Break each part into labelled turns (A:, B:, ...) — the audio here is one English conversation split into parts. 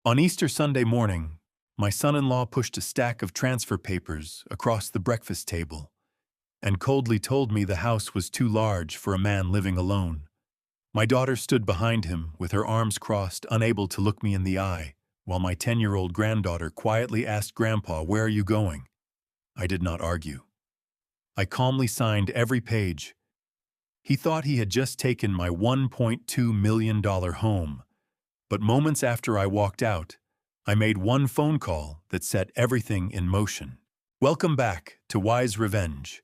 A: On Easter Sunday morning, my son-in-law pushed a stack of transfer papers across the breakfast table and coldly told me the house was too large for a man living alone. My daughter stood behind him with her arms crossed, unable to look me in the eye, while my 10-year-old granddaughter quietly asked Grandpa, "Where are you going?" I did not argue. I calmly signed every page. He thought he had just taken my $1.2 million home, but moments after I walked out, I made one phone call that set everything in motion. Welcome back to Wise Revenge.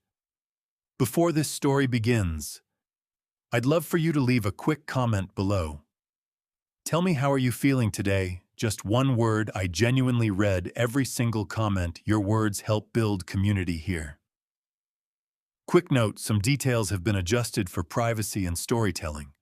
A: Before this story begins, I'd love for you to leave a quick comment below. Tell me, how are you feeling today? Just one word. I genuinely read every single comment. Your words help build community here. Quick note, some details have been adjusted for privacy and storytelling.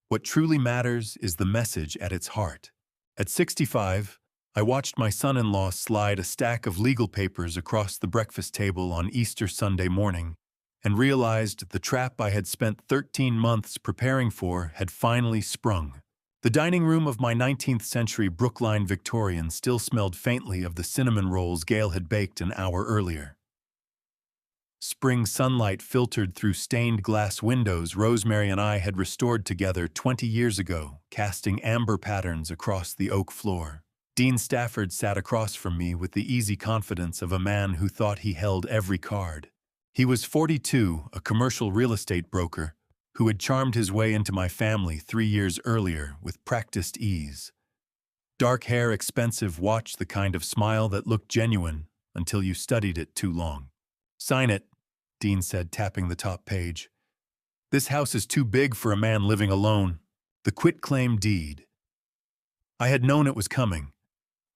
A: What truly matters is the message at its heart. At 65, I watched my son-in-law slide a stack of legal papers across the breakfast table on Easter Sunday morning and realized the trap I had spent 13 months preparing for had finally sprung. The dining room of my 19th century Brookline Victorian still smelled faintly of the cinnamon rolls Gail had baked an hour earlier. Spring sunlight filtered through stained glass windows Rosemary and I had restored together 20 years ago, casting amber patterns across the oak floor. Dean Stafford sat across from me with the easy confidence of a man who thought he held every card. He was 42, a commercial real estate broker, who had charmed his way into my family 3 years earlier with practiced ease. Dark hair, expensive watch, the kind of smile that looked genuine until you studied it too long. "Sign it," Dean said, tapping the top page. "This house is too big for a man living alone." The quitclaim deed. I had known it was coming.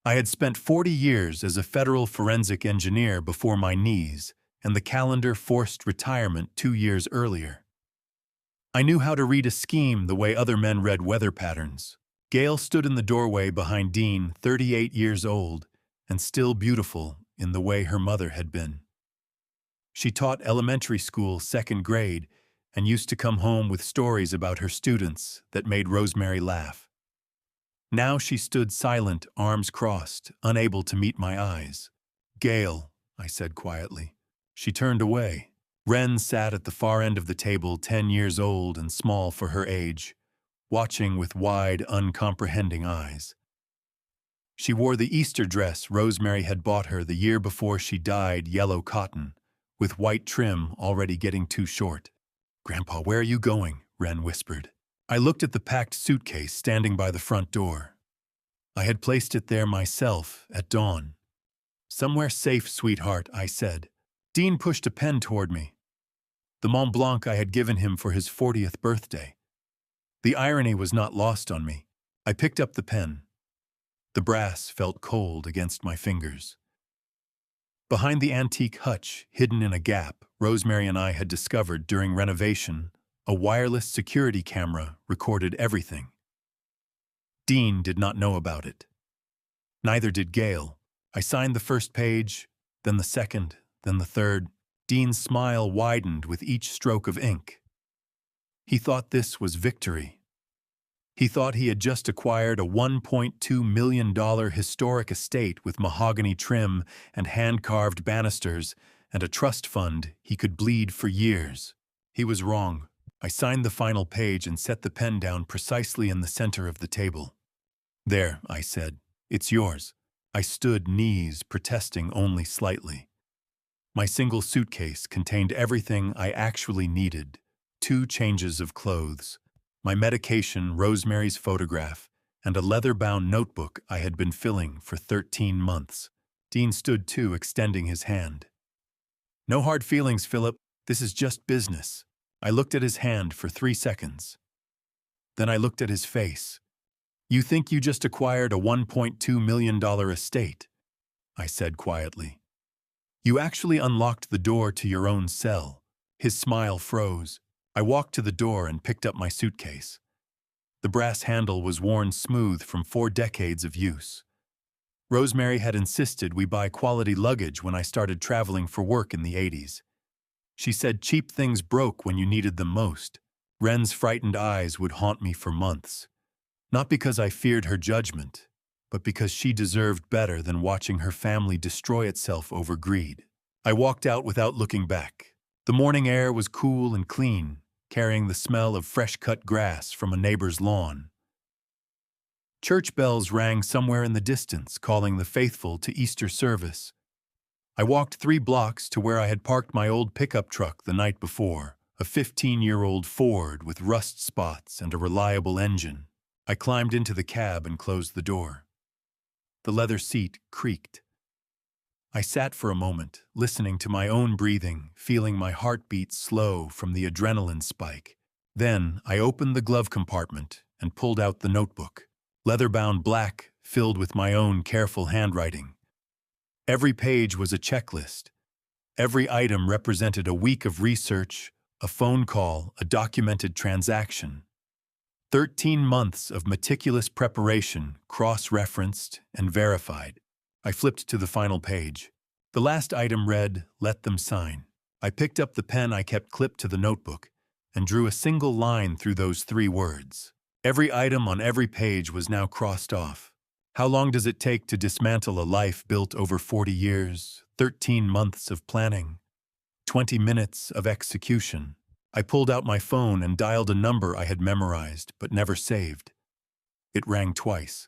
A: I had spent 40 years as a federal forensic engineer before my knees, and the calendar forced retirement 2 years earlier. I knew how to read a scheme the way other men read weather patterns. Gail stood in the doorway behind Dean, 38 years old, and still beautiful in the way her mother had been. She taught elementary school 2nd grade and used to come home with stories about her students that made Rosemary laugh. Now she stood silent, arms crossed, unable to meet my eyes. "Gail," I said quietly. She turned away. Wren sat at the far end of the table, 10 years old and small for her age, watching with wide, uncomprehending eyes. She wore the Easter dress Rosemary had bought her the year before she died, yellow cotton, with white trim already getting too short. "Grandpa, where are you going?" Wren whispered. I looked at the packed suitcase standing by the front door. I had placed it there myself at dawn. "Somewhere safe, sweetheart," I said. Dean pushed a pen toward me. The Mont Blanc I had given him for his 40th birthday. The irony was not lost on me. I picked up the pen. The brass felt cold against my fingers. Behind the antique hutch, hidden in a gap, Rosemary and I had discovered during renovation, a wireless security camera recorded everything. Dean did not know about it. Neither did Gail. I signed the first page, then the second, then the third. Dean's smile widened with each stroke of ink. He thought this was victory. He thought he had just acquired a $1.2 million historic estate with mahogany trim and hand-carved banisters and a trust fund he could bleed for years. He was wrong. I signed the final page and set the pen down precisely in the center of the table. "There," I said. "It's yours." I stood, knees protesting only slightly. My single suitcase contained everything I actually needed: 2 changes of clothes, my medication, Rosemary's photograph, and a leather-bound notebook I had been filling for 13 months. Dean stood too, extending his hand. "No hard feelings, Philip. This is just business." I looked at his hand for 3 seconds. Then I looked at his face. "You think you just acquired a $1.2 million estate," I said quietly. "You actually unlocked the door to your own cell." His smile froze. I walked to the door and picked up my suitcase. The brass handle was worn smooth from 4 decades of use. Rosemary had insisted we buy quality luggage when I started traveling for work in the 80s. She said cheap things broke when you needed them most. Wren's frightened eyes would haunt me for months. Not because I feared her judgment, but because she deserved better than watching her family destroy itself over greed. I walked out without looking back. The morning air was cool and clean, carrying the smell of fresh-cut grass from a neighbor's lawn. Church bells rang somewhere in the distance, calling the faithful to Easter service. I walked 3 blocks to where I had parked my old pickup truck the night before, a 15-year-old Ford with rust spots and a reliable engine. I climbed into the cab and closed the door. The leather seat creaked. I sat for a moment, listening to my own breathing, feeling my heartbeat slow from the adrenaline spike. Then I opened the glove compartment and pulled out the notebook, leather-bound black, filled with my own careful handwriting. Every page was a checklist. Every item represented a week of research, a phone call, a documented transaction. 13 months of meticulous preparation, cross-referenced and verified. I flipped to the final page. The last item read, "Let them sign." I picked up the pen I kept clipped to the notebook and drew a single line through those 3 words. Every item on every page was now crossed off. How long does it take to dismantle a life built over 40 years, 13 months of planning, 20 minutes of execution? I pulled out my phone and dialed a number I had memorized but never saved. It rang twice.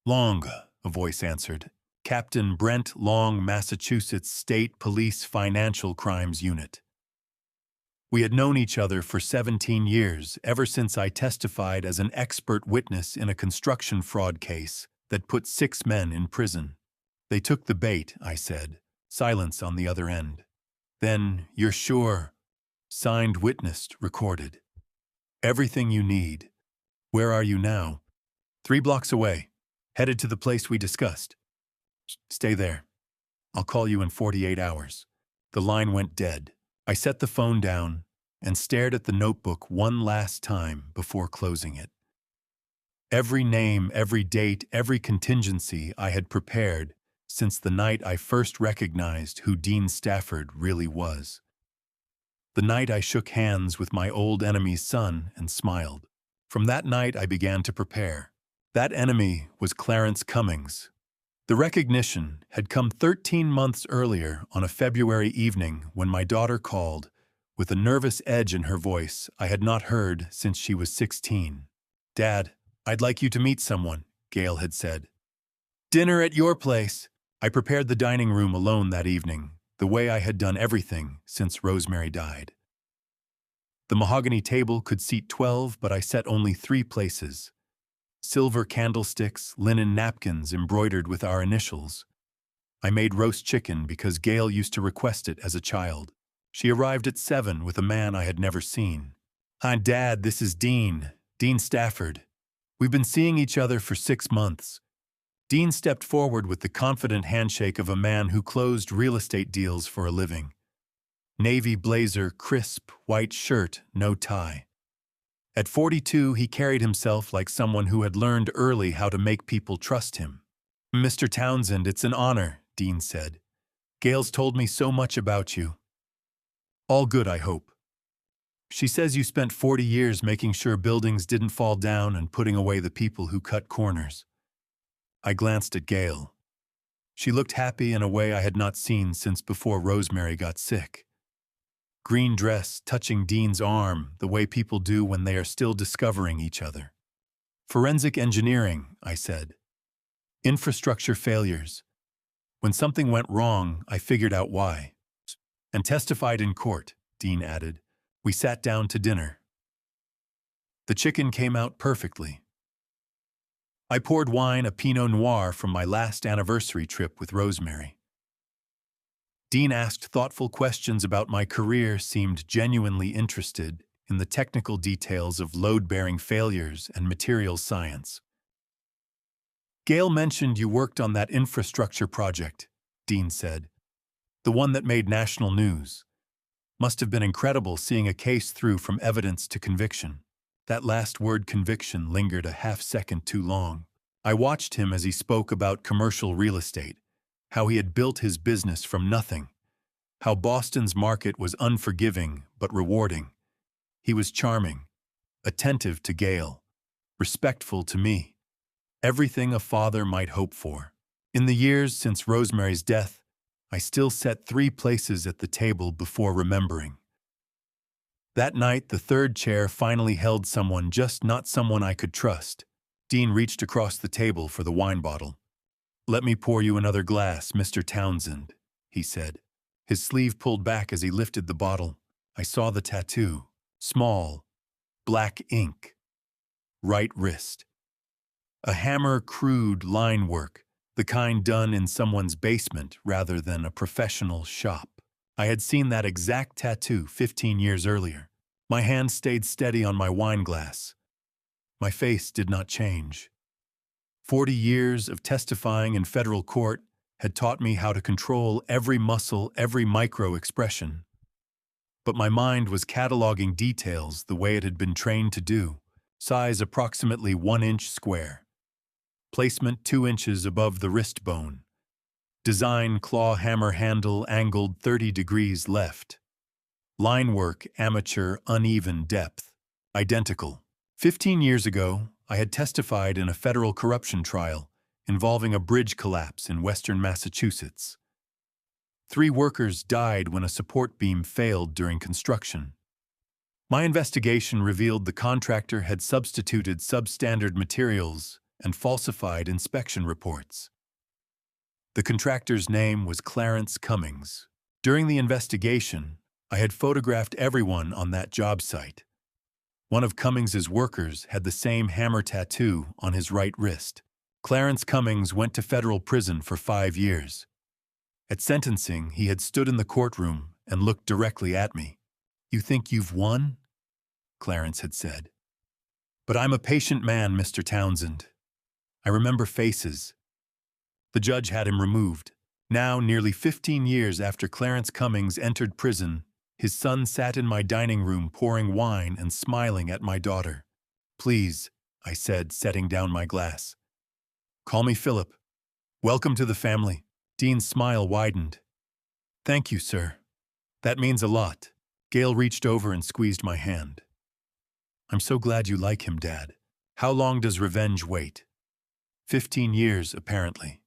A: "Long," a voice answered. "Captain Brent Long, Massachusetts State Police Financial Crimes Unit." We had known each other for 17 years, ever since I testified as an expert witness in a construction fraud case that put 6 men in prison. "They took the bait," I said. Silence on the other end. "Then, you're sure?" Signed, witnessed, recorded. "Everything you need. Where are you now?" 3 blocks away. Headed to the place we discussed." "Stay there. I'll call you in 48 hours. The line went dead. I set the phone down and stared at the notebook one last time before closing it. Every name, every date, every contingency I had prepared since the night I first recognized who Dean Stafford really was. The night I shook hands with my old enemy's son and smiled. From that night I began to prepare. That enemy was Clarence Cummings. The recognition had come 13 months earlier on a February evening when my daughter called, with a nervous edge in her voice I had not heard since she was 16. "Dad, I'd like you to meet someone," Gail had said. "Dinner at your place." I prepared the dining room alone that evening, the way I had done everything since Rosemary died. The mahogany table could seat 12, but I set only 3 places. Silver candlesticks, linen napkins embroidered with our initials. I made roast chicken because Gail used to request it as a child. She arrived at 7 with a man I had never seen. "Hi, Dad, this is Dean Stafford. We've been seeing each other for 6 months." Dean stepped forward with the confident handshake of a man who closed real estate deals for a living. Navy blazer, crisp, white shirt, no tie. At 42, he carried himself like someone who had learned early how to make people trust him. "Mr. Townsend, it's an honor," Dean said. "Gail's told me so much about you." "All good, I hope." "She says you spent 40 years making sure buildings didn't fall down and putting away the people who cut corners." I glanced at Gail. She looked happy in a way I had not seen since before Rosemary got sick. Green dress touching Dean's arm, the way people do when they are still discovering each other. "Forensic engineering," I said. "Infrastructure failures. When something went wrong, I figured out why." "And testified in court," Dean added. We sat down to dinner. The chicken came out perfectly. I poured wine, a Pinot Noir from my last anniversary trip with Rosemary. Dean asked thoughtful questions about my career, seemed genuinely interested in the technical details of load-bearing failures and materials science. "Gail mentioned you worked on that infrastructure project," Dean said. "The one that made national news. Must have been incredible seeing a case through from evidence to conviction." That last word, conviction, lingered a half-second too long. I watched him as he spoke about commercial real estate, how he had built his business from nothing, how Boston's market was unforgiving but rewarding. He was charming, attentive to Gail, respectful to me. Everything a father might hope for. In the years since Rosemary's death, I still set 3 places at the table before remembering. That night, the third chair finally held someone, just not someone I could trust. Dean reached across the table for the wine bottle. "Let me pour you another glass, Mr. Townsend," he said. His sleeve pulled back as he lifted the bottle. I saw the tattoo. Small, black ink. Right wrist. A hammer, crude line work, the kind done in someone's basement rather than a professional shop. I had seen that exact tattoo 15 years earlier. My hand stayed steady on my wine glass. My face did not change. 40 years of testifying in federal court had taught me how to control every muscle, every micro-expression. But my mind was cataloging details the way it had been trained to do. Size approximately 1 inch square. Placement 2 inches above the wrist bone. Design claw hammer handle angled 30 degrees left. Line work amateur uneven depth. Identical. 15 years ago, I had testified in a federal corruption trial involving a bridge collapse in western Massachusetts. 3 workers died when a support beam failed during construction. My investigation revealed the contractor had substituted substandard materials and falsified inspection reports. The contractor's name was Clarence Cummings. During the investigation, I had photographed everyone on that job site. One of Cummings's workers had the same hammer tattoo on his right wrist. Clarence Cummings went to federal prison for 5 years. At sentencing, he had stood in the courtroom and looked directly at me. "You think you've won?" Clarence had said. "But I'm a patient man, Mr. Townsend. I remember faces." The judge had him removed. Now, nearly 15 years after Clarence Cummings entered prison, his son sat in my dining room pouring wine and smiling at my daughter. "Please," I said, setting down my glass. "Call me Philip. Welcome to the family." Dean's smile widened. "Thank you, sir. That means a lot." Gail reached over and squeezed my hand. "I'm so glad you like him, Dad. How long does revenge wait?" 15 years, apparently.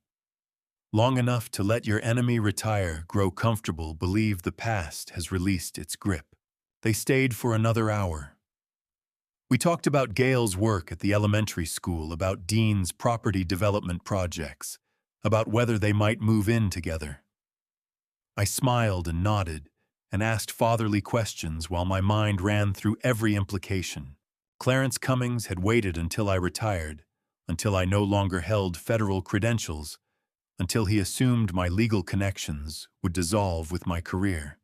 A: Long enough to let your enemy retire, grow comfortable, believe the past has released its grip. They stayed for another hour. We talked about Gail's work at the elementary school, about Dean's property development projects, about whether they might move in together. I smiled and nodded and asked fatherly questions while my mind ran through every implication. Clarence Cummings had waited until I retired, until I no longer held federal credentials, until he assumed my legal connections would dissolve with my career.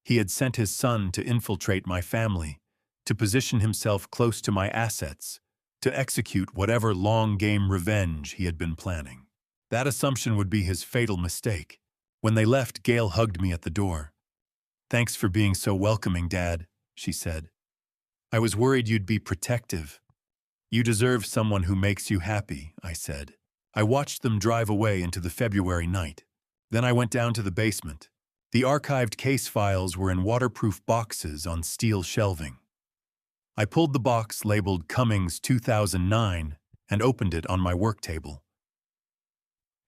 A: He had sent his son to infiltrate my family, to position himself close to my assets, to execute whatever long-game revenge he had been planning. That assumption would be his fatal mistake. When they left, Gail hugged me at the door. "Thanks for being so welcoming, Dad," she said. "I was worried you'd be protective." "You deserve someone who makes you happy," I said. I watched them drive away into the February night. Then I went down to the basement. The archived case files were in waterproof boxes on steel shelving. I pulled the box labeled Cummings 2009 and opened it on my work table.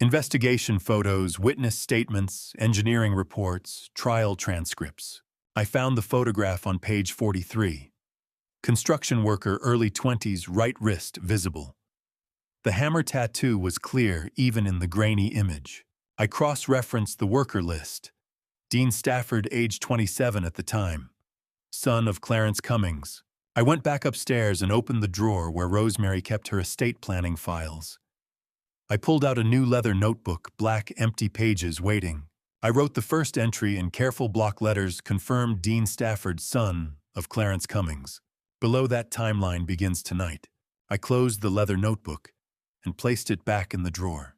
A: Investigation photos, witness statements, engineering reports, trial transcripts. I found the photograph on page 43. Construction worker, early 20s, right wrist visible. The hammer tattoo was clear even in the grainy image. I cross-referenced the worker list. Dean Stafford, age 27 at the time. Son of Clarence Cummings. I went back upstairs and opened the drawer where Rosemary kept her estate planning files. I pulled out a new leather notebook, black, empty pages waiting. I wrote the first entry in careful block letters, confirmed Dean Stafford, son of Clarence Cummings. Below that timeline begins tonight. I closed the leather notebook and placed it back in the drawer.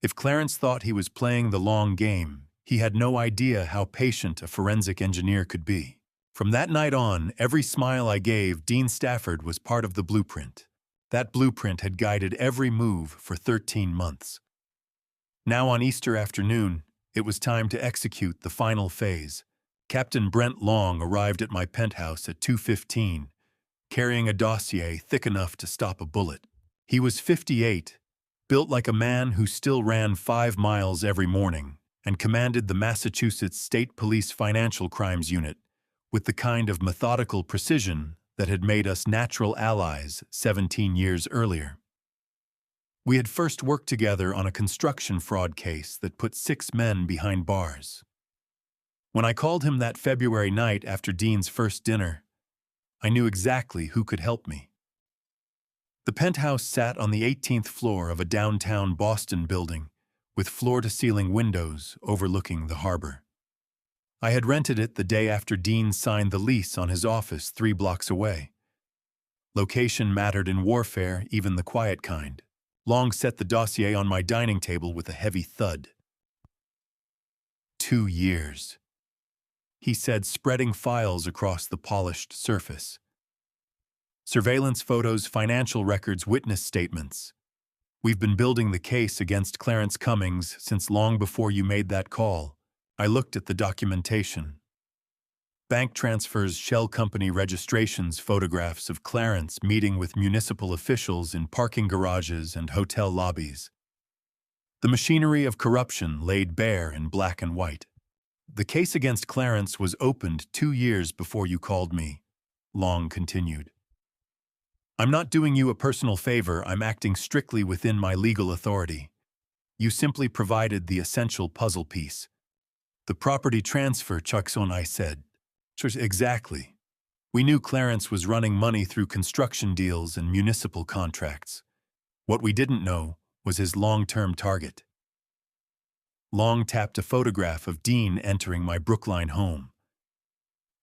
A: If Clarence thought he was playing the long game, he had no idea how patient a forensic engineer could be. From that night on, every smile I gave Dean Stafford was part of the blueprint. That blueprint had guided every move for 13 months. Now on Easter afternoon, it was time to execute the final phase. Captain Brent Long arrived at my penthouse at 2:15, carrying a dossier thick enough to stop a bullet. He was 58 built like a man who still ran 5 miles every morning and commanded the Massachusetts State Police Financial Crimes Unit with the kind of methodical precision that had made us natural allies 17 years earlier. We had first worked together on a construction fraud case that put 6 men behind bars. When I called him that February night after Dean's first dinner, I knew exactly who could help me. The penthouse sat on the 18th floor of a downtown Boston building with floor-to-ceiling windows overlooking the harbor. I had rented it the day after Dean signed the lease on his office 3 blocks away. Location mattered in warfare, even the quiet kind. Long set the dossier on my dining table with a heavy thud. 2 years, he said, spreading files across the polished surface. Surveillance photos, financial records, witness statements. We've been building the case against Clarence Cummings since long before you made that call. I looked at the documentation. Bank transfers, shell company registrations, photographs of Clarence meeting with municipal officials in parking garages and hotel lobbies. The machinery of corruption laid bare in black and white. The case against Clarence was opened 2 years before you called me, Long continued. I'm not doing you a personal favor, I'm acting strictly within my legal authority. You simply provided the essential puzzle piece. The property transfer, Chuckson, I said. Exactly. We knew Clarence was running money through construction deals and municipal contracts. What we didn't know was his long-term target. Long tapped a photograph of Dean entering my Brookline home.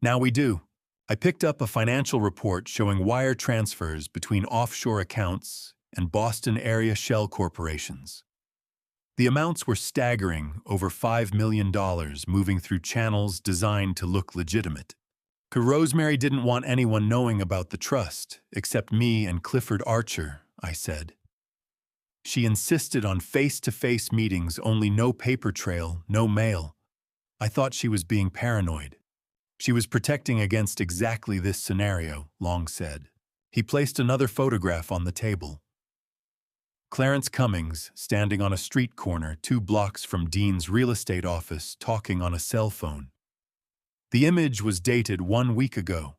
A: Now we do. I picked up a financial report showing wire transfers between offshore accounts and Boston area shell corporations. The amounts were staggering, over $5 million moving through channels designed to look legitimate. Rosemary didn't want anyone knowing about the trust, except me and Clifford Archer, I said. She insisted on face-to-face meetings, only no paper trail, no mail. I thought she was being paranoid. She was protecting against exactly this scenario, Long said. He placed another photograph on the table. Clarence Cummings, standing on a street corner 2 blocks from Dean's real estate office, talking on a cell phone. The image was dated 1 week ago.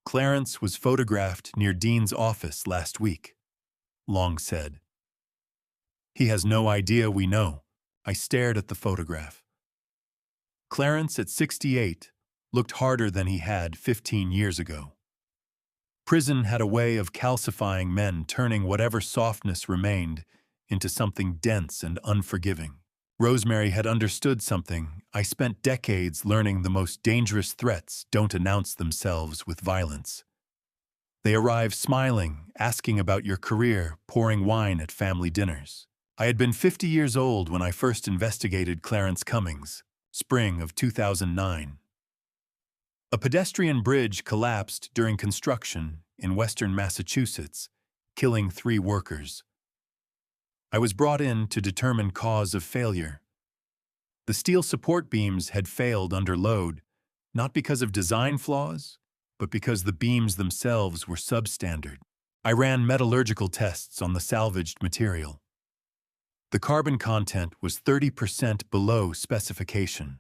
A: Clarence was photographed near Dean's office last week, Long said. He has no idea we know. I stared at the photograph. Clarence, at 68, looked harder than he had 15 years ago. Prison had a way of calcifying men, turning whatever softness remained into something dense and unforgiving. Rosemary had understood something. I spent decades learning the most dangerous threats don't announce themselves with violence. They arrive smiling, asking about your career, pouring wine at family dinners. I had been 50 years old when I first investigated Clarence Cummings, spring of 2009. A pedestrian bridge collapsed during construction in western Massachusetts, killing 3 workers. I was brought in to determine cause of failure. The steel support beams had failed under load, not because of design flaws, but because the beams themselves were substandard. I ran metallurgical tests on the salvaged material. The carbon content was 30% below specification.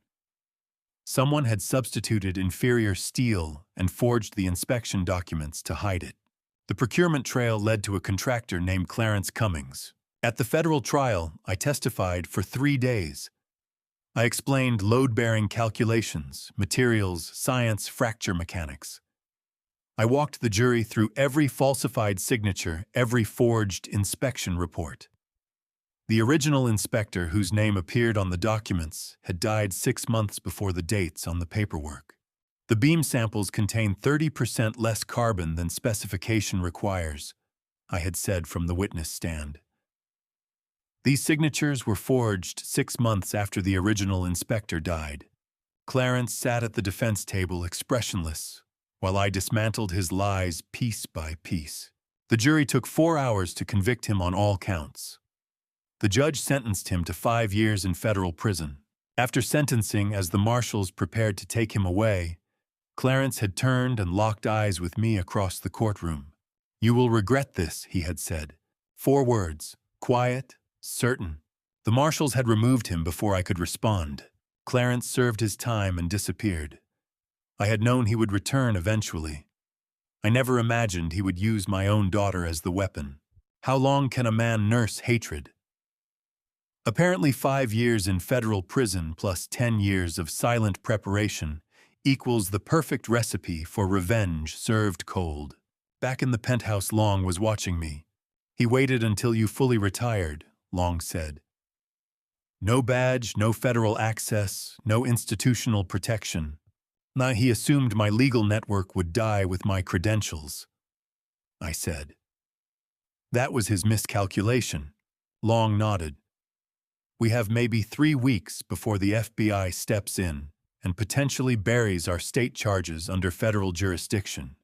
A: Someone had substituted inferior steel and forged the inspection documents to hide it. The procurement trail led to a contractor named Clarence Cummings. At the federal trial, I testified for 3 days. I explained load-bearing calculations, materials, science, fracture mechanics. I walked the jury through every falsified signature, every forged inspection report. The original inspector, whose name appeared on the documents, had died 6 months before the dates on the paperwork. The beam samples contained 30% less carbon than specification requires, I had said from the witness stand. These signatures were forged 6 months after the original inspector died. Clarence sat at the defense table expressionless, while I dismantled his lies piece by piece. The jury took 4 hours to convict him on all counts. The judge sentenced him to 5 years in federal prison. After sentencing, as the marshals prepared to take him away, Clarence had turned and locked eyes with me across the courtroom. "You will regret this," he had said. 4 words: quiet, certain. The marshals had removed him before I could respond. Clarence served his time and disappeared. I had known he would return eventually. I never imagined he would use my own daughter as the weapon. How long can a man nurse hatred? Apparently 5 years in federal prison plus 10 years of silent preparation equals the perfect recipe for revenge served cold. Back in the penthouse, Long was watching me. He waited until you fully retired, Long said. No badge, no federal access, no institutional protection. Now he assumed my legal network would die with my credentials, I said. That was his miscalculation. Long nodded. We have maybe 3 weeks before the FBI steps in and potentially buries our state charges under federal jurisdiction.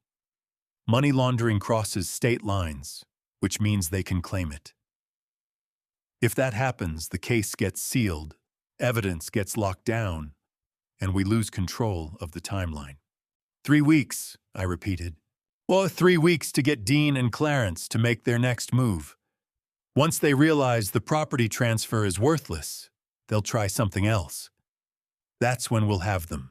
A: Money laundering crosses state lines, which means they can claim it. If that happens, the case gets sealed, evidence gets locked down, and we lose control of the timeline. 3 weeks, I repeated. Well, 3 weeks to get Dean and Clarence to make their next move. Once they realize the property transfer is worthless, they'll try something else. That's when we'll have them.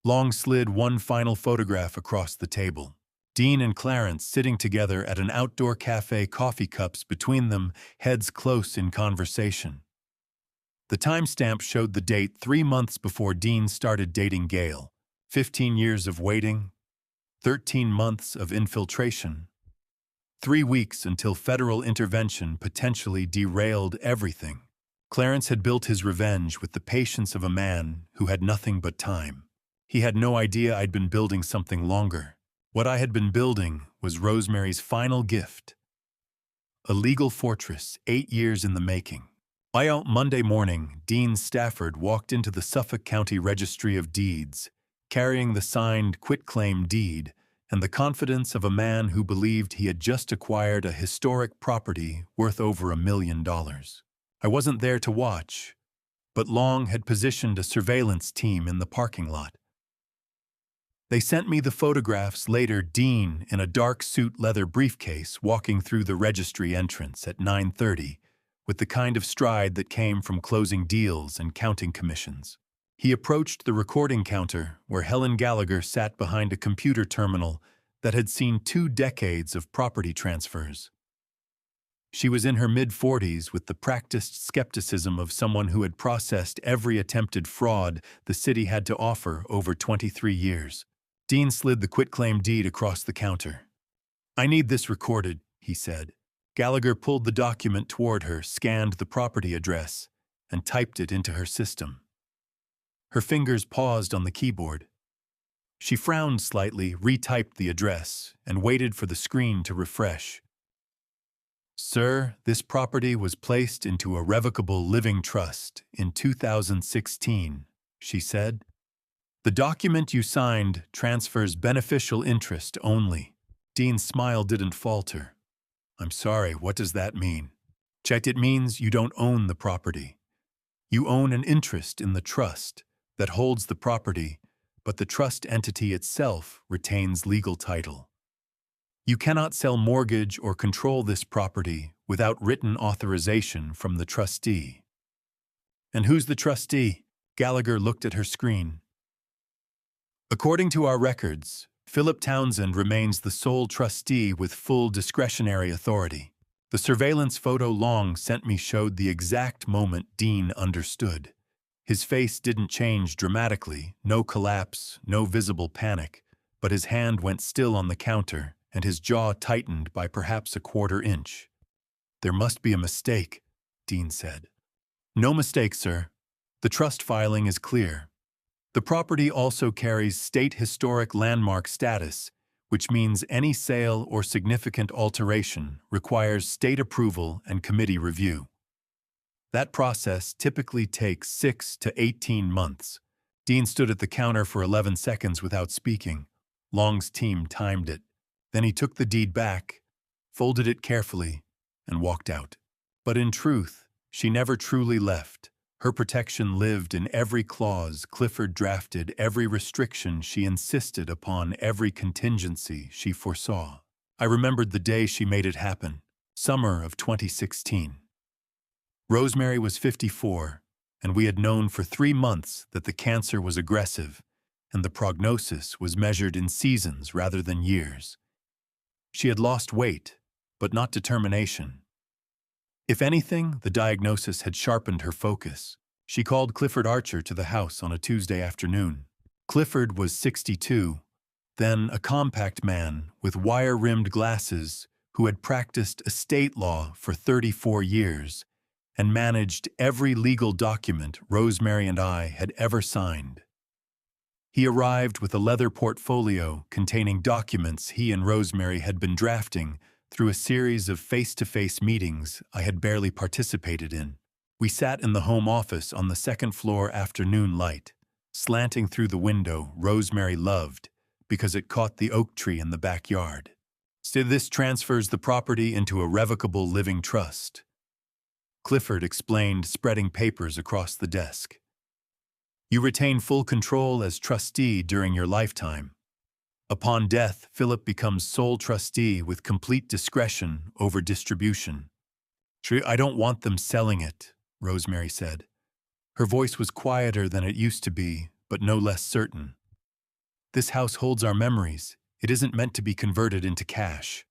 A: Long slid one final photograph across the table. Dean and Clarence sitting together at an outdoor cafe, coffee cups between them, heads close in conversation. The timestamp showed the date 3 months before Dean started dating Gail. 15 years of waiting, 13 months of infiltration, 3 weeks until federal intervention potentially derailed everything. Clarence had built his revenge with the patience of a man who had nothing but time. He had no idea I'd been building something longer. What I had been building was Rosemary's final gift. A legal fortress 8 years in the making. Monday morning, Dean Stafford walked into the Suffolk County Registry of Deeds, carrying the signed quitclaim deed and the confidence of a man who believed he had just acquired a historic property worth over $1 million. I wasn't there to watch, but Long had positioned a surveillance team in the parking lot. They sent me the photographs later. Dean, in a dark suit leather briefcase, walking through the registry entrance at 9:30, with the kind of stride that came from closing deals and counting commissions. He approached the recording counter where Helen Gallagher sat behind a computer terminal that had seen 2 decades of property transfers. She was in her mid-40s with the practiced skepticism of someone who had processed every attempted fraud the city had to offer over 23 years. Dean slid the quitclaim deed across the counter. I need this recorded, he said. Gallagher pulled the document toward her, scanned the property address, and typed it into her system. Her fingers paused on the keyboard. She frowned slightly, retyped the address, and waited for the screen to refresh. Sir, this property was placed into a revocable living trust in 2016, she said. The document you signed transfers beneficial interest only. Dean's smile didn't falter. I'm sorry, what does that mean? Checked, it means you don't own the property. You own an interest in the trust that holds the property, but the trust entity itself retains legal title. You cannot sell, mortgage, or control this property without written authorization from the trustee. And who's the trustee? Gallagher looked at her screen. According to our records, Philip Townsend remains the sole trustee with full discretionary authority. The surveillance photo Long sent me showed the exact moment Dean understood. His face didn't change dramatically, no collapse, no visible panic, but his hand went still on the counter and his jaw tightened by perhaps a 1/4 inch. There must be a mistake, Dean said. No mistake, sir. The trust filing is clear. The property also carries state historic landmark status, which means any sale or significant alteration requires state approval and committee review. That process typically takes 6 to 18 months. Dean stood at the counter for 11 seconds without speaking. Long's team timed it. Then he took the deed back, folded it carefully, and walked out. But in truth, she never truly left. Her protection lived in every clause Clifford drafted, every restriction she insisted upon, every contingency she foresaw. I remembered the day she made it happen. Summer of 2016. Rosemary was 54, and we had known for 3 months that the cancer was aggressive, and the prognosis was measured in seasons rather than years. She had lost weight, but not determination. If anything, the diagnosis had sharpened her focus. She called Clifford Archer to the house on a Tuesday afternoon. Clifford was 62, then a compact man with wire-rimmed glasses who had practiced estate law for 34 years and managed every legal document Rosemary and I had ever signed. He arrived with a leather portfolio containing documents he and Rosemary had been drafting through a series of face-to-face meetings I had barely participated in. We sat in the home office on the second-floor afternoon light, slanting through the window Rosemary loved because it caught the oak tree in the backyard. So this transfers the property into a revocable living trust, Clifford explained, spreading papers across the desk. You retain full control as trustee during your lifetime. Upon death, Philip becomes sole trustee with complete discretion over distribution. I don't want them selling it, Rosemary said. Her voice was quieter than it used to be, but no less certain. This house holds our memories. It isn't meant to be converted into cash.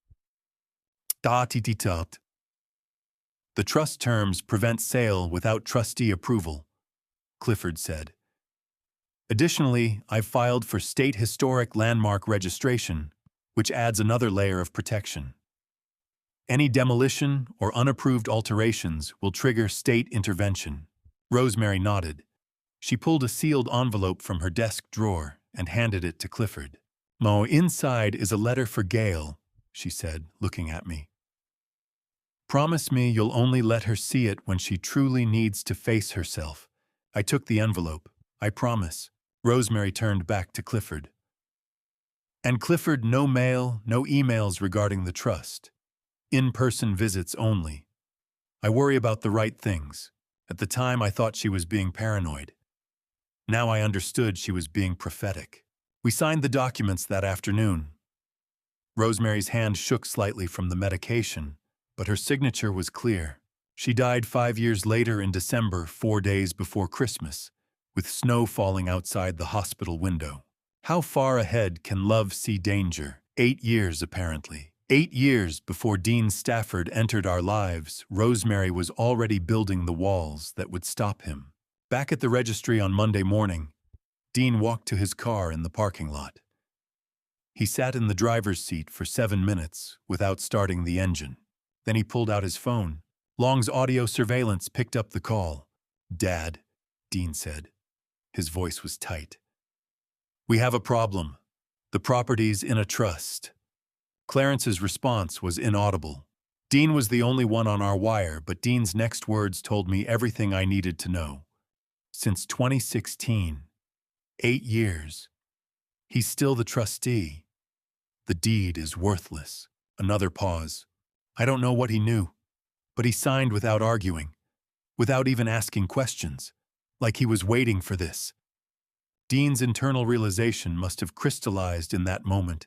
A: The trust terms prevent sale without trustee approval, Clifford said. Additionally, I've filed for state historic landmark registration, which adds another layer of protection. Any demolition or unapproved alterations will trigger state intervention. Rosemary nodded. She pulled a sealed envelope from her desk drawer and handed it to Clifford. Inside is a letter for Gail, she said, looking at me. Promise me you'll only let her see it when she truly needs to face herself. I took the envelope. I promise. Rosemary turned back to Clifford. And Clifford, no mail, no emails regarding the trust. In-person visits only. I worry about the right things. At the time, I thought she was being paranoid. Now I understood she was being prophetic. We signed the documents that afternoon. Rosemary's hand shook slightly from the medication, but her signature was clear. She died 5 years later in December, 4 days before Christmas, with snow falling outside the hospital window. How far ahead can love see danger? 8 years, apparently. 8 years before Dean Stafford entered our lives, Rosemary was already building the walls that would stop him. Back at the registry on Monday morning, Dean walked to his car in the parking lot. He sat in the driver's seat for 7 minutes without starting the engine. Then he pulled out his phone. Long's audio surveillance picked up the call. "Dad," Dean said. His voice was tight. "We have a problem. The property's in a trust." Clarence's response was inaudible. Dean was the only one on our wire, but Dean's next words told me everything I needed to know. Since 2016, 8 years, he's still the trustee. The deed is worthless. Another pause. I don't know what he knew, but he signed without arguing, without even asking questions, like he was waiting for this. Dean's internal realization must have crystallized in that moment.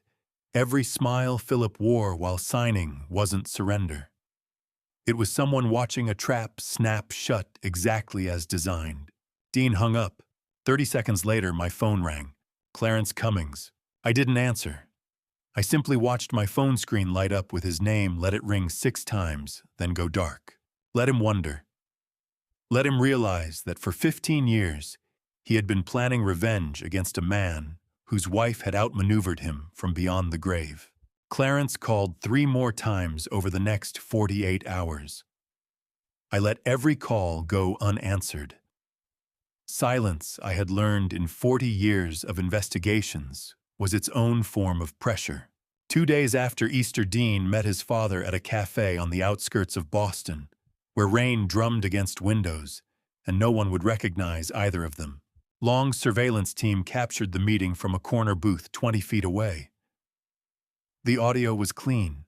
A: Every smile Philip wore while signing wasn't surrender. It was someone watching a trap snap shut exactly as designed. Dean hung up. 30 seconds later, my phone rang. Clarence Cummings. I didn't answer. I simply watched my phone screen light up with his name, let it ring 6 times, then go dark. Let him wonder. Let him realize that for 15 years, he had been planning revenge against a man whose wife had outmaneuvered him from beyond the grave. Clarence called 3 more times over the next 48 hours. I let every call go unanswered. Silence, I had learned in 40 years of investigations, was its own form of pressure. 2 days after Easter, Dean met his father at a cafe on the outskirts of Boston, where rain drummed against windows, and no one would recognize either of them. Long's surveillance team captured the meeting from a corner booth 20 feet away. The audio was clean.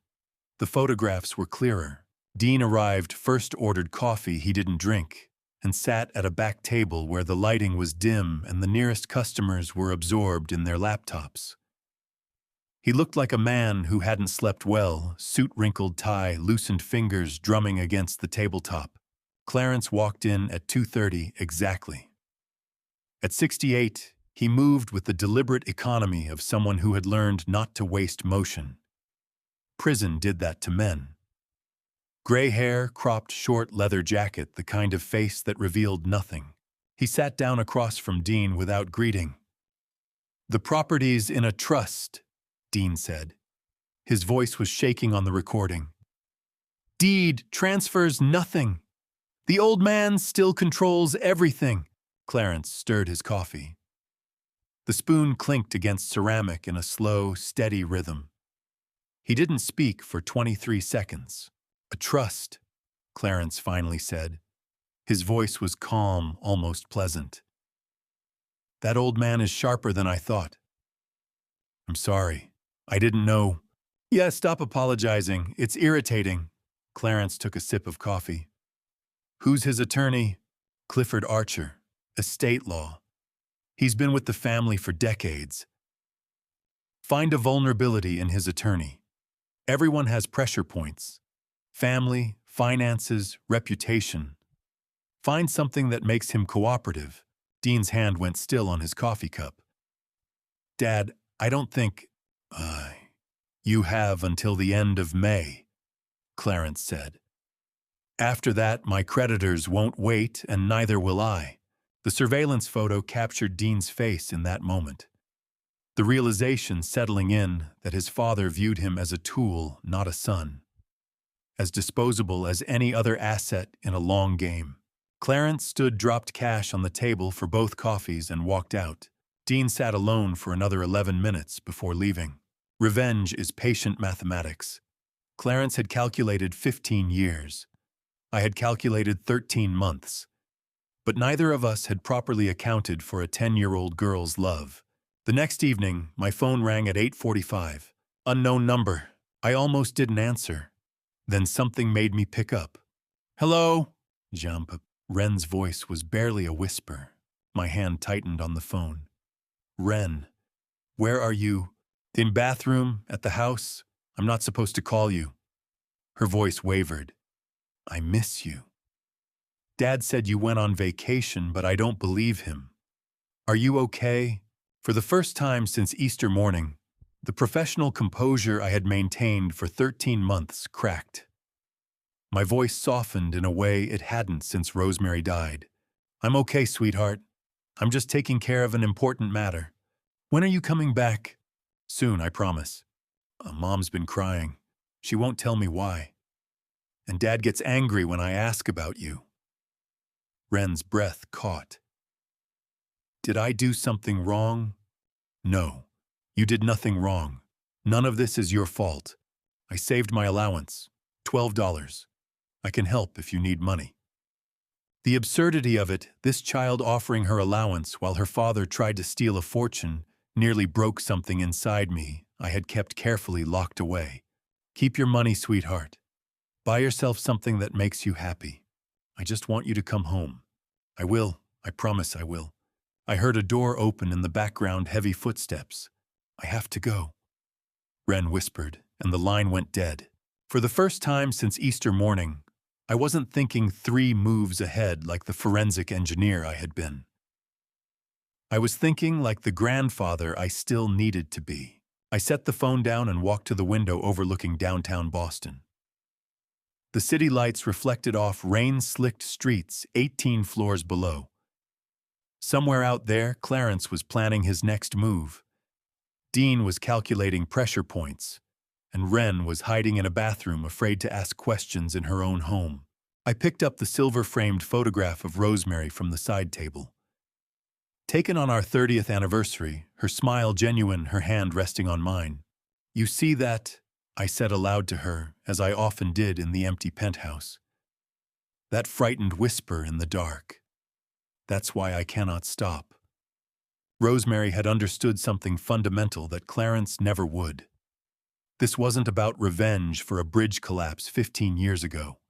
A: The photographs were clearer. Dean arrived, first ordered coffee he didn't drink, and sat at a back table where the lighting was dim and the nearest customers were absorbed in their laptops. He looked like a man who hadn't slept well, suit-wrinkled tie, loosened fingers drumming against the tabletop. Clarence walked in at 2:30 exactly. At 68, he moved with the deliberate economy of someone who had learned not to waste motion. Prison did that to men. Gray hair, cropped short leather jacket, the kind of face that revealed nothing. He sat down across from Dean without greeting. "The property's in a trust," Dean said. His voice was shaking on the recording. "Deed transfers nothing. The old man still controls everything." Clarence stirred his coffee. The spoon clinked against ceramic in a slow, steady rhythm. He didn't speak for 23 seconds. "A trust," Clarence finally said. His voice was calm, almost pleasant. "That old man is sharper than I thought." "I'm sorry. I didn't know." "Yeah, stop apologizing. It's irritating." Clarence took a sip of coffee. "Who's his attorney?" "Clifford Archer. Estate law. He's been with the family for decades." "Find a vulnerability in his attorney. Everyone has pressure points. Family, finances, reputation. Find something that makes him cooperative." Dean's hand went still on his coffee cup. "Dad, I don't think, you have until the end of May," Clarence said. "After that, my creditors won't wait, and neither will I." The surveillance photo captured Dean's face in that moment. The realization settling in that his father viewed him as a tool, not a son. As disposable as any other asset in a long game. Clarence stood dropped cash on the table for both coffees and walked out. Dean sat alone for another 11 minutes before leaving. Revenge is patient mathematics. Clarence had calculated 15 years. I had calculated 13 months. But neither of us had properly accounted for a 10-year-old girl's love. The next evening, my phone rang at 8:45. Unknown number. I almost didn't answer. Then something made me pick up. "Hello?" Jump. Ren's voice was barely a whisper. My hand tightened on the phone. "Ren, where are you?" "In bathroom, at the house. I'm not supposed to call you." Her voice wavered. "I miss you. Dad said you went on vacation, but I don't believe him. Are you okay?" For the first time since Easter morning, the professional composure I had maintained for 13 months cracked. My voice softened in a way it hadn't since Rosemary died. "I'm okay, sweetheart. I'm just taking care of an important matter. When are you coming back?" "Soon, I promise. Mom's been crying. She won't tell me why. And Dad gets angry when I ask about you." Ren's breath caught. "Did I do something wrong?" "No, you did nothing wrong. None of this is your fault. I saved my allowance, $12. I can help if you need money." The absurdity of it, this child offering her allowance while her father tried to steal a fortune, nearly broke something inside me I had kept carefully locked away. "Keep your money, sweetheart. Buy yourself something that makes you happy. I just want you to come home." "I will. I promise I will." I heard a door open in the background, heavy footsteps. "I have to go," Ren whispered, and the line went dead. For the first time since Easter morning, I wasn't thinking 3 moves ahead like the forensic engineer I had been. I was thinking like the grandfather I still needed to be. I set the phone down and walked to the window overlooking downtown Boston. The city lights reflected off rain-slicked streets 18 floors below. Somewhere out there, Clarence was planning his next move. Dean was calculating pressure points, and Ren was hiding in a bathroom afraid to ask questions in her own home. I picked up the silver-framed photograph of Rosemary from the side table. Taken on our 30th anniversary, her smile genuine, her hand resting on mine. "You see that?" I said aloud to her, as I often did in the empty penthouse. "That frightened whisper in the dark. That's why I cannot stop." Rosemary had understood something fundamental that Clarence never would. This wasn't about revenge for a bridge collapse 15 years ago.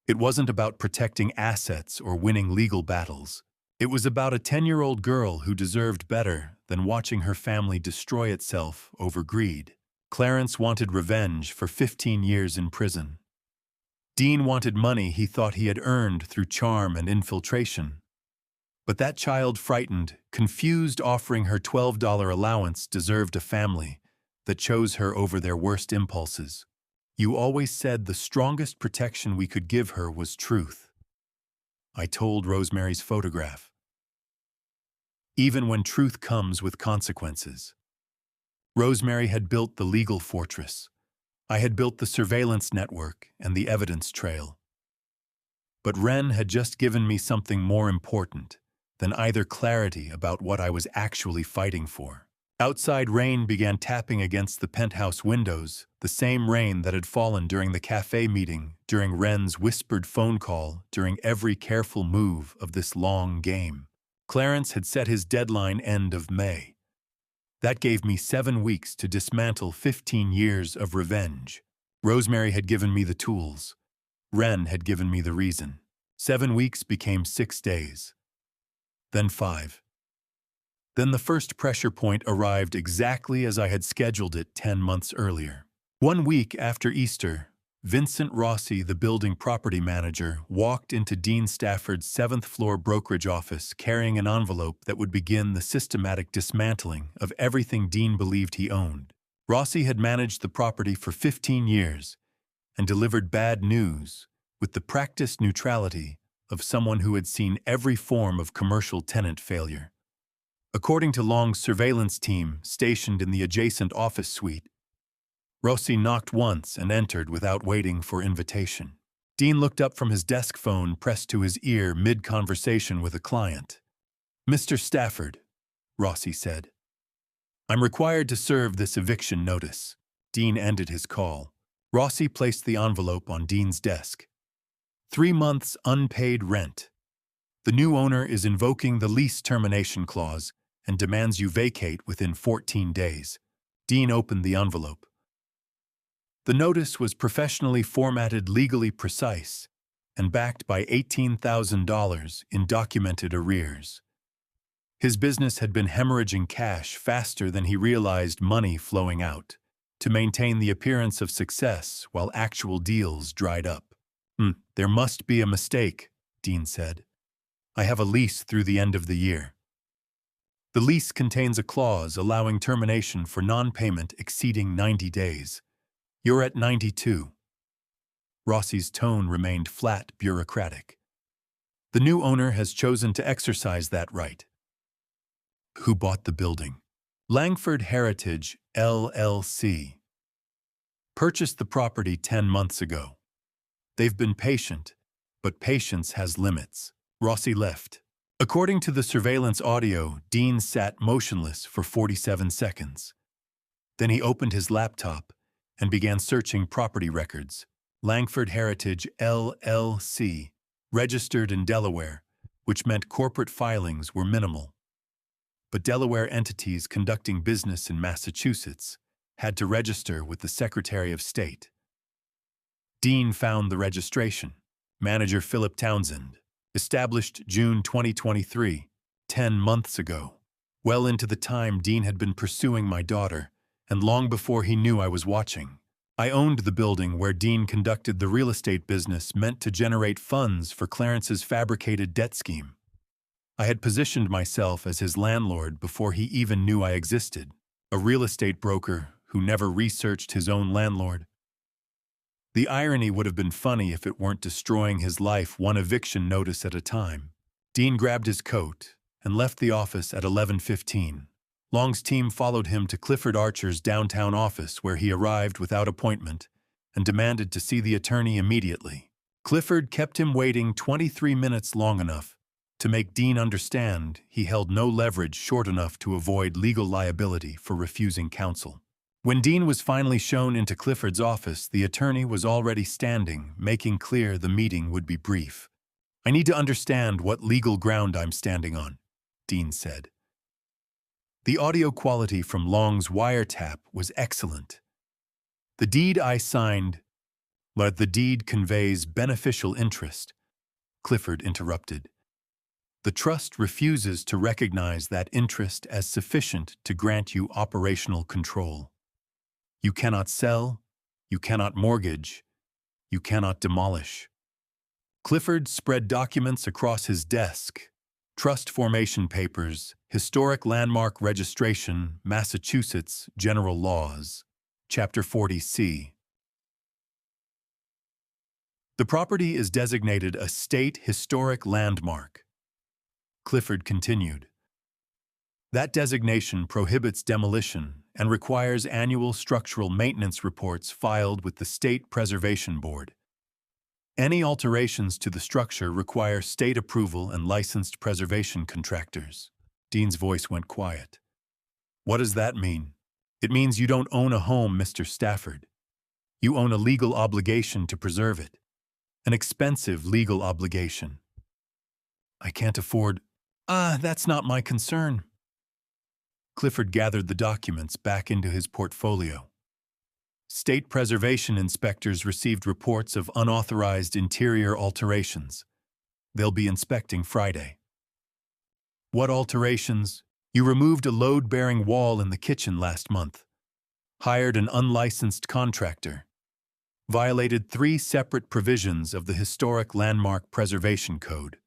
A: It wasn't about protecting assets or winning legal battles. It was about a 10-year-old girl who deserved better than watching her family destroy itself over greed. Clarence wanted revenge for 15 years in prison. Dean wanted money he thought he had earned through charm and infiltration. But that child, frightened, confused, offering her $12 allowance, deserved a family that chose her over their worst impulses. You always said the strongest protection we could give her was truth. I told Rosemary's photograph. Even when truth comes with consequences. Rosemary had built the legal fortress. I had built the surveillance network and the evidence trail. But Wren had just given me something more important than either clarity about what I was actually fighting for. Outside, rain began tapping against the penthouse windows, the same rain that had fallen during the cafe meeting, during Wren's whispered phone call, during every careful move of this long game. Clarence had set his deadline end of May. That gave me 7 weeks to dismantle 15 years of revenge. Rosemary had given me the tools. Wren had given me the reason. 7 weeks became 6 days. Then 5. Then the first pressure point arrived exactly as I had scheduled it 10 months earlier. 1 week after Easter, Vincent Rossi, the building property manager, walked into Dean Stafford's 7th-floor brokerage office carrying an envelope that would begin the systematic dismantling of everything Dean believed he owned. Rossi had managed the property for 15 years and delivered bad news with the practiced neutrality of someone who had seen every form of commercial tenant failure. According to Long's surveillance team stationed in the adjacent office suite, Rossi knocked once and entered without waiting for invitation. Dean looked up from his desk phone pressed to his ear mid-conversation with a client. "Mr. Stafford," Rossi said, "I'm required to serve this eviction notice." Dean ended his call. Rossi placed the envelope on Dean's desk. 3 months unpaid rent. The new owner is invoking the lease termination clause and demands you vacate within 14 days. Dean opened the envelope. The notice was professionally formatted, legally precise, and backed by $18,000 in documented arrears. His business had been hemorrhaging cash faster than he realized, money flowing out, to maintain the appearance of success while actual deals dried up. There must be a mistake," Dean said. "I have a lease through the end of the year. The lease contains a clause allowing termination for non-payment exceeding 90 days. You're at 92. Rossi's tone remained flat, bureaucratic. "The new owner has chosen to exercise that right." "Who bought the building?" "Langford Heritage, LLC. Purchased the property 10 months ago. They've been patient, but patience has limits." Rossi left. According to the surveillance audio, Dean sat motionless for 47 seconds. Then he opened his laptop and began searching property records. Langford Heritage, LLC, registered in Delaware, which meant corporate filings were minimal. But Delaware entities conducting business in Massachusetts had to register with the Secretary of State. Dean found the registration. Manager Philip Townsend. Established June 2023, 10 months ago. Well into the time Dean had been pursuing my daughter, and long before he knew I was watching. I owned the building where Dean conducted the real estate business meant to generate funds for Clarence's fabricated debt scheme. I had positioned myself as his landlord before he even knew I existed, a real estate broker who never researched his own landlord. The irony would have been funny if it weren't destroying his life one eviction notice at a time. Dean grabbed his coat and left the office at 11:15. Long's team followed him to Clifford Archer's downtown office, where he arrived without appointment and demanded to see the attorney immediately. Clifford kept him waiting 23 minutes, long enough to make Dean understand he held no leverage short enough to avoid legal liability for refusing counsel. When Dean was finally shown into Clifford's office, the attorney was already standing, making clear the meeting would be brief. "I need to understand what legal ground I'm standing on," Dean said. The audio quality from Long's wiretap was excellent. "The deed I signed, but the deed conveys beneficial interest," Clifford interrupted. The trust refuses to recognize that interest as sufficient to grant you operational control. You cannot sell, you cannot mortgage, you cannot demolish. Clifford spread documents across his desk. Trust formation papers, historic landmark registration, Massachusetts general laws. Chapter 40C. The property is designated a state historic landmark. Clifford continued. That designation prohibits demolition and requires annual structural maintenance reports filed with the State Preservation Board. Any alterations to the structure require state approval and licensed preservation contractors. Dean's voice went quiet. What does that mean? It means you don't own a home, Mr. Stafford. You own a legal obligation to preserve it. An expensive legal obligation. I can't afford... that's not my concern. Clifford gathered the documents back into his portfolio. State preservation inspectors received reports of unauthorized interior alterations. They'll be inspecting Friday. What alterations? You removed a load-bearing wall in the kitchen last month. Hired an unlicensed contractor. Violated 3 separate provisions of the Historic Landmark Preservation Code.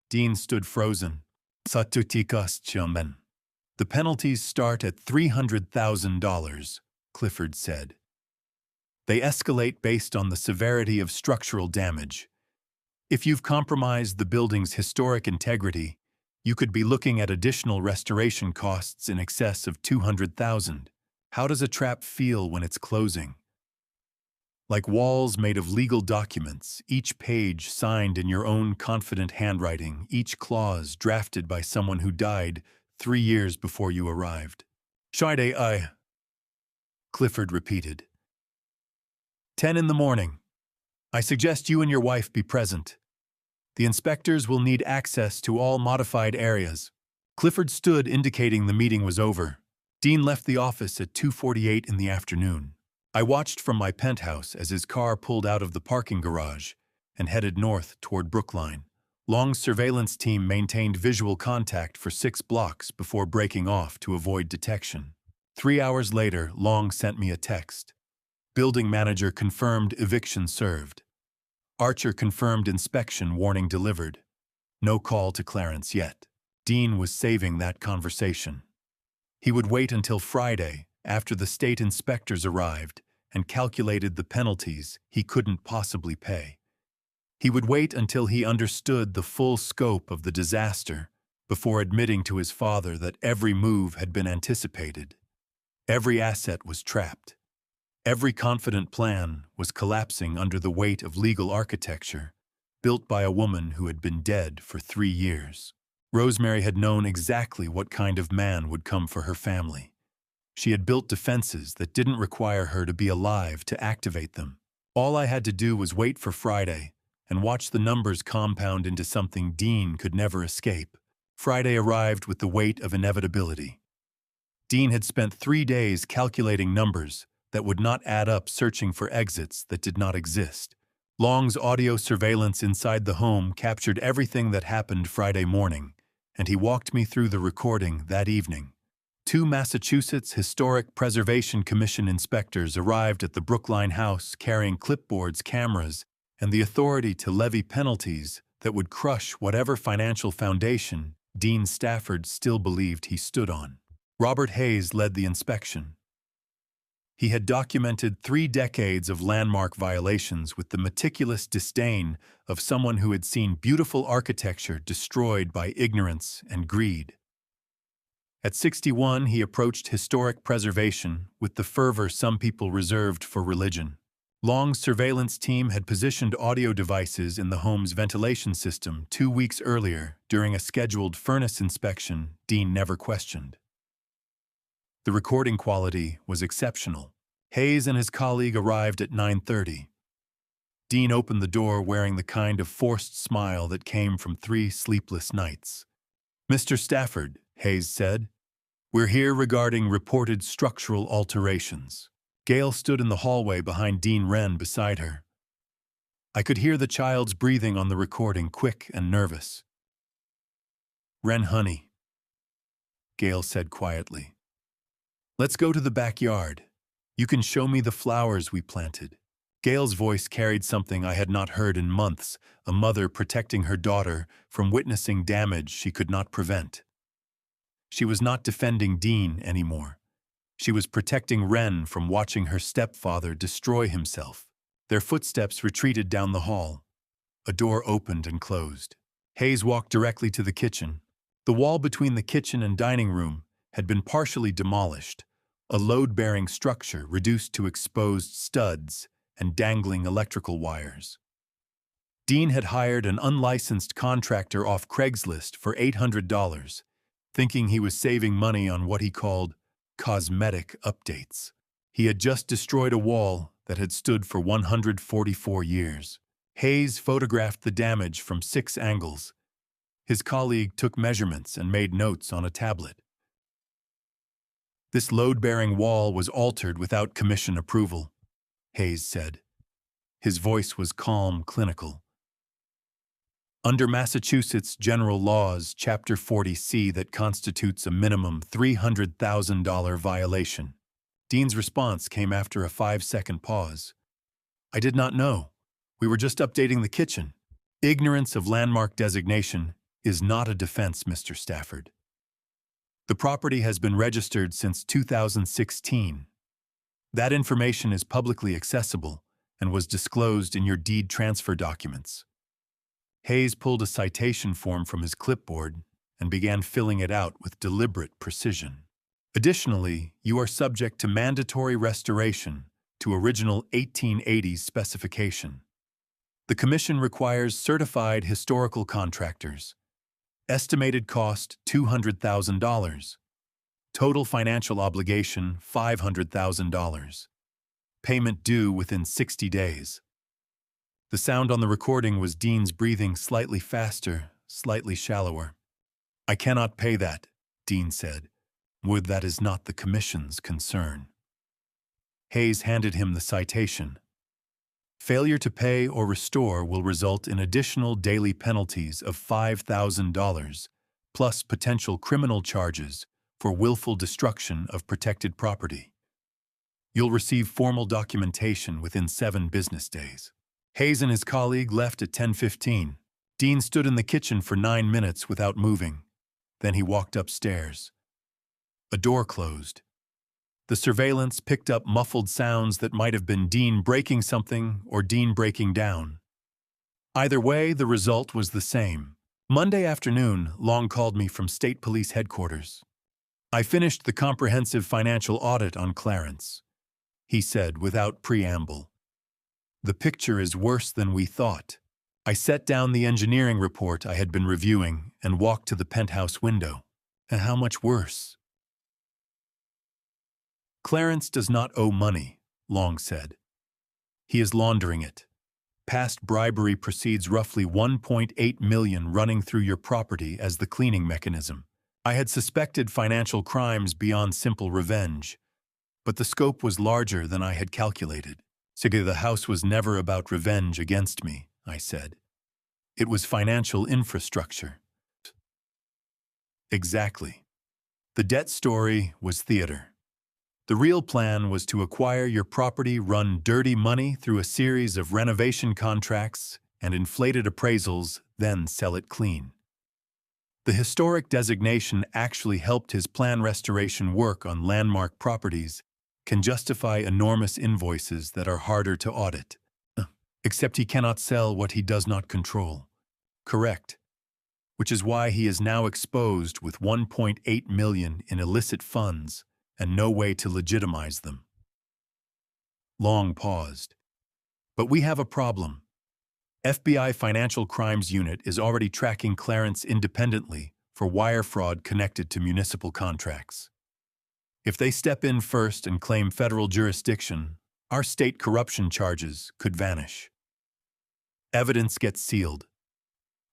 A: Dean stood frozen. The penalties start at $300,000, Clifford said. They escalate based on the severity of structural damage. If you've compromised the building's historic integrity, you could be looking at additional restoration costs in excess of $200,000. How does a trap feel when it's closing? Like walls made of legal documents, each page signed in your own confident handwriting, each clause drafted by someone who died 3 years before you arrived. Shide Clifford repeated. 10 in the morning. I suggest you and your wife be present. The inspectors will need access to all modified areas. Clifford stood, indicating the meeting was over. Dean left the office at 2:48 in the afternoon. I watched from my penthouse as his car pulled out of the parking garage and headed north toward Brookline. Long's surveillance team maintained visual contact for 6 blocks before breaking off to avoid detection. 3 hours later, Long sent me a text. Building manager confirmed eviction served. Archer confirmed inspection warning delivered. No call to Clarence yet. Dean was saving that conversation. He would wait until Friday, after the state inspectors arrived and calculated the penalties he couldn't possibly pay. He would wait until he understood the full scope of the disaster before admitting to his father that every move had been anticipated. Every asset was trapped. Every confident plan was collapsing under the weight of legal architecture built by a woman who had been dead for 3 years. Rosemary had known exactly what kind of man would come for her family. She had built defenses that didn't require her to be alive to activate them. All I had to do was wait for Friday and watch the numbers compound into something Dean could never escape. Friday arrived with the weight of inevitability. Dean had spent 3 days calculating numbers that would not add up, searching for exits that did not exist. Long's audio surveillance inside the home captured everything that happened Friday morning, and he walked me through the recording that evening. 2 Massachusetts Historic Preservation Commission inspectors arrived at the Brookline house carrying clipboards, cameras, and the authority to levy penalties that would crush whatever financial foundation Dean Stafford still believed he stood on. Robert Hayes led the inspection. He had documented 3 decades of landmark violations with the meticulous disdain of someone who had seen beautiful architecture destroyed by ignorance and greed. At 61, he approached historic preservation with the fervor some people reserved for religion. Long's surveillance team had positioned audio devices in the home's ventilation system 2 weeks earlier during a scheduled furnace inspection Dean never questioned. The recording quality was exceptional. Hayes and his colleague arrived at 9:30. Dean opened the door wearing the kind of forced smile that came from 3 sleepless nights. "Mr. Stafford," Hayes said, "we're here regarding reported structural alterations." Gail stood in the hallway behind Dean Wren beside her. I could hear the child's breathing on the recording, quick and nervous. "Wren, honey," Gail said quietly. "Let's go to the backyard. You can show me the flowers we planted." Gail's voice carried something I had not heard in months, a mother protecting her daughter from witnessing damage she could not prevent. She was not defending Dean anymore. She was protecting Wren from watching her stepfather destroy himself. Their footsteps retreated down the hall. A door opened and closed. Hayes walked directly to the kitchen. The wall between the kitchen and dining room had been partially demolished, a load-bearing structure reduced to exposed studs and dangling electrical wires. Dean had hired an unlicensed contractor off Craigslist for $800, thinking he was saving money on what he called cosmetic updates. He had just destroyed a wall that had stood for 144 years. Hayes photographed the damage from 6 angles. His colleague took measurements and made notes on a tablet. "This load-bearing wall was altered without commission approval," Hayes said. His voice was calm, clinical. "Under Massachusetts General Laws, Chapter 40C, that constitutes a minimum $300,000 violation." Dean's response came after a 5-second pause. "I did not know. We were just updating the kitchen." "Ignorance of landmark designation is not a defense, Mr. Stafford. The property has been registered since 2016. That information is publicly accessible and was disclosed in your deed transfer documents." Hayes pulled a citation form from his clipboard and began filling it out with deliberate precision. "Additionally, you are subject to mandatory restoration to original 1880s specification. The Commission requires certified historical contractors. Estimated cost $200,000. Total financial obligation $500,000. Payment due within 60 days. The sound on the recording was Dean's breathing slightly faster, slightly shallower. "I cannot pay that," Dean said. "That is not the Commission's concern." Hayes handed him the citation. "Failure to pay or restore will result in additional daily penalties of $5,000, plus potential criminal charges for willful destruction of protected property. You'll receive formal documentation within 7 business days." Hayes and his colleague left at 10:15. Dean stood in the kitchen for 9 minutes without moving. Then he walked upstairs. A door closed. The surveillance picked up muffled sounds that might have been Dean breaking something or Dean breaking down. Either way, the result was the same. Monday afternoon, Long called me from State Police Headquarters. "I finished the comprehensive financial audit on Clarence," he said without preamble. "The picture is worse than we thought." I set down the engineering report I had been reviewing and walked to the penthouse window. "And how much worse?" "Clarence does not owe money," Long said. "He is laundering it. Past bribery precedes roughly $1.8 million running through your property as the cleaning mechanism. I had suspected financial crimes beyond simple revenge, but the scope was larger than I had calculated. The house was never about revenge against me," I said. "It was financial infrastructure." "Exactly. The debt story was theater. The real plan was to acquire your property, run dirty money through a series of renovation contracts and inflated appraisals, then sell it clean. The historic designation actually helped his plan restoration work on landmark properties can justify enormous invoices that are harder to audit. Except he cannot sell what he does not control. Correct. Which is why he is now exposed with $1.8 million in illicit funds and no way to legitimize them." Long paused. "But we have a problem. FBI Financial Crimes Unit is already tracking Clarence independently for wire fraud connected to municipal contracts. If they step in first and claim federal jurisdiction, our state corruption charges could vanish. Evidence gets sealed.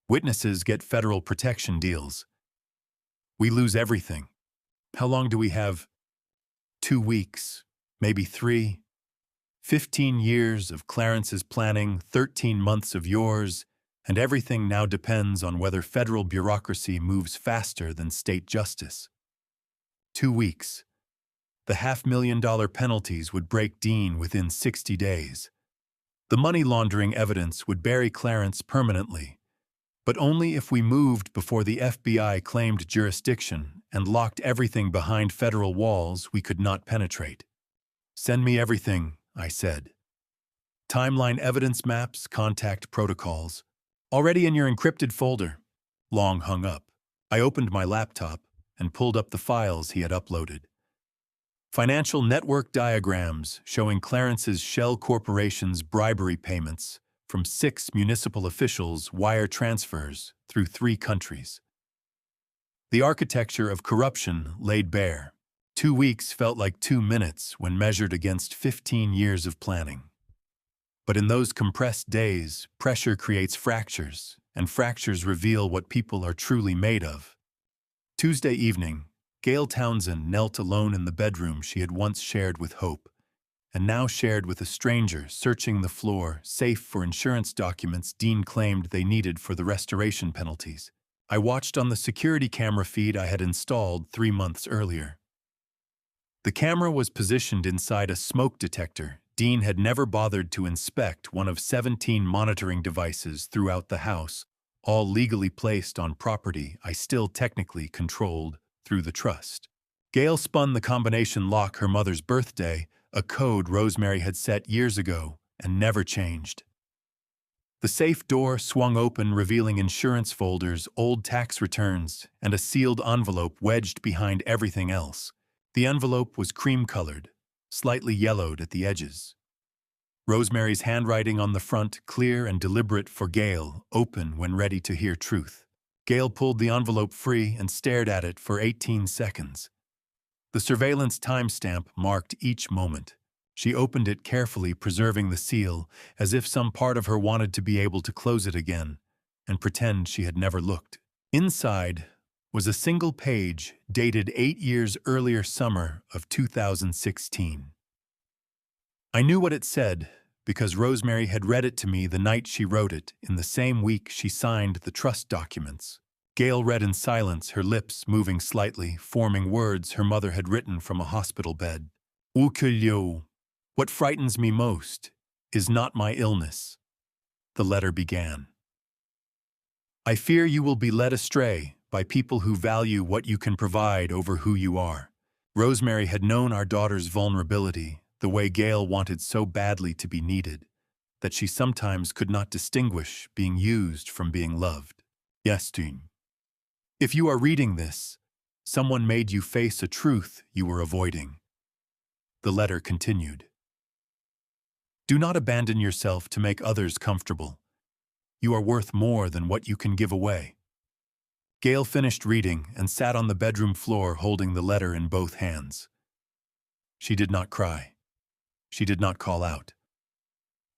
A: Witnesses get federal protection deals. We lose everything. How long do we have? 2 weeks, maybe 3. 15 years of Clarence's planning, 13 months of yours, And everything now depends on whether federal bureaucracy moves faster than state justice. 2 weeks. The $500,000 penalties would break Dean within 60 days. The money laundering evidence would bury Clarence permanently, but only if we moved before the FBI claimed jurisdiction and locked everything behind federal walls we could not penetrate. "Send me everything," I said. "Timeline evidence maps, contact protocols. Already in your encrypted folder." Long hung up. I opened my laptop and pulled up the files he had uploaded. Financial network diagrams showing Clarence's shell corporation's bribery payments from 6 municipal officials' wire transfers through 3 countries. The architecture of corruption laid bare. 2 weeks felt like 2 minutes when measured against 15 years of planning. But in those compressed days, pressure creates fractures, and fractures reveal what people are truly made of. Tuesday evening, Gail Townsend knelt alone in the bedroom she had once shared with Hope, and now shared with a stranger searching the floor, safe for insurance documents Dean claimed they needed for the restoration penalties. I watched on the security camera feed I had installed 3 months earlier. The camera was positioned inside a smoke detector. Dean had never bothered to inspect one of 17 monitoring devices throughout the house, all legally placed on property I still technically controlled through the trust. Gail spun the combination lock her mother's birthday, a code Rosemary had set years ago and never changed. The safe door swung open, revealing insurance folders, old tax returns, and a sealed envelope wedged behind everything else. The envelope was cream-colored, slightly yellowed at the edges. Rosemary's handwriting on the front, clear and deliberate for Gail, open when ready to hear truth. Gail pulled the envelope free and stared at it for 18 seconds. The surveillance timestamp marked each moment. She opened it carefully, preserving the seal, as if some part of her wanted to be able to close it again and pretend she had never looked. Inside was a single page dated 8 years earlier, summer of 2016. I knew what it said because Rosemary had read it to me the night she wrote it, in the same week she signed the trust documents. Gail read in silence, her lips moving slightly, forming words her mother had written from a hospital bed. "Ukulyo, what frightens me most is not my illness," the letter began. "I fear you will be led astray by people who value what you can provide over who you are." Rosemary had known our daughter's vulnerability, the way Gail wanted so badly to be needed, that she sometimes could not distinguish being used from being loved. "Yes, Dean. If you are reading this, someone made you face a truth you were avoiding." The letter continued. "Do not abandon yourself to make others comfortable. You are worth more than what you can give away." Gail finished reading and sat on the bedroom floor holding the letter in both hands. She did not cry. She did not call out.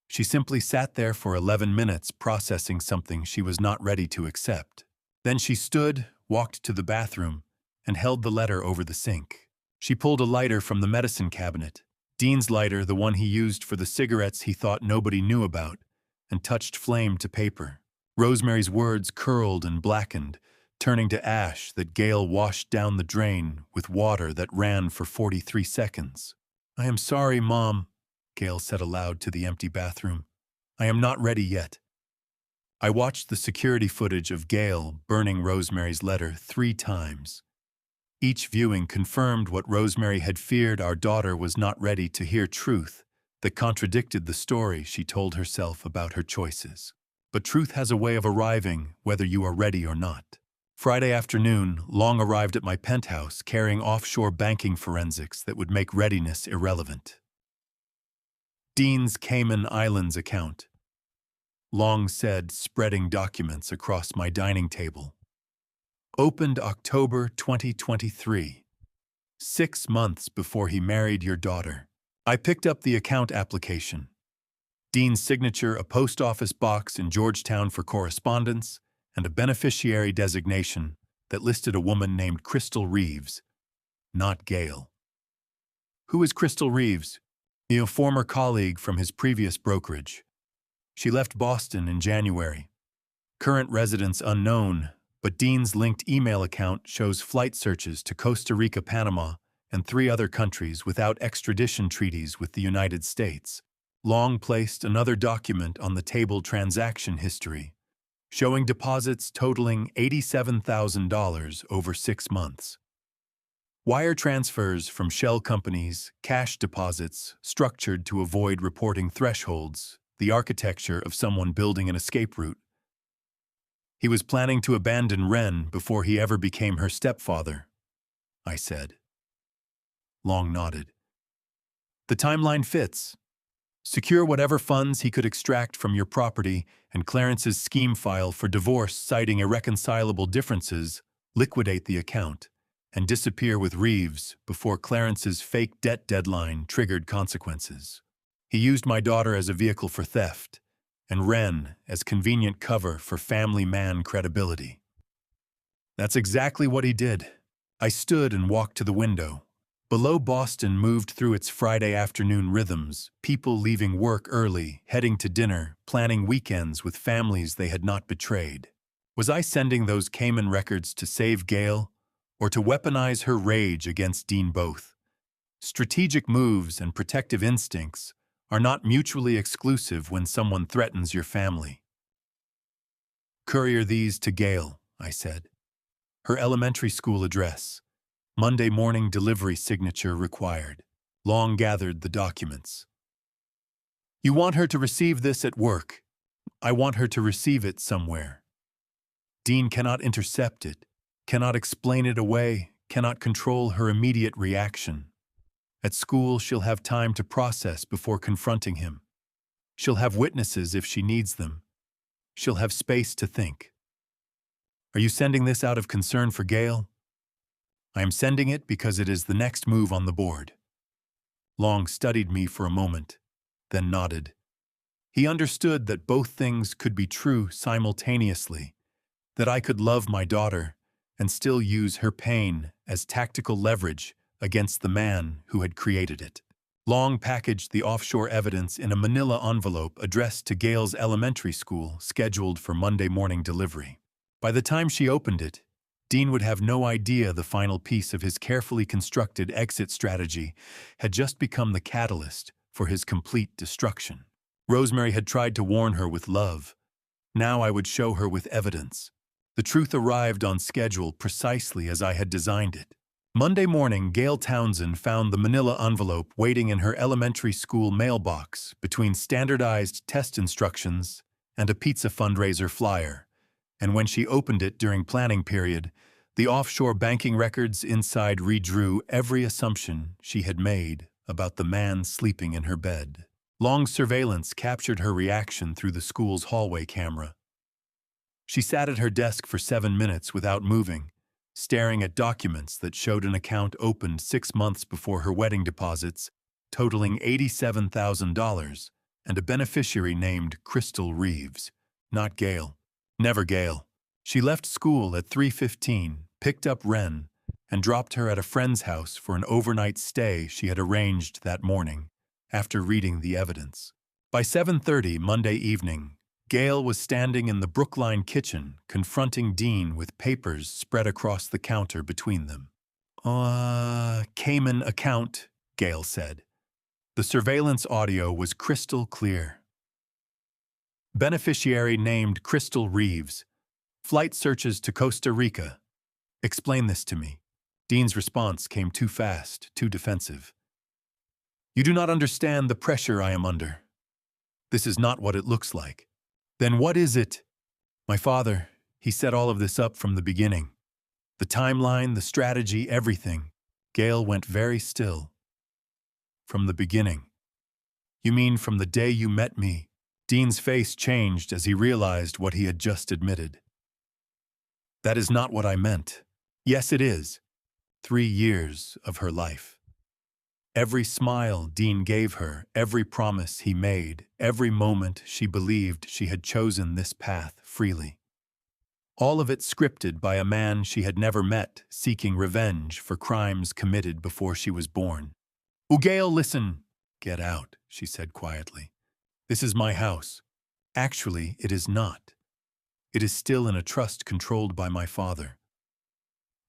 A: She simply sat there for 11 minutes processing something she was not ready to accept. Then she stood, walked to the bathroom, and held the letter over the sink. She pulled a lighter from the medicine cabinet, Dean's lighter, the one he used for the cigarettes he thought nobody knew about, and touched flame to paper. Rosemary's words curled and blackened, turning to ash that Gail washed down the drain with water that ran for 43 seconds. "I am sorry, Mom," Gail said aloud to the empty bathroom. "I am not ready yet." I watched the security footage of Gail burning Rosemary's letter 3 times. Each viewing confirmed what Rosemary had feared: our daughter was not ready to hear truth that contradicted the story she told herself about her choices. But truth has a way of arriving whether you are ready or not. Friday afternoon, Long arrived at my penthouse carrying offshore banking forensics that would make readiness irrelevant. Dean's Cayman Islands account, Long said, spreading documents across my dining table. Opened October 2023. 6 months before he married your daughter. I picked up the account application. Dean's signature, a post office box in Georgetown for correspondence, and a beneficiary designation that listed a woman named Crystal Reeves, not Gail. Who is Crystal Reeves? A former colleague from his previous brokerage. She left Boston in January. Current residence unknown, but Dean's linked email account shows flight searches to Costa Rica, Panama, and 3 other countries without extradition treaties with the United States. Long placed another document on the table: transaction history, showing deposits totaling $87,000 over 6 months. Wire transfers from shell companies, cash deposits structured to avoid reporting thresholds, the architecture of someone building an escape route. He was planning to abandon Ren before he ever became her stepfather, I said. Long nodded. The timeline fits. Secure whatever funds he could extract from your property, and Clarence's scheme file for divorce citing irreconcilable differences, liquidate the account, and disappear with Reeves before Clarence's fake debt deadline triggered consequences. He used my daughter as a vehicle for theft, and Ren as convenient cover for family man credibility. That's exactly what he did. I stood and walked to the window. Below, Boston moved through its Friday afternoon rhythms, people leaving work early, heading to dinner, planning weekends with families they had not betrayed. Was I sending those Cayman records to save Gail, or to weaponize her rage against Dean? Both. Strategic moves and protective instincts are not mutually exclusive when someone threatens your family. Courier these to Gail, I said. Her elementary school address. Monday morning delivery signature required. Long gathered the documents. You want her to receive this at work. I want her to receive it somewhere. Dean cannot intercept it, cannot explain it away, cannot control her immediate reaction. At school, she'll have time to process before confronting him. She'll have witnesses if she needs them. She'll have space to think. Are you sending this out of concern for Gail? I am sending it because it is the next move on the board. Long studied me for a moment, then nodded. He understood that both things could be true simultaneously, that I could love my daughter and still use her pain as tactical leverage against the man who had created it. Long packaged the offshore evidence in a manila envelope addressed to Gail's elementary school, scheduled for Monday morning delivery. By the time she opened it, Dean would have no idea the final piece of his carefully constructed exit strategy had just become the catalyst for his complete destruction. Rosemary had tried to warn her with love. Now I would show her with evidence. The truth arrived on schedule precisely as I had designed it. Monday morning, Gail Townsend found the manila envelope waiting in her elementary school mailbox between standardized test instructions and a pizza fundraiser flyer. And when she opened it during planning period, the offshore banking records inside redrew every assumption she had made about the man sleeping in her bed. Long surveillance captured her reaction through the school's hallway camera. She sat at her desk for 7 minutes without moving, staring at documents that showed an account opened 6 months before her wedding deposits, totaling $87,000, and a beneficiary named Crystal Reeves, not Gail. Never Gail. She left school at 3:15, picked up Ren, and dropped her at a friend's house for an overnight stay she had arranged that morning, after reading the evidence. By 7:30 Monday evening, Gail was standing in the Brookline kitchen, confronting Dean with papers spread across the counter between them. Cayman account, Gail said. The surveillance audio was crystal clear. Beneficiary named Crystal Reeves. Flight searches to Costa Rica. Explain this to me. Dean's response came too fast, too defensive. You do not understand the pressure I am under. This is not what it looks like. Then what is it? My father, he set all of this up from the beginning. The timeline, the strategy, everything. Gail went very still. From the beginning. You mean from the day you met me? Dean's face changed as he realized what he had just admitted. That is not what I meant. Yes, it is. 3 years of her life. Every smile Dean gave her, every promise he made, every moment she believed she had chosen this path freely. All of it scripted by a man she had never met, seeking revenge for crimes committed before she was born. Gail, listen. Get out, she said quietly. This is my house. Actually, it is not. It is still in a trust controlled by my father.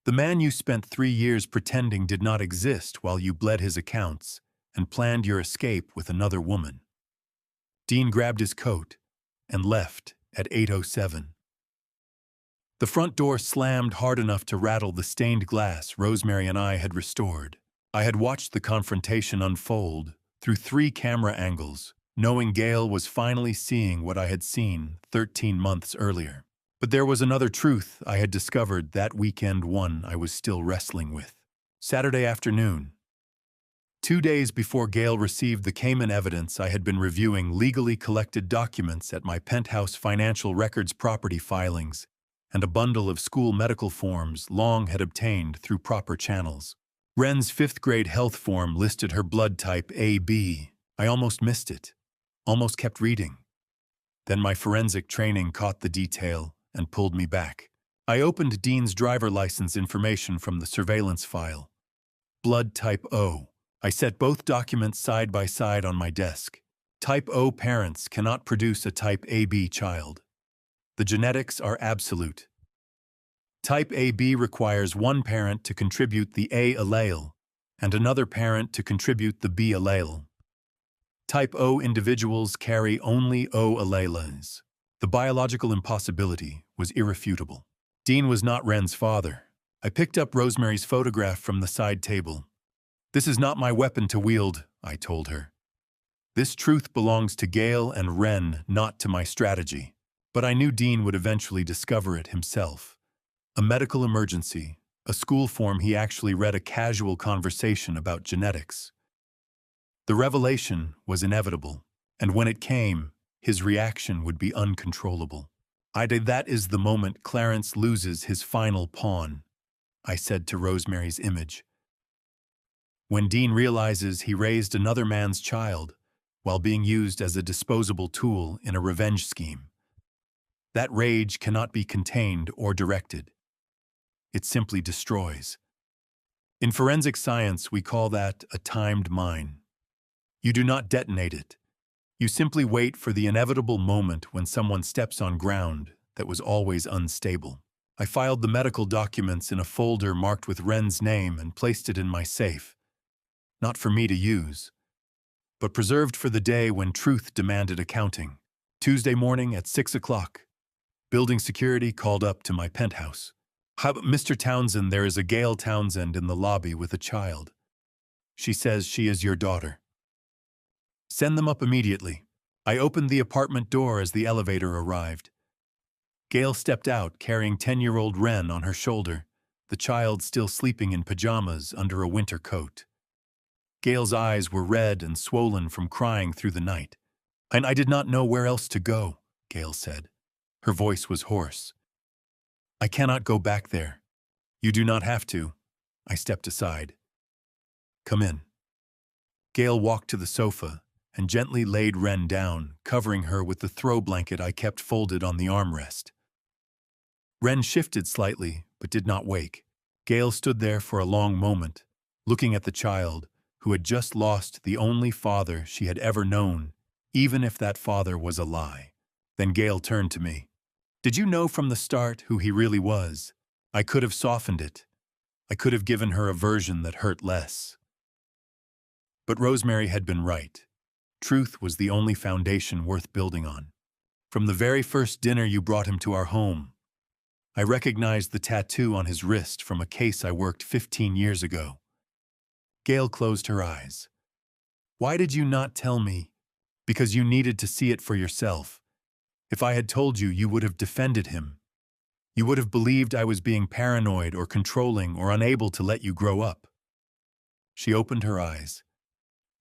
A: The man you spent 3 years pretending did not exist while you bled his accounts and planned your escape with another woman. Dean grabbed his coat and left at 8:07. The front door slammed hard enough to rattle the stained glass Rosemary and I had restored. I had watched the confrontation unfold through 3 camera angles, knowing Gail was finally seeing what I had seen 13 months earlier. But there was another truth I had discovered that weekend, one I was still wrestling with. Saturday afternoon. 2 days before Gail received the Cayman evidence, I had been reviewing legally collected documents at my penthouse financial records property filings and a bundle of school medical forms Long had obtained through proper channels. Wren's 5th grade health form listed her blood type AB. I almost missed it, almost kept reading. Then my forensic training caught the detail and pulled me back. I opened Dean's driver license information from the surveillance file. Blood type O. I set both documents side by side on my desk. Type O parents cannot produce a type AB child. The genetics are absolute. Type AB requires one parent to contribute the A allele and another parent to contribute the B allele. Type O individuals carry only O alleles. The biological impossibility was irrefutable. Dean was not Wren's father. I picked up Rosemary's photograph from the side table. "This is not my weapon to wield," I told her. "This truth belongs to Gail and Wren, not to my strategy." But I knew Dean would eventually discover it himself. A medical emergency, a school form he actually read, a casual conversation about genetics. The revelation was inevitable, and when it came, his reaction would be uncontrollable. "That is the moment Clarence loses his final pawn," I said to Rosemary's image. "When Dean realizes he raised another man's child while being used as a disposable tool in a revenge scheme. That rage cannot be contained or directed. It simply destroys. In forensic science, we call that a timed mine. You do not detonate it. You simply wait for the inevitable moment when someone steps on ground that was always unstable." I filed the medical documents in a folder marked with Wren's name and placed it in my safe. Not for me to use, but preserved for the day when truth demanded accounting. Tuesday morning at 6 o'clock. Building security called up to my penthouse. "Mr. Townsend, there is a Gail Townsend in the lobby with a child. She says she is your daughter. Send them up immediately." I opened the apartment door as the elevator arrived. Gail stepped out carrying 10-year-old Wren on her shoulder, the child still sleeping in pajamas under a winter coat. Gail's eyes were red and swollen from crying through the night. "And I did not know where else to go," Gail said. Her voice was hoarse. "I cannot go back there." "You do not have to." I stepped aside. "Come in." Gail walked to the sofa and gently laid Wren down, covering her with the throw blanket I kept folded on the armrest. Wren shifted slightly, but did not wake. Gail stood there for a long moment, looking at the child, who had just lost the only father she had ever known, even if that father was a lie. Then Gail turned to me. "Did you know from the start who he really was? I could have softened it. I could have given her a version that hurt less." But Rosemary had been right. Truth was the only foundation worth building on. From the very first dinner you brought him to our home, I recognized the tattoo on his wrist from a case I worked 15 years ago. Gail closed her eyes. "Why did you not tell me?" "Because you needed to see it for yourself. If I had told you, you would have defended him. You would have believed I was being paranoid or controlling or unable to let you grow up." She opened her eyes.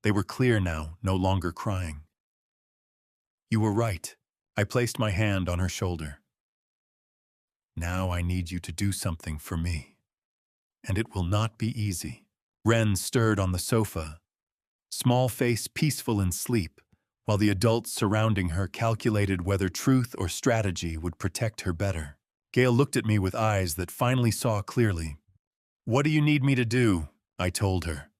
A: They were clear now, no longer crying. "You were right." I placed my hand on her shoulder. "Now I need you to do something for me. And it will not be easy." Wren stirred on the sofa, small face peaceful in sleep, while the adults surrounding her calculated whether truth or strategy would protect her better. Gail looked at me with eyes that finally saw clearly. "What do you need me to do?" I told her,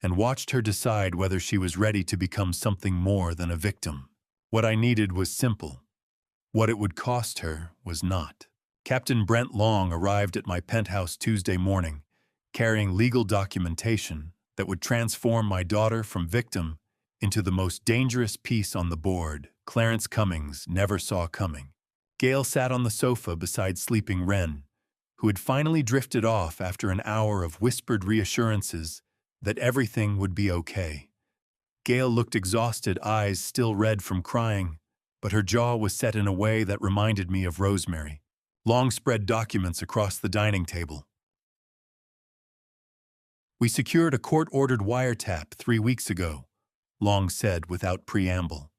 A: and watched her decide whether she was ready to become something more than a victim. What I needed was simple. What it would cost her was not. Captain Brent Long arrived at my penthouse Tuesday morning, carrying legal documentation that would transform my daughter from victim into the most dangerous piece on the board Clarence Cummings never saw coming. Gail sat on the sofa beside sleeping Wren, who had finally drifted off after an hour of whispered reassurances that everything would be okay. Gail looked exhausted, eyes still red from crying, but her jaw was set in a way that reminded me of Rosemary. Long spread documents across the dining table. "We secured a court-ordered wiretap 3 weeks ago," Long said without preamble,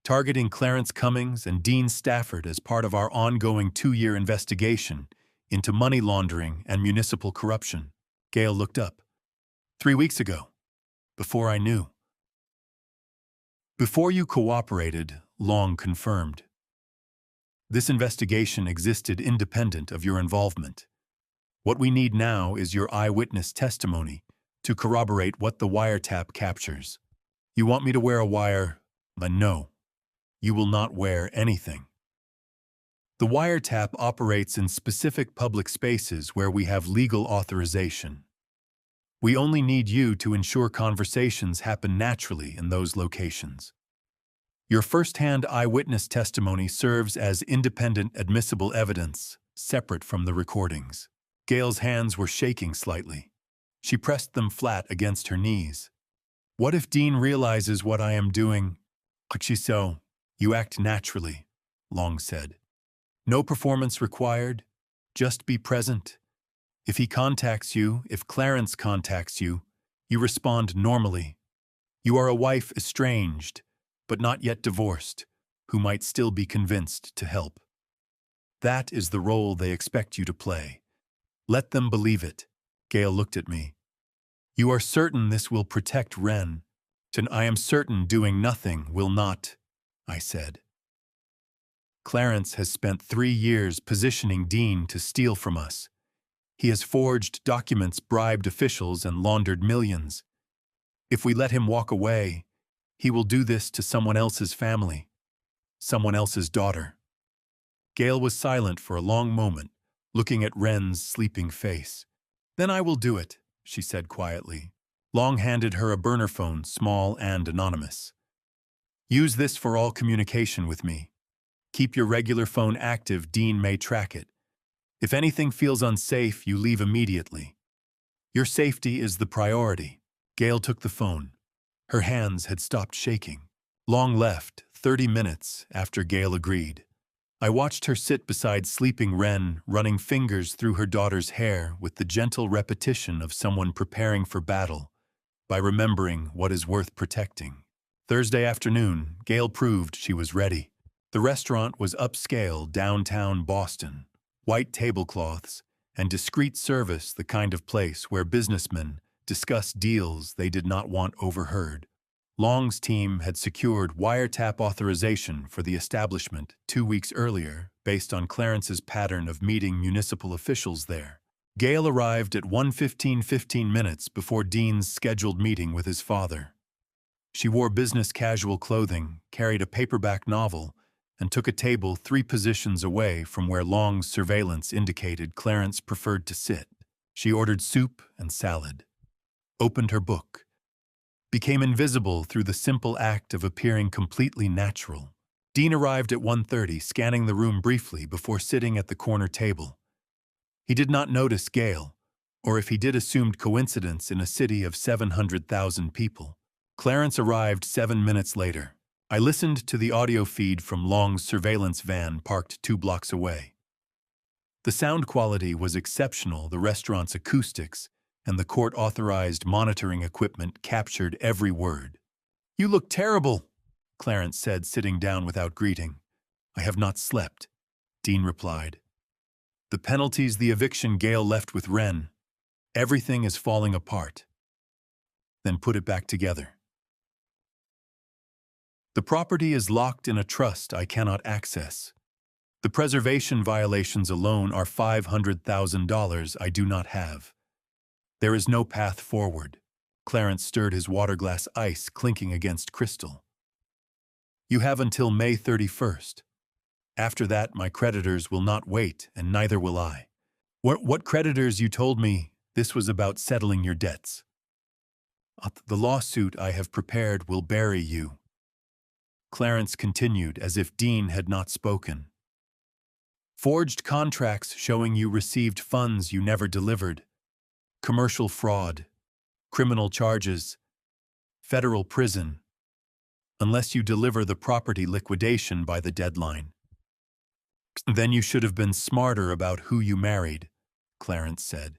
A: "targeting Clarence Cummings and Dean Stafford as part of our ongoing 2-year investigation into money laundering and municipal corruption." Gail looked up. 3 weeks ago. Before I knew. "Before you cooperated," Long confirmed. "This investigation existed independent of your involvement. What we need now is your eyewitness testimony to corroborate what the wiretap captures. You want me to wear a wire? No. You will not wear anything. The wiretap operates in specific public spaces where we have legal authorization. We only need you to ensure conversations happen naturally in those locations. Your first-hand eyewitness testimony serves as independent admissible evidence, separate from the recordings." Gail's hands were shaking slightly. She pressed them flat against her knees. "What if Dean realizes what I am doing?" "So, you act naturally," Long said. "No performance required. Just be present. If he contacts you, if Clarence contacts you, you respond normally. You are a wife estranged, but not yet divorced, who might still be convinced to help. That is the role they expect you to play. Let them believe it." Gail looked at me. "You are certain this will protect Wren?" "And I am certain doing nothing will not," I said. "Clarence has spent 3 years positioning Dean to steal from us. He has forged documents, bribed officials, and laundered millions. If we let him walk away, he will do this to someone else's family, someone else's daughter." Gail was silent for a long moment, looking at Wren's sleeping face. "Then I will do it," she said quietly. Long handed her a burner phone, small and anonymous. "Use this for all communication with me. Keep your regular phone active, Dean may track it. If anything feels unsafe, you leave immediately. Your safety is the priority." Gail took the phone. Her hands had stopped shaking. Long left 30 minutes after Gail agreed. I watched her sit beside sleeping Wren, running fingers through her daughter's hair with the gentle repetition of someone preparing for battle, by remembering what is worth protecting. Thursday afternoon, Gail proved she was ready. The restaurant was upscale downtown Boston, white tablecloths, and discreet service, the kind of place where businessmen discuss deals they did not want overheard. Long's team had secured wiretap authorization for the establishment 2 weeks earlier based on Clarence's pattern of meeting municipal officials there. Gail arrived at 1:15 minutes before Dean's scheduled meeting with his father. She wore business casual clothing, carried a paperback novel, and took a table 3 positions away from where Long's surveillance indicated Clarence preferred to sit. She ordered soup and salad, opened her book, became invisible through the simple act of appearing completely natural. Dean arrived at 1:30, scanning the room briefly before sitting at the corner table. He did not notice Gail, or if he did, assumed coincidence in a city of 700,000 people. Clarence arrived 7 minutes later. I listened to the audio feed from Long's surveillance van parked 2 blocks away. The sound quality was exceptional, the restaurant's acoustics and the court-authorized monitoring equipment captured every word. "You look terrible," Clarence said, sitting down without greeting. "I have not slept," Dean replied. "The penalty's the eviction Gail left with Wren. Everything is falling apart." "Then put it back together." "The property is locked in a trust I cannot access. The preservation violations alone are $500,000 I do not have. There is no path forward." Clarence stirred his water glass, ice clinking against crystal. "You have until May 31st. After that, my creditors will not wait, and neither will I. What creditors? You told me this was about settling your debts. The lawsuit I have prepared will bury you. Clarence continued as if Dean had not spoken. Forged contracts showing you received funds you never delivered. Commercial fraud. Criminal charges. Federal prison. Unless you deliver the property liquidation by the deadline. Then you should have been smarter about who you married, Clarence said.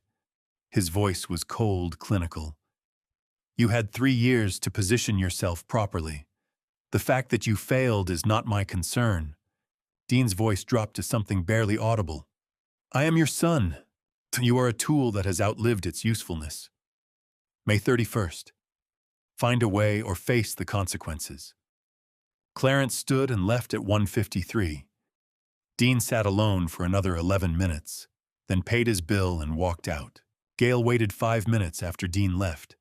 A: His voice was cold, clinical. You had 3 years to position yourself properly. The fact that you failed is not my concern. Dean's voice dropped to something barely audible. I am your son. You are a tool that has outlived its usefulness. May 31st. Find a way or face the consequences. Clarence stood and left at 1:53. Dean sat alone for another 11 minutes, then paid his bill and walked out. Gail waited 5 minutes after Dean left.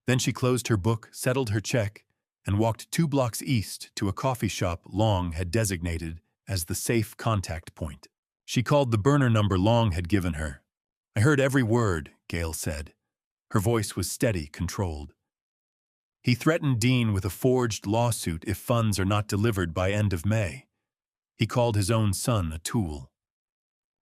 A: Then she closed her book, settled her check, and walked 2 blocks east to a coffee shop Long had designated as the safe contact point. She called the burner number Long had given her. I heard every word, Gail said. Her voice was steady, controlled. He threatened Dean with a forged lawsuit if funds are not delivered by end of May. He called his own son a tool.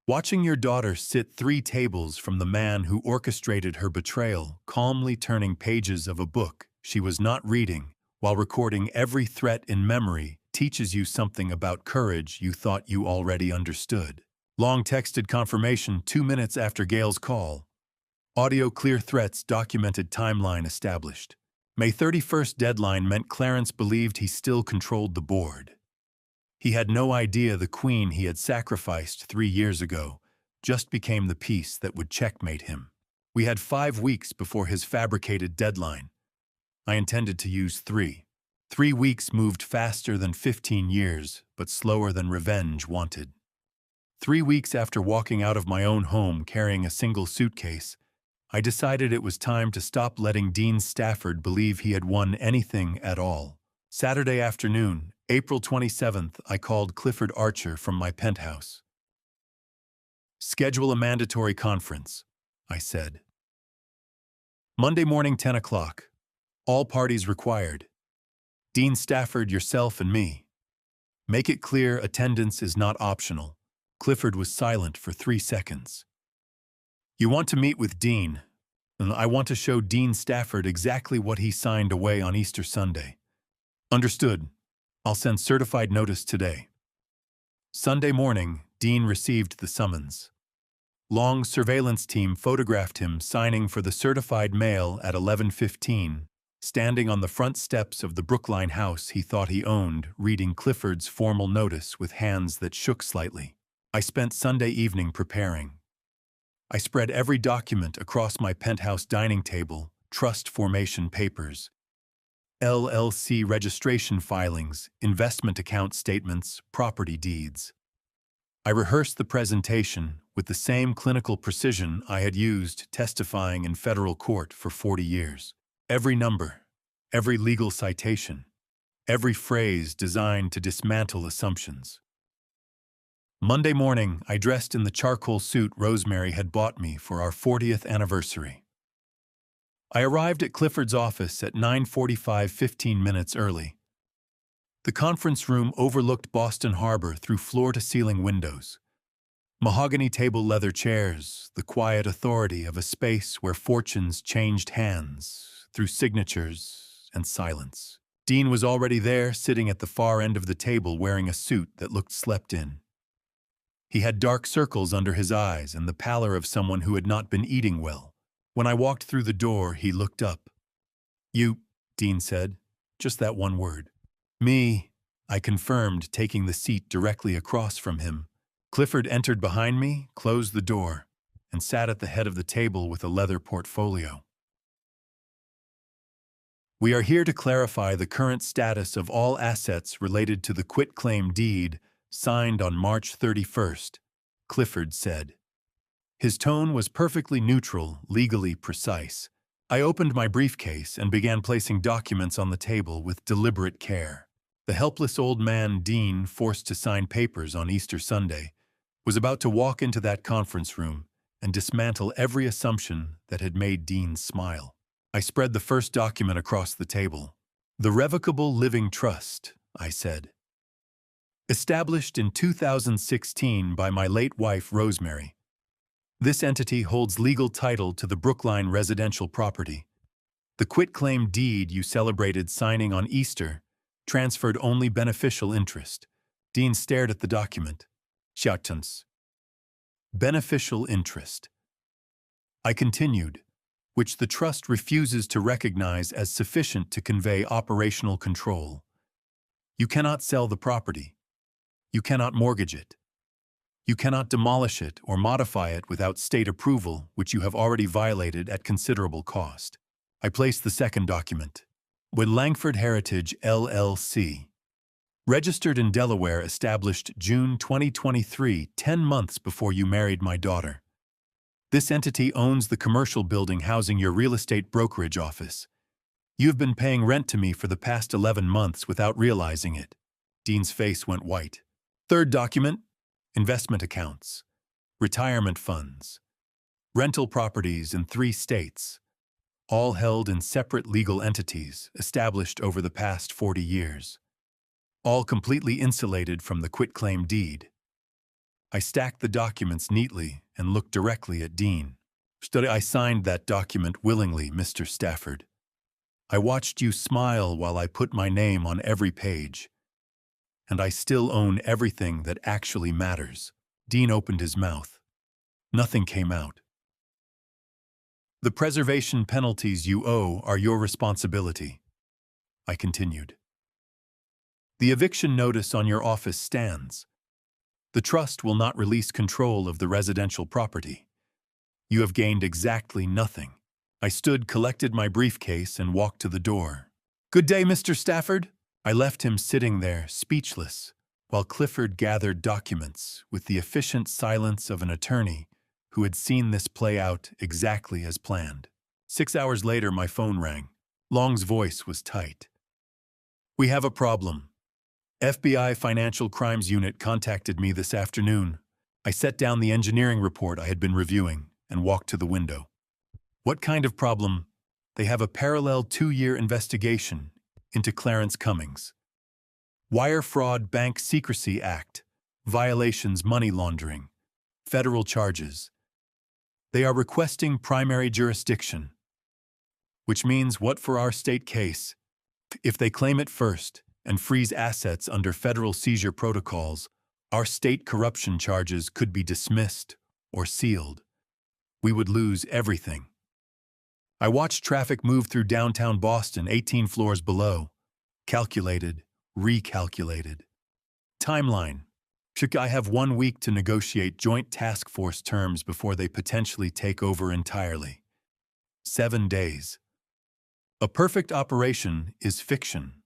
A: Watching your daughter sit 3 tables from the man who orchestrated her betrayal, calmly turning pages of a book she was not reading, while recording every threat in memory, teaches you something about courage you thought you already understood. Long texted confirmation 2 minutes after Gail's call. Audio clear threats documented timeline established. May 31st deadline meant Clarence believed he still controlled the board. He had no idea the queen he had sacrificed 3 years ago just became the piece that would checkmate him. We had 5 weeks before his fabricated deadline. I intended to use 3. 3 weeks moved faster than 15 years, but slower than revenge wanted. 3 weeks after walking out of my own home carrying a single suitcase, I decided it was time to stop letting Dean Stafford believe he had won anything at all. Saturday afternoon, April 27th, I called Clifford Archer from my penthouse. Schedule a mandatory conference, I said. Monday morning, 10 o'clock. All parties required. Dean Stafford, yourself, and me. Make it clear attendance is not optional. Clifford was silent for 3 seconds. You want to meet with Dean, and I want to show Dean Stafford exactly what he signed away on Easter Sunday. Understood. I'll send certified notice today. Sunday morning, Dean received the summons. Long's surveillance team photographed him signing for the certified mail at 11:15, standing on the front steps of the Brookline house he thought he owned, reading Clifford's formal notice with hands that shook slightly. I spent Sunday evening preparing. I spread every document across my penthouse dining table, trust formation papers, LLC registration filings, investment account statements, property deeds. I rehearsed the presentation with the same clinical precision I had used testifying in federal court for 40 years. Every number, every legal citation, every phrase designed to dismantle assumptions. Monday morning, I dressed in the charcoal suit Rosemary had bought me for our 40th anniversary. I arrived at Clifford's office at 9:45, 15 minutes early. The conference room overlooked Boston Harbor through floor-to-ceiling windows. Mahogany table leather chairs, the quiet authority of a space where fortunes changed hands through signatures and silence. Dean was already there, sitting at the far end of the table wearing a suit that looked slept in. He had dark circles under his eyes and the pallor of someone who had not been eating well. When I walked through the door, he looked up. You, Dean said, just that one word. Me, I confirmed, taking the seat directly across from him. Clifford entered behind me, closed the door, and sat at the head of the table with a leather portfolio. We are here to clarify the current status of all assets related to the quitclaim deed signed on March 31st, Clifford said. His tone was perfectly neutral, legally precise. I opened my briefcase and began placing documents on the table with deliberate care. The helpless old man, Dean, forced to sign papers on Easter Sunday, was about to walk into that conference room and dismantle every assumption that had made Dean smile. I spread the first document across the table. The Revocable Living Trust, I said. Established in 2016 by my late wife, Rosemary. This entity holds legal title to the Brookline residential property. The quitclaim deed you celebrated signing on Easter transferred only beneficial interest. Dean stared at the document. Schautens. Beneficial interest. I continued, which the trust refuses to recognize as sufficient to convey operational control. You cannot sell the property. You cannot mortgage it. You cannot demolish it or modify it without state approval, which you have already violated at considerable cost. I placed the second document. With Langford Heritage, LLC. Registered in Delaware, established June 2023, 10 months before you married my daughter. This entity owns the commercial building housing your real estate brokerage office. You have been paying rent to me for the past 11 months without realizing it. Dean's face went white. Third document, investment accounts, retirement funds, rental properties in 3 states, all held in separate legal entities established over the past 40 years, all completely insulated from the quitclaim deed. I stacked the documents neatly and looked directly at Dean. I signed that document willingly, Mr. Stafford. I watched you smile while I put my name on every page. And I still own everything that actually matters. Dean opened his mouth. Nothing came out. The preservation penalties you owe are your responsibility, I continued. The eviction notice on your office stands. The trust will not release control of the residential property. You have gained exactly nothing. I stood, collected my briefcase, and walked to the door. Good day, Mr. Stafford. I left him sitting there, speechless, while Clifford gathered documents with the efficient silence of an attorney who had seen this play out exactly as planned. 6 hours later, my phone rang. Long's voice was tight. We have a problem. FBI Financial Crimes Unit contacted me this afternoon. I set down the engineering report I had been reviewing and walked to the window. What kind of problem? They have a parallel 2-year investigation into Clarence Cummings. Wire Fraud Bank Secrecy Act, violations money laundering, federal charges. They are requesting primary jurisdiction, which means what for our state case? If they claim it first and freeze assets under federal seizure protocols, our state corruption charges could be dismissed or sealed. We would lose everything. I watched traffic move through downtown Boston, 18 floors below. Calculated, recalculated. Timeline. I have 1 week to negotiate joint task force terms before they potentially take over entirely. 7 days. A perfect operation is fiction.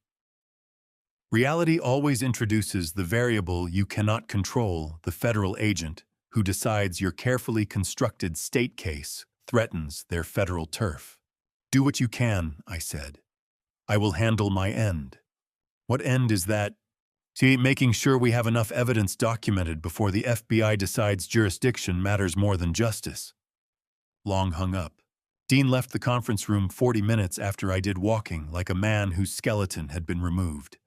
A: Reality always introduces the variable you cannot control, the federal agent, who decides your carefully constructed state case threatens their federal turf. Do what you can, I said. I will handle my end. What end is that? See, making sure we have enough evidence documented before the FBI decides jurisdiction matters more than justice. Long hung up. Dean left the conference room 40 minutes after I did, walking like a man whose skeleton had been removed.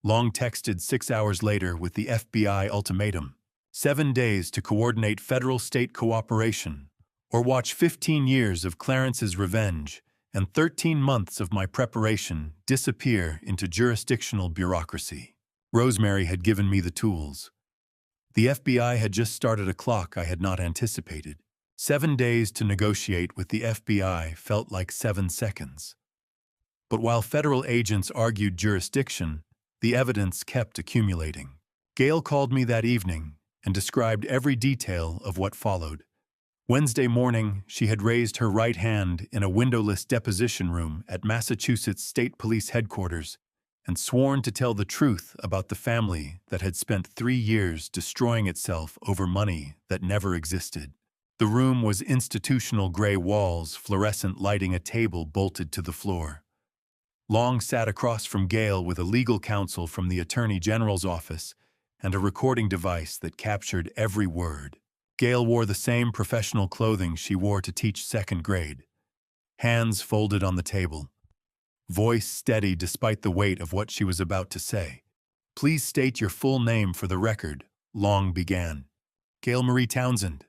A: Long texted 6 hours later with the FBI ultimatum: 7 days to coordinate federal-state cooperation, or watch 15 years of Clarence's revenge and 13 months of my preparation disappear into jurisdictional bureaucracy. Rosemary had given me the tools. The FBI had just started a clock I had not anticipated. 7 days to negotiate with the FBI felt like 7 seconds. But while federal agents argued jurisdiction, the evidence kept accumulating. Gail called me that evening and described every detail of what followed. Wednesday morning, she had raised her right hand in a windowless deposition room at Massachusetts State Police Headquarters and sworn to tell the truth about the family that had spent 3 years destroying itself over money that never existed. The room was institutional gray walls, fluorescent lighting, a table bolted to the floor. Long sat across from Gail with a legal counsel from the Attorney General's office and a recording device that captured every word. Gail wore the same professional clothing she wore to teach second grade. Hands folded on the table. Voice steady despite the weight of what she was about to say. "Please state your full name for the record," Long began. "Gail Marie Townsend.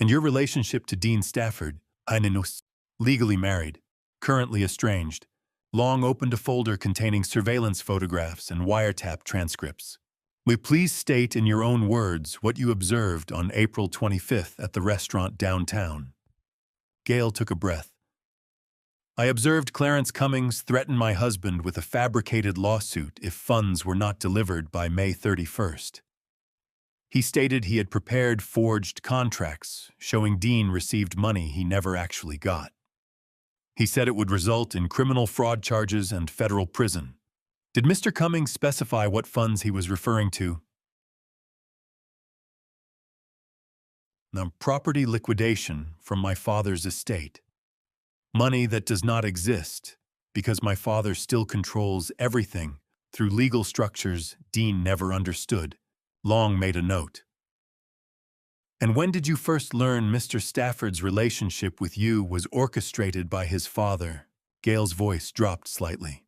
A: And your relationship to Dean Stafford, Ainanus, legally married, currently estranged." Long opened a folder containing surveillance photographs and wiretap transcripts. "Will you please state in your own words what you observed on April 25th at the restaurant downtown?" Gail took a breath. "I observed Clarence Cummings threaten my husband with a fabricated lawsuit if funds were not delivered by May 31st. He stated he had prepared forged contracts showing Dean received money he never actually got. He said it would result in criminal fraud charges and federal prison. Did Mr. Cummings specify what funds he was referring to?" "Now, property liquidation from my father's estate. Money that does not exist because my father still controls everything through legal structures Dean never understood." Long made a note. "And when did you first learn Mr. Stafford's relationship with you was orchestrated by his father?" Gail's voice dropped slightly.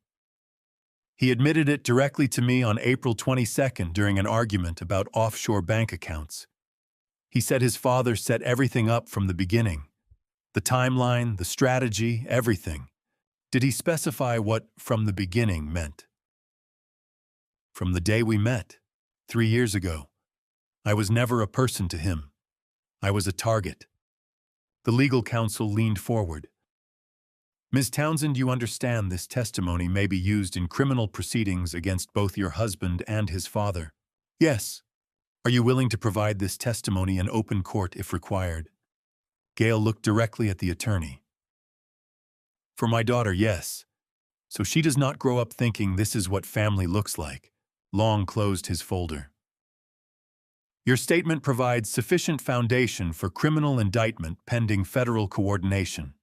A: "He admitted it directly to me on April 22nd during an argument about offshore bank accounts. He said his father set everything up from the beginning. The timeline, the strategy, everything. Did he specify what 'from the beginning' meant?" "From the day we met, 3 years ago. I was never a person to him. I was a target." The legal counsel leaned forward. "Ms. Townsend, you understand this testimony may be used in criminal proceedings against both your husband and his father?" "Yes." "Are you willing to provide this testimony in open court if required?" Gail looked directly at the attorney. "For my daughter, yes. So she does not grow up thinking this is what family looks like." Long closed his folder. "Your statement provides sufficient foundation for criminal indictment pending federal coordination.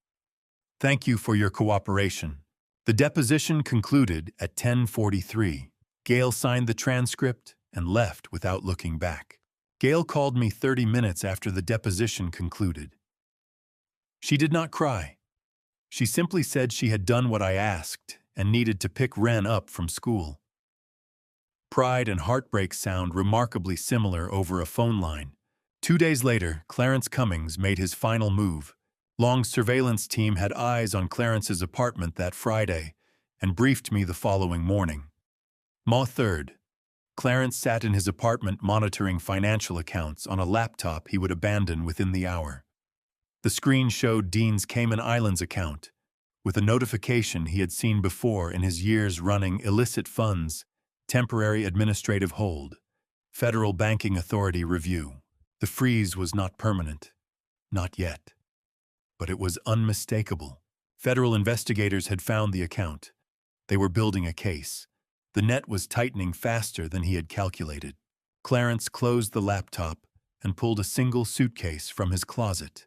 A: Thank you for your cooperation." The deposition concluded at 10:43. Gail signed the transcript and left without looking back. Gail called me 30 minutes after the deposition concluded. She did not cry. She simply said she had done what I asked and needed to pick Ren up from school. Pride and heartbreak sound remarkably similar over a phone line. 2 days later, Clarence Cummings made his final move. Long's surveillance team had eyes on Clarence's apartment that Friday and briefed me the following morning. March 3rd. Clarence sat in his apartment monitoring financial accounts on a laptop he would abandon within the hour. The screen showed Dean's Cayman Islands account, with a notification he had seen before in his years running illicit funds, temporary administrative hold, Federal Banking Authority review. The freeze was not permanent. Not yet. But it was unmistakable. Federal investigators had found the account. They were building a case. The net was tightening faster than he had calculated. Clarence closed the laptop and pulled a single suitcase from his closet.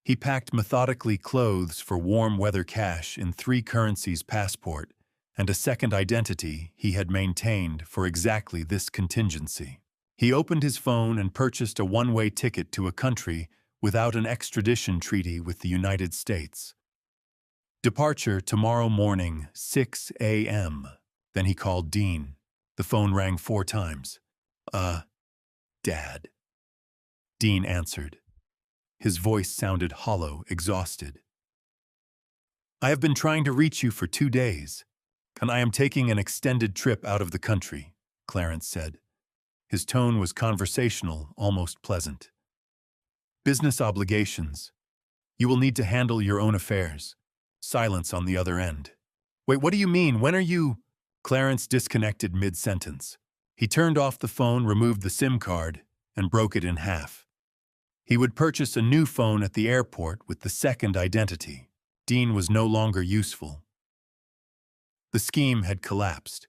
A: He packed methodically clothes for warm weather cash in 3 currencies passport and a second identity he had maintained for exactly this contingency. He opened his phone and purchased a one-way ticket to a country without an extradition treaty with the United States. Departure tomorrow morning, 6 a.m. Then he called Dean. The phone rang 4 times. Dad." Dean answered. His voice sounded hollow, exhausted. "I have been trying to reach you for 2 days, and I am taking an extended trip out of the country," Clarence said. His tone was conversational, almost pleasant. "Business obligations. You will need to handle your own affairs." Silence on the other end. "Wait, what do you mean? When are you—" Clarence disconnected mid-sentence. He turned off the phone, removed the SIM card, and broke it in half. He would purchase a new phone at the airport with the second identity. Dean was no longer useful. The scheme had collapsed.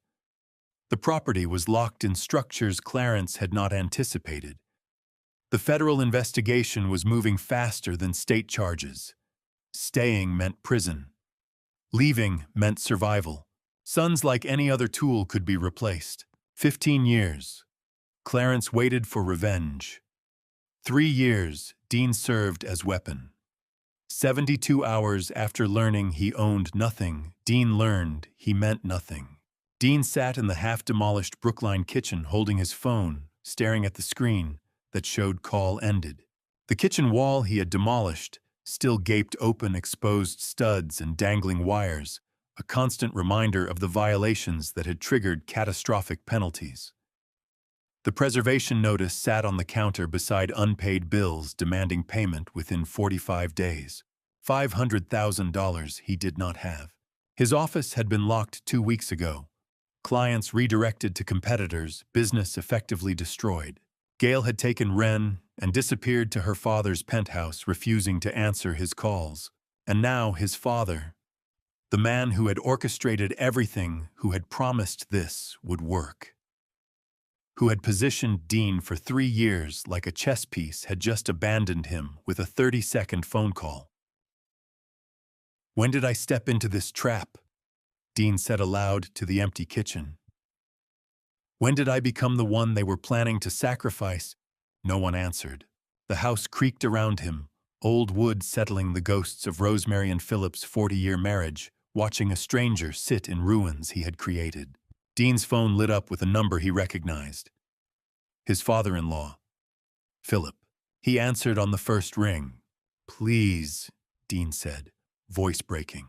A: The property was locked in structures Clarence had not anticipated. The federal investigation was moving faster than state charges. Staying meant prison. Leaving meant survival. Sons like any other tool could be replaced. 15 years. Clarence waited for revenge. 3 years, Dean served as weapon. 72 hours after learning he owned nothing, Dean learned he meant nothing. Dean sat in the half-demolished Brookline kitchen holding his phone, staring at the screen that showed call ended. The kitchen wall he had demolished still gaped open, exposed studs and dangling wires, a constant reminder of the violations that had triggered catastrophic penalties. The preservation notice sat on the counter beside unpaid bills demanding payment within 45 days. $500,000 he did not have. His office had been locked 2 weeks ago. Clients redirected to competitors, business effectively destroyed. Gail had taken Wren and disappeared to her father's penthouse, refusing to answer his calls. And now his father, the man who had orchestrated everything, who had promised this would work, who had positioned Dean for 3 years like a chess piece, had just abandoned him with a 30-second phone call. "When did I step into this trap?" Dean said aloud to the empty kitchen. "When did I become the one they were planning to sacrifice?" No one answered. The house creaked around him, old wood settling the ghosts of Rosemary and Philip's 40-year marriage, watching a stranger sit in ruins he had created. Dean's phone lit up with a number he recognized. His father-in-law, Philip. He answered on the first ring. "Please," Dean said, voice breaking.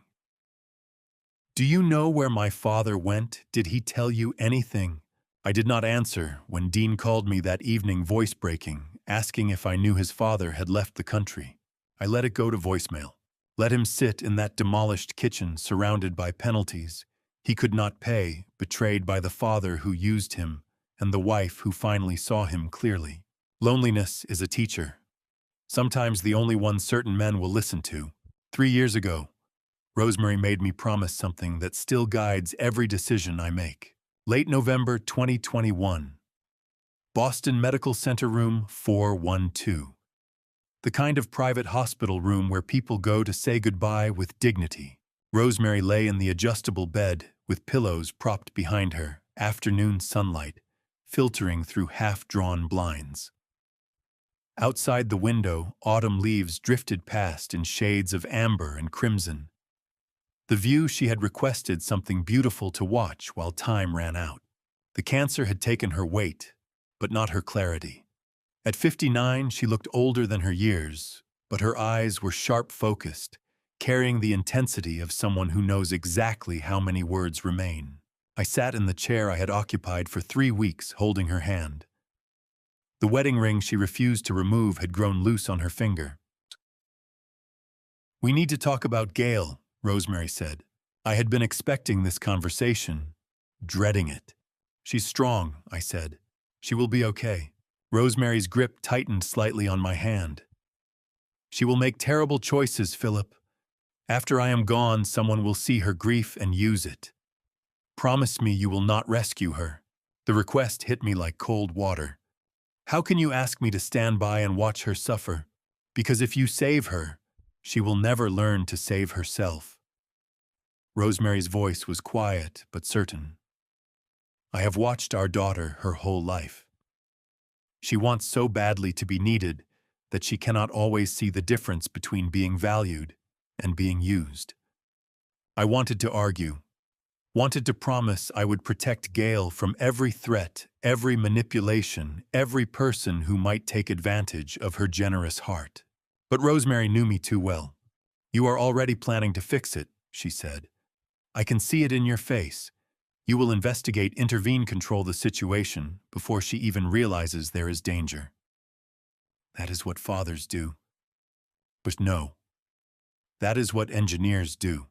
A: "Do you know where my father went? Did he tell you anything?" I did not answer when Dean called me that evening, voice breaking, asking if I knew his father had left the country. I let it go to voicemail. Let him sit in that demolished kitchen surrounded by penalties he could not pay, betrayed by the father who used him and the wife who finally saw him clearly. Loneliness is a teacher. Sometimes the only one certain men will listen to. 3 years ago, Rosemary made me promise something that still guides every decision I make. Late November 2021. Boston Medical Center Room 412. The kind of private hospital room where people go to say goodbye with dignity. Rosemary lay in the adjustable bed with pillows propped behind her, afternoon sunlight filtering through half-drawn blinds. Outside the window, autumn leaves drifted past in shades of amber and crimson. The view she had requested, something beautiful to watch while time ran out. The cancer had taken her weight, but not her clarity. At 59, she looked older than her years, but her eyes were sharp-focused, carrying the intensity of someone who knows exactly how many words remain. I sat in the chair I had occupied for 3 weeks, holding her hand. The wedding ring she refused to remove had grown loose on her finger. "We need to talk about Gail," Rosemary said. I had been expecting this conversation, dreading it. "She's strong," I said. "She will be okay." Rosemary's grip tightened slightly on my hand. "She will make terrible choices, Philip. After I am gone, someone will see her grief and use it. Promise me you will not rescue her." The request hit me like cold water. "How can you ask me to stand by and watch her suffer? Because if you save her, she will never learn to save herself." Rosemary's voice was quiet but certain. "I have watched our daughter her whole life. She wants so badly to be needed that she cannot always see the difference between being valued and being used." I wanted to argue, wanted to promise I would protect Gail from every threat, every manipulation, every person who might take advantage of her generous heart. But Rosemary knew me too well. "You are already planning to fix it," she said. "I can see it in your face. You will investigate, intervene, control the situation before she even realizes there is danger." That is what fathers do. But no, that is what engineers do.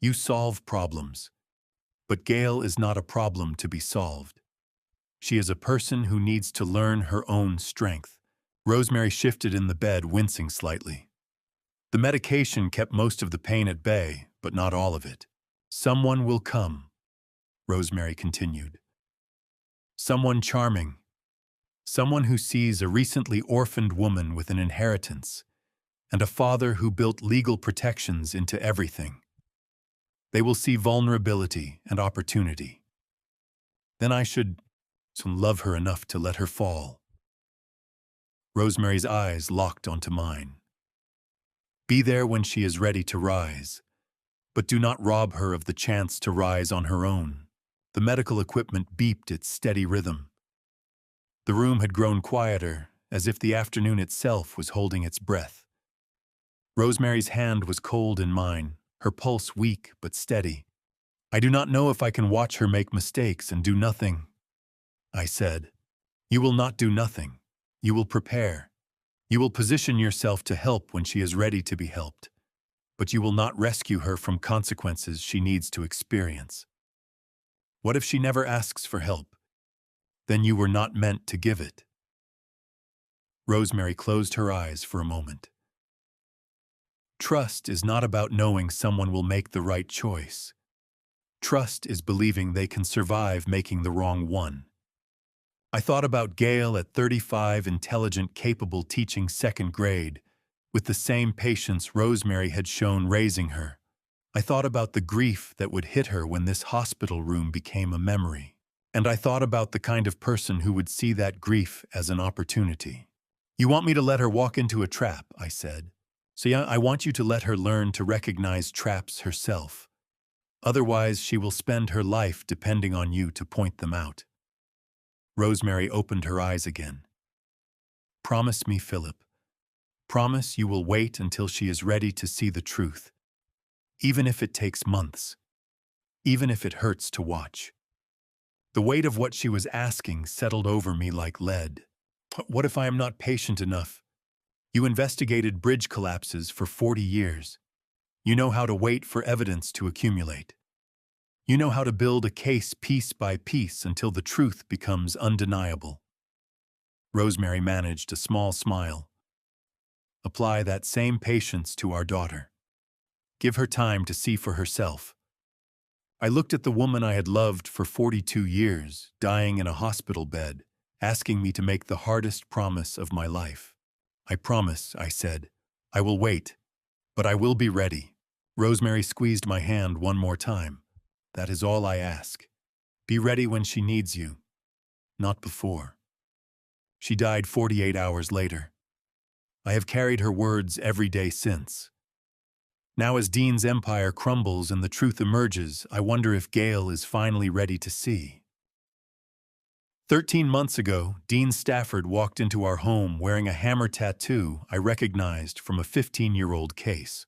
A: You solve problems. But Gail is not a problem to be solved. She is a person who needs to learn her own strength. Rosemary shifted in the bed, wincing slightly. "The medication kept most of the pain at bay, but not all of it. Someone will come," Rosemary continued. "Someone charming. Someone who sees a recently orphaned woman with an inheritance, and a father who built legal protections into everything. They will see vulnerability and opportunity. Then I should love her enough to let her fall. Rosemary's eyes locked onto mine. Be there when she is ready to rise, but do not rob her of the chance to rise on her own. The medical equipment beeped its steady rhythm. The room had grown quieter, as if the afternoon itself was holding its breath. Rosemary's hand was cold in mine, her pulse weak but steady. I do not know if I can watch her make mistakes and do nothing, I said. You will not do nothing. You will prepare. You will position yourself to help when she is ready to be helped. But you will not rescue her from consequences she needs to experience. What if she never asks for help? Then you were not meant to give it. Rosemary closed her eyes for a moment. Trust is not about knowing someone will make the right choice. Trust is believing they can survive making the wrong one. I thought about Gail at 35, intelligent, capable, teaching second grade, with the same patience Rosemary had shown raising her. I thought about the grief that would hit her when this hospital room became a memory. And I thought about the kind of person who would see that grief as an opportunity. You want me to let her walk into a trap, I said. So yeah, I want you to let her learn to recognize traps herself. Otherwise, she will spend her life depending on you to point them out. Rosemary opened her eyes again. Promise me, Philip. Promise you will wait until she is ready to see the truth. Even if it takes months. Even if it hurts to watch. The weight of what she was asking settled over me like lead. What if I am not patient enough? You investigated bridge collapses for 40 years. You know how to wait for evidence to accumulate. You know how to build a case piece by piece until the truth becomes undeniable. Rosemary managed a small smile. Apply that same patience to our daughter. Give her time to see for herself. I looked at the woman I had loved for 42 years, dying in a hospital bed, asking me to make the hardest promise of my life. I promise, I said. I will wait, but I will be ready. Rosemary squeezed my hand one more time. That is all I ask. Be ready when she needs you, not before. She died 48 hours later. I have carried her words every day since. Now as Dean's empire crumbles and the truth emerges, I wonder if Gail is finally ready to see. 13 months ago, Dean Stafford walked into our home wearing a hammer tattoo I recognized from a 15-year-old case.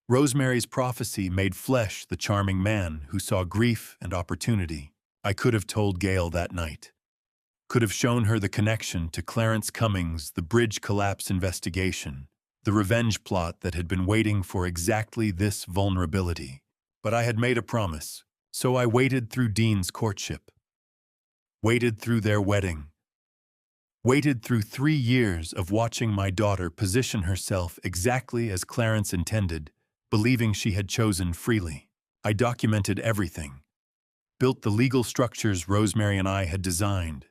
A: Rosemary's prophecy made flesh the charming man who saw grief and opportunity. I could have told Gail that night. Could have shown her the connection to Clarence Cummings, the bridge collapse investigation, the revenge plot that had been waiting for exactly this vulnerability. But I had made a promise, so I waited through Dean's courtship. Waited through their wedding. Waited through 3 years of watching my daughter position herself exactly as Clarence intended, believing she had chosen freely. I documented everything. Built the legal structures Rosemary and I had designed.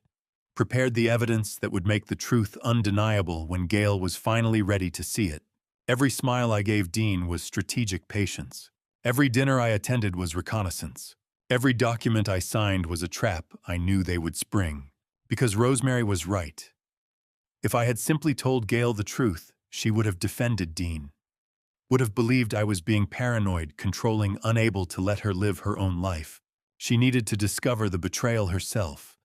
A: Prepared the evidence that would make the truth undeniable when Gail was finally ready to see it. Every smile I gave Dean was strategic patience. Every dinner I attended was reconnaissance. Every document I signed was a trap I knew they would spring. Because Rosemary was right. If I had simply told Gail the truth, she would have defended Dean. Would have believed I was being paranoid, controlling, unable to let her live her own life. She needed to discover the betrayal herself.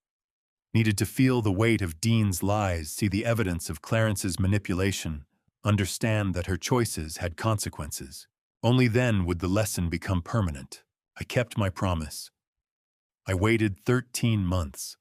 A: Needed to feel the weight of Dean's lies, see the evidence of Clarence's manipulation, understand that her choices had consequences. Only then would the lesson become permanent. I kept my promise. I waited 13 months.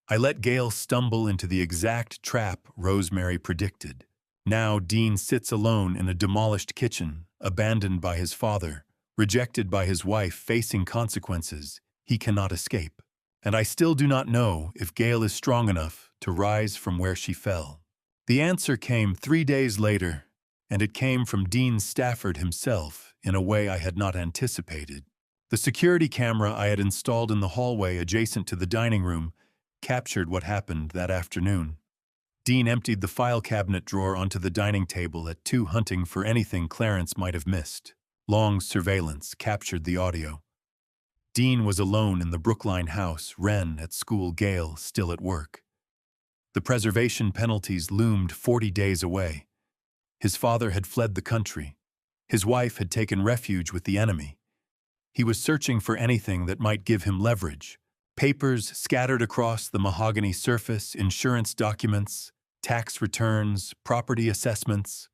A: I let Gail stumble into the exact trap Rosemary predicted. Now Dean sits alone in a demolished kitchen, abandoned by his father, rejected by his wife, facing consequences he cannot escape. And I still do not know if Gail is strong enough to rise from where she fell. The answer came 3 days later, and it came from Dean Stafford himself in a way I had not anticipated. The security camera I had installed in the hallway adjacent to the dining room captured what happened that afternoon. Dean emptied the file cabinet drawer onto the dining table at 2, hunting for anything Clarence might have missed. Long surveillance captured the audio. Dean was alone in the Brookline house, Wren at school, Gale still at work. The preservation penalties loomed 40 days away. His father had fled the country. His wife had taken refuge with the enemy. He was searching for anything that might give him leverage. Papers scattered across the mahogany surface, insurance documents, tax returns, property assessments.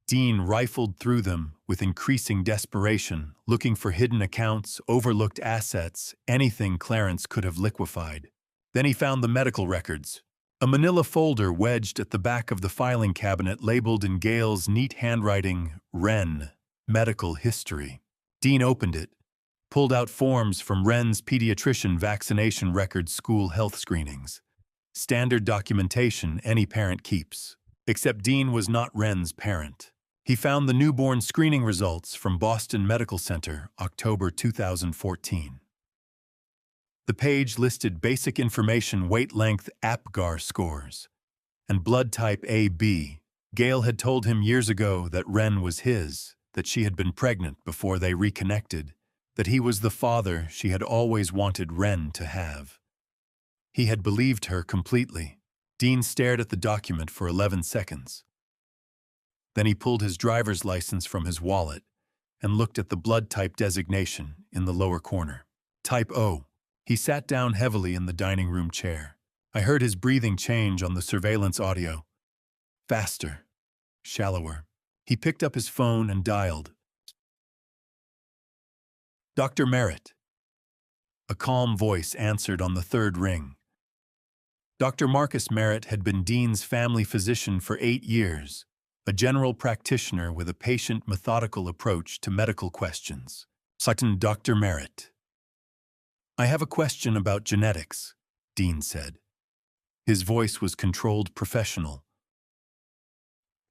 A: Dean rifled through them with increasing desperation, looking for hidden accounts, overlooked assets, anything Clarence could have liquefied. Then he found the medical records. A manila folder wedged at the back of the filing cabinet labeled in Gale's neat handwriting, Wren, Medical History. Dean opened it, pulled out forms from Wren's pediatrician vaccination records, school health screenings. Standard documentation any parent keeps. Except Dean was not Wren's parent. He found the newborn screening results from Boston Medical Center, October 2014. The page listed basic information, weight, length, APGAR scores, and blood type AB. Gale had told him years ago that Wren was his, that she had been pregnant before they reconnected, that he was the father she had always wanted Wren to have. He had believed her completely. Dean stared at the document for 11 seconds. Then he pulled his driver's license from his wallet and looked at the blood type designation in the lower corner. Type O. He sat down heavily in the dining room chair. I heard his breathing change on the surveillance audio. Faster. Shallower. He picked up his phone and dialed. Dr. Merritt. A calm voice answered on the third ring. Dr. Marcus Merritt had been Dean's family physician for 8 years, a general practitioner with a patient, methodical approach to medical questions. Sutton, Dr. Merritt. I have a question about genetics, Dean said. His voice was controlled, professional.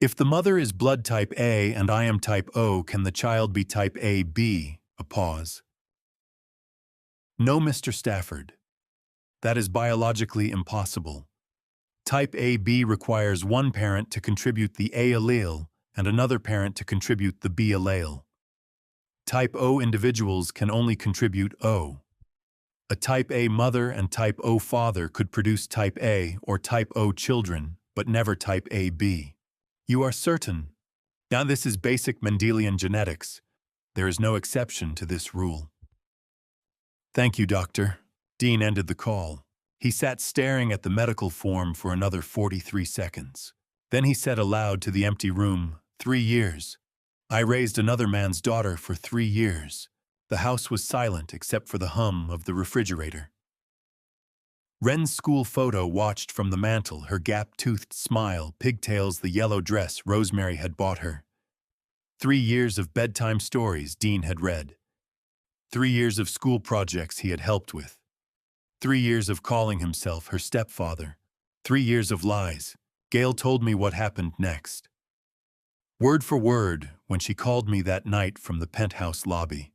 A: If the mother is blood type A and I am type O, can the child be type AB? A pause. No, Mr. Stafford. That is biologically impossible. Type AB requires one parent to contribute the A allele and another parent to contribute the B allele. Type O individuals can only contribute O. A type A mother and type O father could produce type A or type O children, but never type AB. You are certain? Now this is basic Mendelian genetics. There is no exception to this rule. Thank you, doctor. Dean ended the call. He sat staring at the medical form for another 43 seconds. Then he said aloud to the empty room, 3 years. I raised another man's daughter for 3 years. The house was silent except for the hum of the refrigerator. Wren's school photo watched from the mantel, her gap-toothed smile, pigtails, the yellow dress Rosemary had bought her. 3 years of bedtime stories Dean had read. 3 years of school projects he had helped with. 3 years of calling himself her stepfather. 3 years of lies. Gale told me what happened next. Word for word, when she called me that night from the penthouse lobby.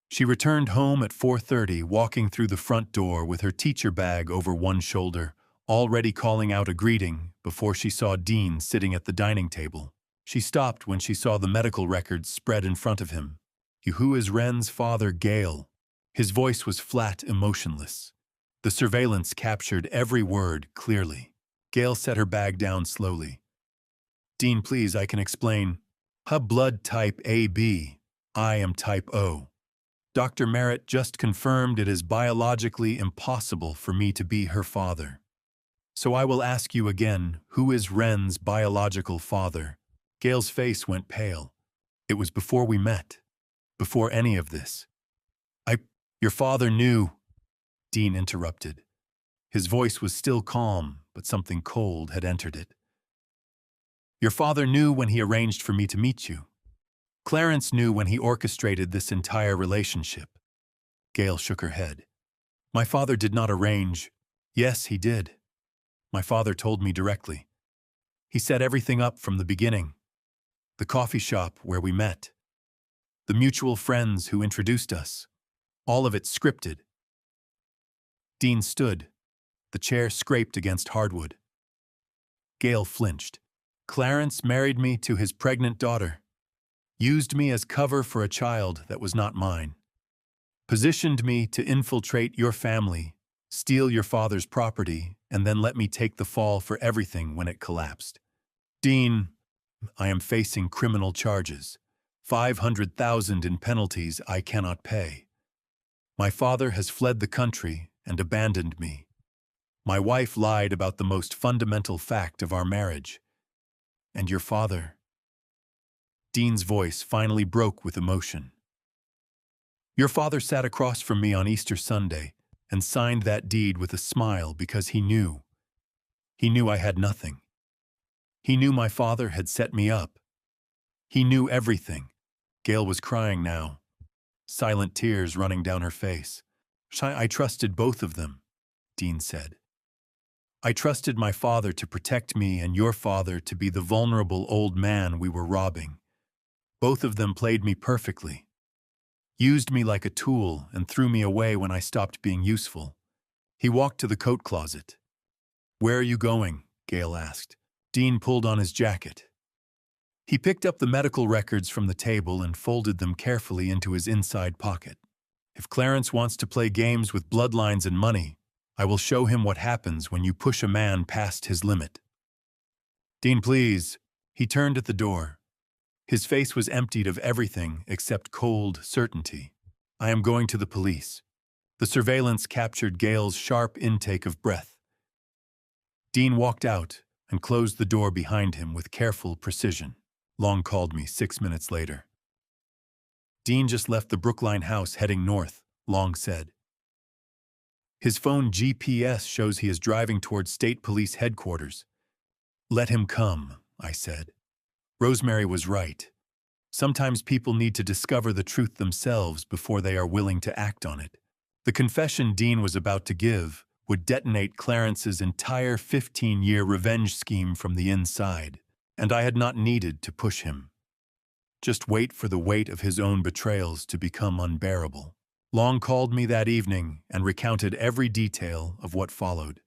A: She returned home at 4:30, walking through the front door with her teacher bag over one shoulder, already calling out a greeting before she saw Dean sitting at the dining table. She stopped when she saw the medical records spread in front of him. Who is Wren's father, Gale? His voice was flat, emotionless. The surveillance captured every word clearly. Gale set her bag down slowly. Dean, please, I can explain. Blood type AB. I am type O. Dr. Merritt just confirmed it is biologically impossible for me to be her father. So I will ask you again, who is Wren's biological father? Gale's face went pale. It was before we met. Before any of this. Your father knew, Dean interrupted. His voice was still calm, but something cold had entered it. Your father knew when he arranged for me to meet you. Clarence knew when he orchestrated this entire relationship. Gale shook her head. My father did not arrange. Yes, he did. My father told me directly. He set everything up from the beginning. The coffee shop where we met. The mutual friends who introduced us. All of it scripted. Dean stood. The chair scraped against hardwood. Gale flinched. Clarence married me to his pregnant daughter. used me as cover for a child that was not mine, positioned me to infiltrate your family, steal your father's property, and then let me take the fall for everything when it collapsed. Dean, I am facing criminal charges, 500,000 in penalties I cannot pay. My father has fled the country and abandoned me. My wife lied about the most fundamental fact of our marriage. And your father? Dean's voice finally broke with emotion. Your father sat across from me on Easter Sunday and signed that deed with a smile because he knew. He knew I had nothing. He knew my father had set me up. He knew everything. Gail was crying now, silent tears running down her face. I trusted both of them, Dean said. I trusted my father to protect me and your father to be the vulnerable old man we were robbing. Both of them played me perfectly, used me like a tool and threw me away when I stopped being useful. He walked to the coat closet. Where are you going? Gail asked. Dean pulled on his jacket. He picked up the medical records from the table and folded them carefully into his inside pocket. If Clarence wants to play games with bloodlines and money, I will show him what happens when you push a man past his limit. Dean, please. He turned at the door. His face was emptied of everything except cold certainty. I am going to the police. The surveillance captured Gail's sharp intake of breath. Dean walked out and closed the door behind him with careful precision. Long called me 6 minutes later. Dean just left the Brookline house heading north, Long said. His phone GPS shows he is driving towards state police headquarters. Let him come, I said. Rosemary was right. Sometimes people need to discover the truth themselves before they are willing to act on it. The confession Dean was about to give would detonate Clarence's entire 15-year revenge scheme from the inside, and I had not needed to push him. Just wait for the weight of his own betrayals to become unbearable. Long called me that evening and recounted every detail of what followed.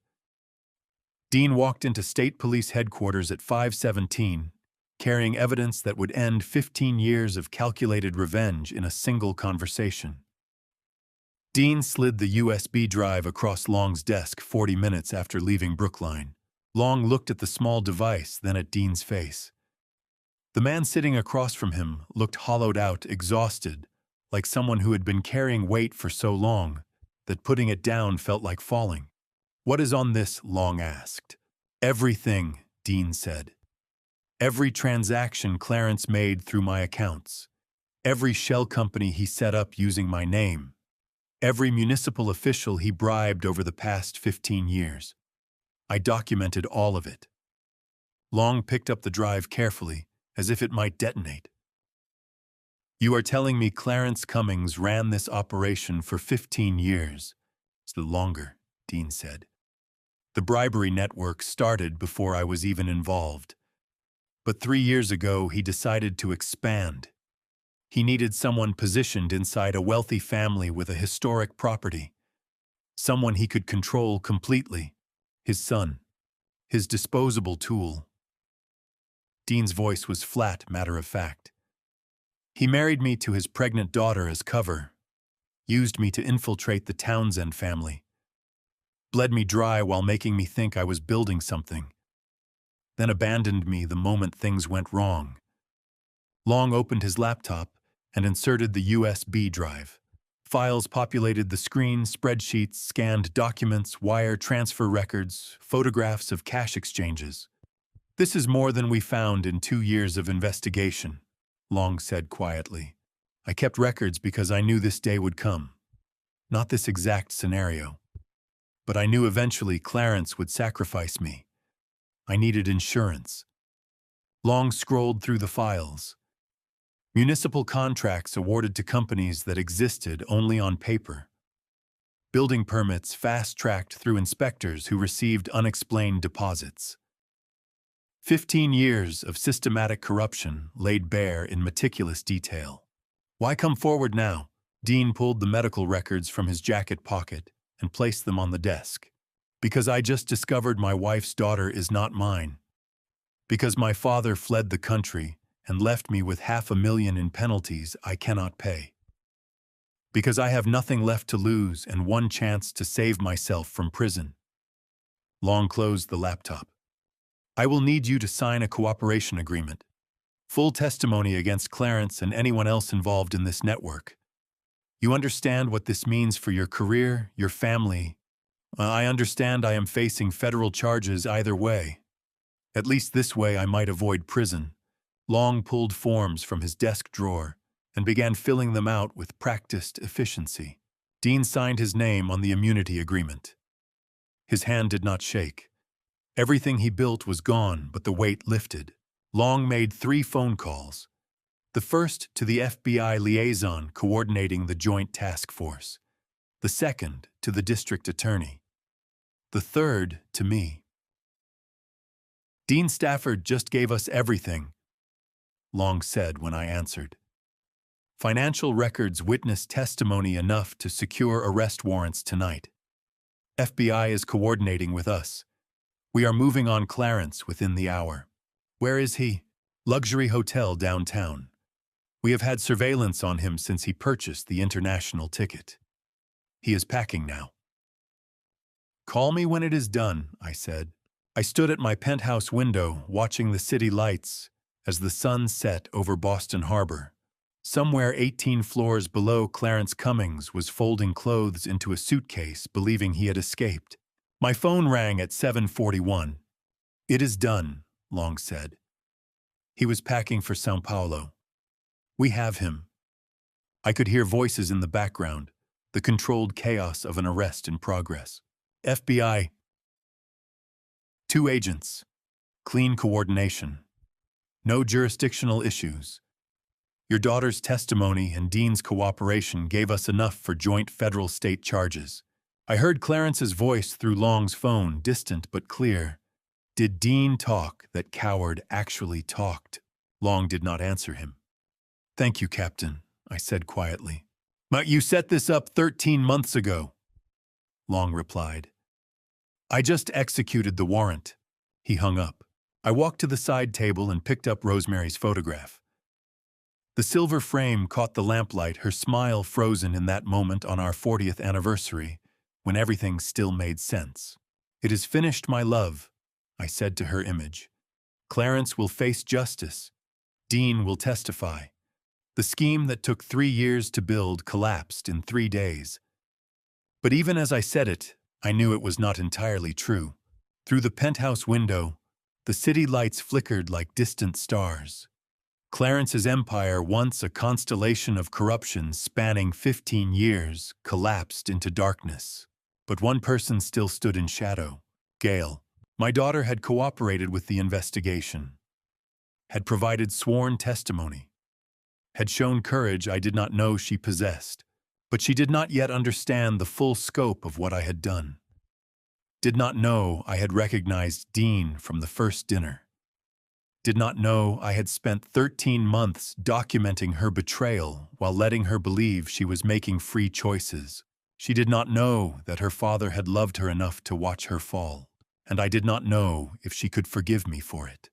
A: Dean walked into state police headquarters at 5:17, carrying evidence that would end 15 years of calculated revenge in a single conversation. Dean slid the USB drive across Long's desk 40 minutes after leaving Brookline. Long looked at the small device, then at Dean's face. The man sitting across from him looked hollowed out, exhausted, like someone who had been carrying weight for so long that putting it down felt like falling. What is on this? Long asked. Everything, Dean said. Every transaction Clarence made through my accounts. Every shell company he set up using my name. Every municipal official he bribed over the past 15 years. I documented all of it. Long picked up the drive carefully, as if it might detonate. You are telling me Clarence Cummings ran this operation for 15 years. It's the longer, Dean said. The bribery network started before I was even involved. But 3 years ago, he decided to expand. He needed someone positioned inside a wealthy family with a historic property. Someone he could control completely. His son. His disposable tool. Dean's voice was flat, matter-of-fact. He married me to his pregnant daughter as cover, used me to infiltrate the Townsend family, bled me dry while making me think I was building something, then abandoned me the moment things went wrong. Long opened his laptop and inserted the USB drive. Files populated the screen, spreadsheets, scanned documents, wire transfer records, photographs of cash exchanges. This is more than we found in 2 years of investigation, Long said quietly. I kept records because I knew this day would come. Not this exact scenario. But I knew eventually Clarence would sacrifice me. I needed insurance. Long scrolled through the files. Municipal contracts awarded to companies that existed only on paper. Building permits fast-tracked through inspectors who received unexplained deposits. 15 years of systematic corruption laid bare in meticulous detail. Why come forward now? Dean pulled the medical records from his jacket pocket and placed them on the desk. Because I just discovered my wife's daughter is not mine. Because my father fled the country and left me with $500,000 in penalties I cannot pay. Because I have nothing left to lose and one chance to save myself from prison. Long closed the laptop. I will need you to sign a cooperation agreement. Full testimony against Clarence and anyone else involved in this network. You understand what this means for your career, your family. I understand I am facing federal charges either way. At least this way I might avoid prison. Long pulled forms from his desk drawer and began filling them out with practiced efficiency. Dean signed his name on the immunity agreement. His hand did not shake. Everything he built was gone, but the weight lifted. Long made 3 phone calls. The first to the FBI liaison coordinating the Joint Task Force. The second to the district attorney. The third to me. Dean Stafford just gave us everything, Long said when I answered. Financial records witness testimony enough to secure arrest warrants tonight. FBI is coordinating with us. We are moving on Clarence within the hour. Where is he? Luxury hotel downtown. We have had surveillance on him since he purchased the international ticket. He is packing now. Call me when it is done, I said. I stood at my penthouse window watching the city lights as the sun set over Boston Harbor. Somewhere 18 floors below, Clarence Cummings was folding clothes into a suitcase, believing he had escaped. My phone rang at 7:41. It is done, Long said. He was packing for São Paulo. We have him. I could hear voices in the background, the controlled chaos of an arrest in progress. FBI. 2 agents. Clean coordination. No jurisdictional issues. Your daughter's testimony and Dean's cooperation gave us enough for joint federal-state charges. I heard Clarence's voice through Long's phone, distant but clear. Did Dean talk that coward actually talked? Long did not answer him. Thank you, Captain, I said quietly. But you set this up 13 months ago, Long replied. I just executed the warrant. He hung up. I walked to the side table and picked up Rosemary's photograph. The silver frame caught the lamplight, her smile frozen in that moment on our 40th anniversary, when everything still made sense. It is finished, my love, I said to her image. Clarence will face justice. Dean will testify. The scheme that took 3 years to build collapsed in 3 days. But even as I said it, I knew it was not entirely true. Through the penthouse window, the city lights flickered like distant stars. Clarence's empire, once a constellation of corruption spanning 15 years, collapsed into darkness. But one person still stood in shadow. Gail. My daughter had cooperated with the investigation, had provided sworn testimony, had shown courage I did not know she possessed, but she did not yet understand the full scope of what I had done. Did not know I had recognized Dean from the first dinner. Did not know I had spent 13 months documenting her betrayal while letting her believe she was making free choices. She did not know that her father had loved her enough to watch her fall, and I did not know if she could forgive me for it.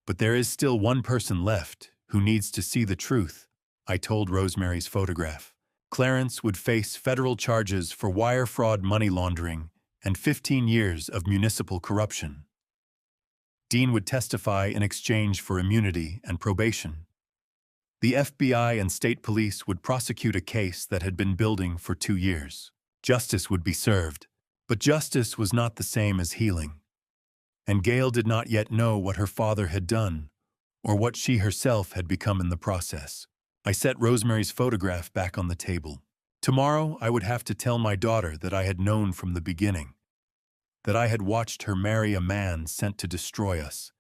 A: But there is still one person left who needs to see the truth, I told Rosemary's photograph. Clarence would face federal charges for wire fraud, money laundering, and 15 years of municipal corruption. Dean would testify in exchange for immunity and probation. The FBI and state police would prosecute a case that had been building for 2 years. Justice would be served, but justice was not the same as healing. And Gail did not yet know what her father had done, or what she herself had become in the process. I set Rosemary's photograph back on the table. Tomorrow I would have to tell my daughter that I had known from the beginning, that I had watched her marry a man sent to destroy us,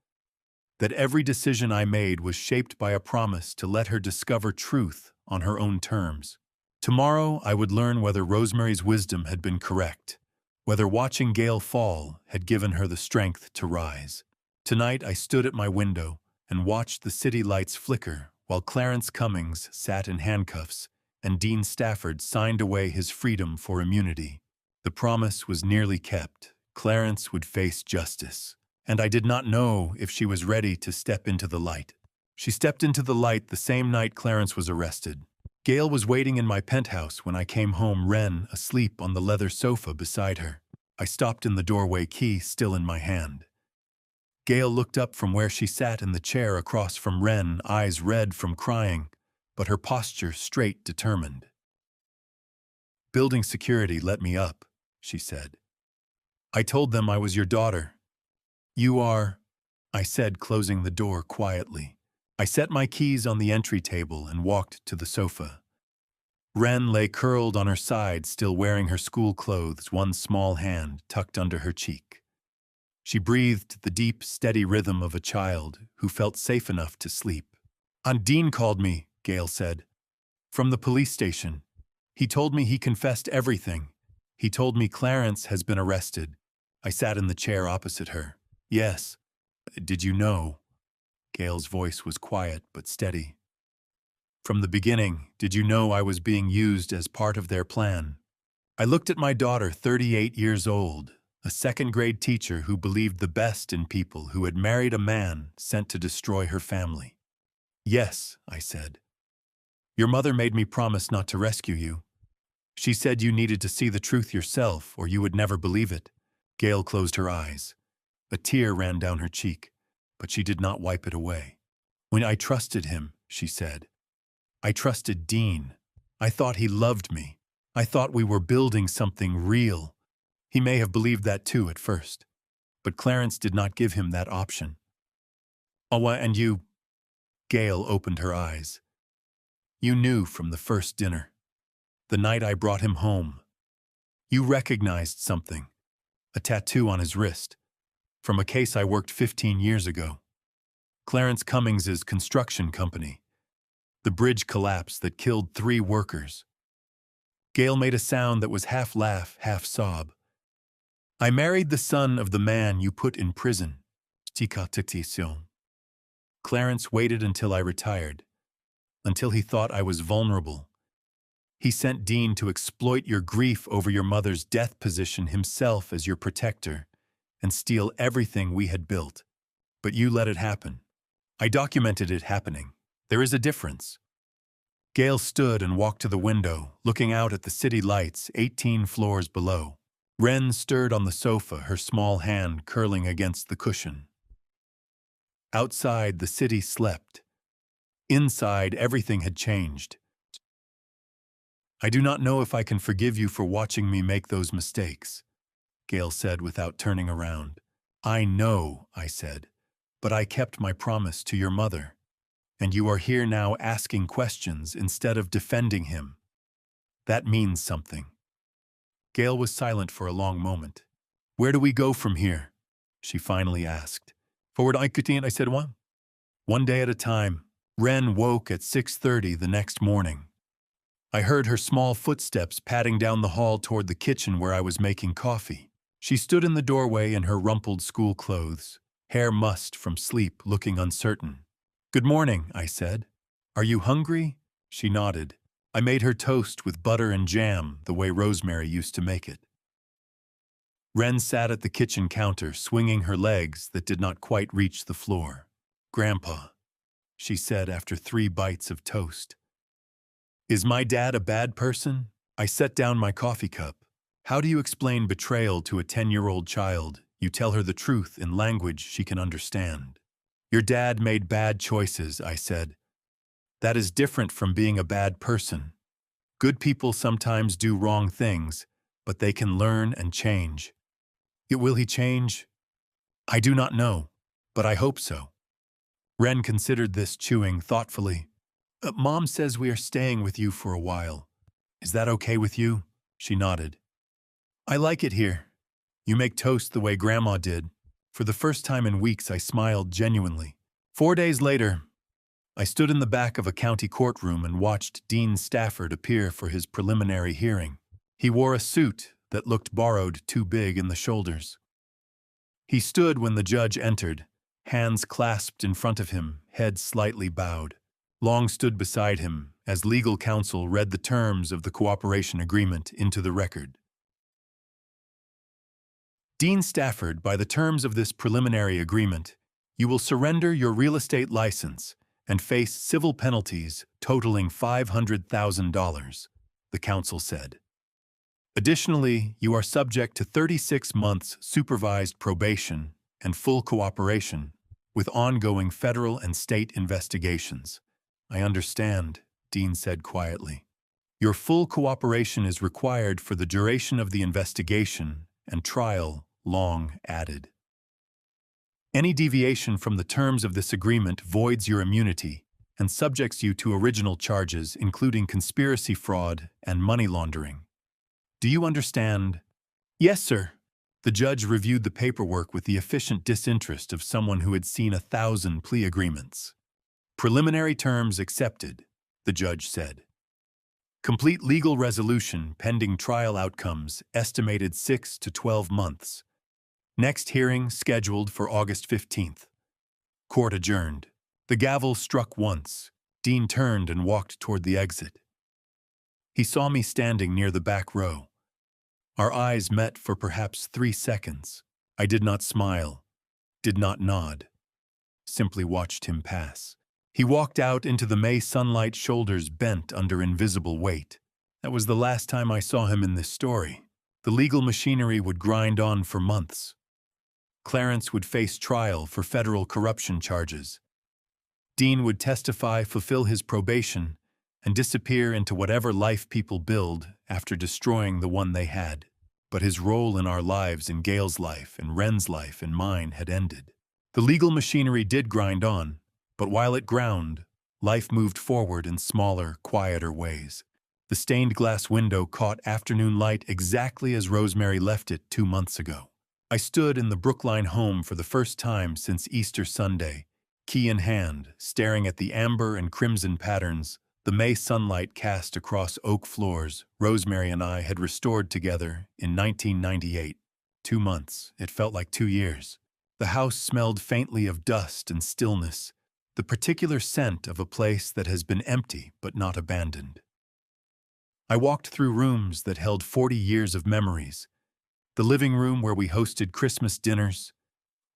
A: that every decision I made was shaped by a promise to let her discover truth on her own terms. Tomorrow I would learn whether Rosemary's wisdom had been correct, whether watching Gail fall had given her the strength to rise. Tonight I stood at my window and watched the city lights flicker while Clarence Cummings sat in handcuffs and Dean Stafford signed away his freedom for immunity. The promise was nearly kept. Clarence would face justice, and I did not know if she was ready to step into the light. She stepped into the light the same night Clarence was arrested. Gail was waiting in my penthouse when I came home, Wren asleep on the leather sofa beside her. I stopped in the doorway, key still in my hand. Gail looked up from where she sat in the chair across from Wren, eyes red from crying, but her posture straight, determined. "Building security let me up," she said. "I told them I was your daughter." "You are," I said, closing the door quietly. I set my keys on the entry table and walked to the sofa. Wren lay curled on her side, still wearing her school clothes, one small hand tucked under her cheek. She breathed the deep, steady rhythm of a child who felt safe enough to sleep. "Dean called me," Gail said. "From the police station. He told me he confessed everything. He told me Clarence has been arrested." I sat in the chair opposite her. "Yes. Did you know?" Gail's voice was quiet but steady. "From the beginning, did you know I was being used as part of their plan?" I looked at my daughter, 38 years old, a second-grade teacher who believed the best in people, who had married a man sent to destroy her family. "Yes," I said. "Your mother made me promise not to rescue you. She said you needed to see the truth yourself or you would never believe it." Gail closed her eyes. A tear ran down her cheek, but she did not wipe it away. "When I trusted him," she said. "I trusted Dean. I thought he loved me. I thought we were building something real. He may have believed that too at first. But Clarence did not give him that option." "Oh, and you—" Gail opened her eyes. "You knew from the first dinner. The night I brought him home. You recognized something. A tattoo on his wrist. From a case I worked 15 years ago. Clarence Cummings's construction company. The bridge collapse that killed 3 workers." Gail made a sound that was half laugh, half sob. "I married the son of the man you put in prison." Clarence waited until I retired, until he thought I was vulnerable. He sent Dean to exploit your grief over your mother's death, position himself as your protector, and steal everything we had built. But you let it happen. I documented it happening. There is a difference." Gail stood and walked to the window, looking out at the city lights 18 floors below. Wren stirred on the sofa, her small hand curling against the cushion. Outside, the city slept. Inside, everything had changed. "I do not know if I can forgive you for watching me make those mistakes," Gail said without turning around. "I know," I said, "but I kept my promise to your mother. And you are here now asking questions instead of defending him. That means something." Gail was silent for a long moment. "Where do we go from here?" she finally asked. "Forward, I said. One day at a time." Wren woke at 6:30 the next morning. I heard her small footsteps padding down the hall toward the kitchen where I was making coffee. She stood in the doorway in her rumpled school clothes, hair mussed from sleep, looking uncertain. "Good morning," I said. "Are you hungry?" She nodded. I made her toast with butter and jam, the way Rosemary used to make it. Wren sat at the kitchen counter, swinging her legs that did not quite reach the floor. "Grandpa," she said after 3 bites of toast. "Is my dad a bad person?" I set down my coffee cup. "How do you explain betrayal to a 10-year-old child? You tell her the truth in language she can understand." "Your dad made bad choices," I said. "That is different from being a bad person. Good people sometimes do wrong things, but they can learn and change." "Will he change?" "I do not know, but I hope so." Wren considered this, chewing thoughtfully. "Mom says we are staying with you for a while. Is that okay with you?" She nodded. "I like it here. You make toast the way Grandma did." For the first time in weeks, I smiled genuinely. 4 days later, I stood in the back of a county courtroom and watched Dean Stafford appear for his preliminary hearing. He wore a suit that looked borrowed, too big in the shoulders. He stood when the judge entered, hands clasped in front of him, head slightly bowed. Long stood beside him as legal counsel read the terms of the cooperation agreement into the record. "Dean Stafford, by the terms of this preliminary agreement, you will surrender your real estate license and face civil penalties totaling $500,000, the council said. Additionally, you are subject to 36 months supervised probation and full cooperation with ongoing federal and state investigations. I understand, Dean said quietly. Your full cooperation is required for the duration of the investigation and trial, Long added. Any deviation from the terms of this agreement voids your immunity and subjects you to original charges, including conspiracy fraud and money laundering. Do you understand? Yes, sir. The judge reviewed the paperwork with the efficient disinterest of someone who had seen 1,000 plea agreements. Preliminary terms accepted, the judge said. Complete legal resolution pending trial outcomes estimated 6 to 12 months. Next hearing scheduled for August 15th. Court adjourned. The gavel struck once. Dean turned and walked toward the exit. He saw me standing near the back row. Our eyes met for perhaps 3 seconds. I did not smile, did not nod, simply watched him pass. He walked out into the May sunlight, shoulders bent under invisible weight. That was the last time I saw him in this story. The legal machinery would grind on for months. Clarence would face trial for federal corruption charges. Dean would testify, fulfill his probation, and disappear into whatever life people build after destroying the one they had. But his role in our lives, in Gail's life, and Wren's life, and mine, had ended. The legal machinery did grind on, but while it ground, life moved forward in smaller, quieter ways. The stained glass window caught afternoon light exactly as Rosemary left it 2 months ago. I stood in the Brookline home for the first time since Easter Sunday, key in hand, staring at the amber and crimson patterns the May sunlight cast across oak floors Rosemary and I had restored together in 1998. 2 months, it felt like 2 years. The house smelled faintly of dust and stillness, the particular scent of a place that has been empty but not abandoned. I walked through rooms that held 40 years of memories. The living room where we hosted Christmas dinners,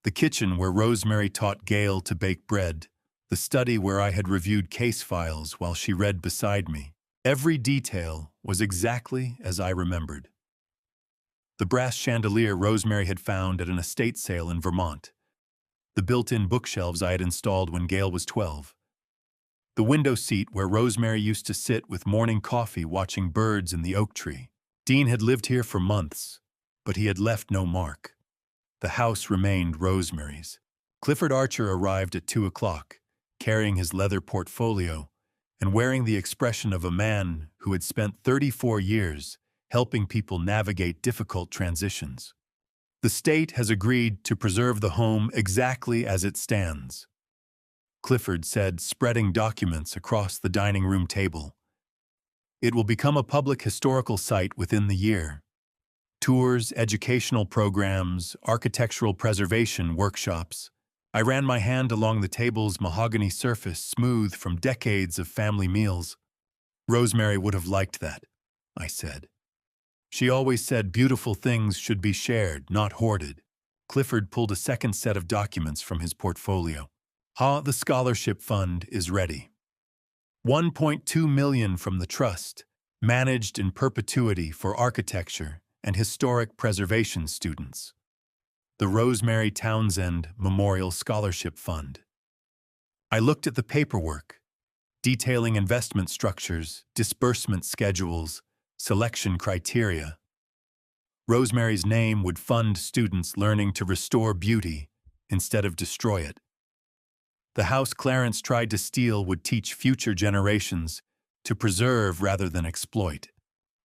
A: the kitchen where Rosemary taught Gail to bake bread, the study where I had reviewed case files while she read beside me. Every detail was exactly as I remembered. The brass chandelier Rosemary had found at an estate sale in Vermont. The built-in bookshelves I had installed when Gail was 12. The window seat where Rosemary used to sit with morning coffee watching birds in the oak tree. Dean had lived here for months, but he had left no mark. The house remained Rosemary's. Clifford Archer arrived at 2 o'clock, carrying his leather portfolio and wearing the expression of a man who had spent 34 years helping people navigate difficult transitions. The state has agreed to preserve the home exactly as it stands, Clifford said, spreading documents across the dining room table. It will become a public historical site within the year. Tours, educational programs, architectural preservation workshops. I ran my hand along the table's mahogany surface, smooth from decades of family meals. Rosemary would have liked that, I said. She always said beautiful things should be shared, not hoarded. Clifford pulled a second set of documents from his portfolio. The scholarship fund is ready. $1.2 million from the trust, managed in perpetuity for architecture and historic preservation students. The Rosemary Townsend Memorial Scholarship Fund. I looked at the paperwork, detailing investment structures, disbursement schedules, selection criteria. Rosemary's name would fund students learning to restore beauty instead of destroy it. The house Clarence tried to steal would teach future generations to preserve rather than exploit.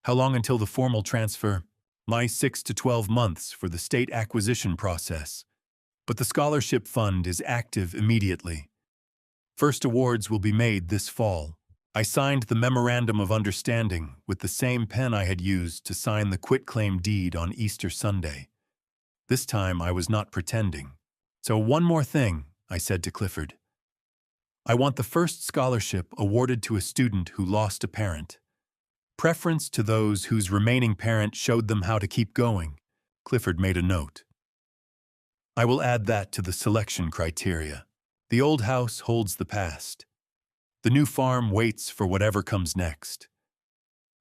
A: How long until the formal transfer? 6 to 12 months for the state acquisition process. But the scholarship fund is active immediately. First awards will be made this fall. I signed the Memorandum of Understanding with the same pen I had used to sign the quitclaim deed on Easter Sunday. This time I was not pretending. So one more thing, I said to Clifford. I want the first scholarship awarded to a student who lost a parent. Preference to those whose remaining parent showed them how to keep going. Clifford made a note. I will add that to the selection criteria. The old house holds the past. The new farm waits for whatever comes next.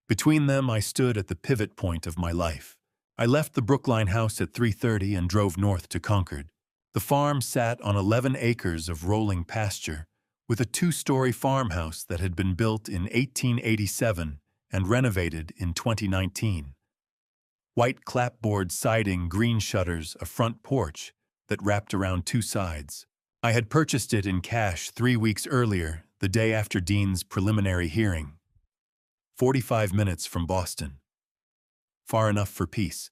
A: Between them, I stood at the pivot point of my life. I left the Brookline house at 3:30 and drove north to Concord. The farm sat on 11 acres of rolling pasture, with a 2-story farmhouse that had been built in 1887 and renovated in 2019. White clapboard siding, green shutters, a front porch that wrapped around 2 sides. I had purchased it in cash 3 weeks earlier, the day after Dean's preliminary hearing. 45 minutes from Boston. Far enough for peace.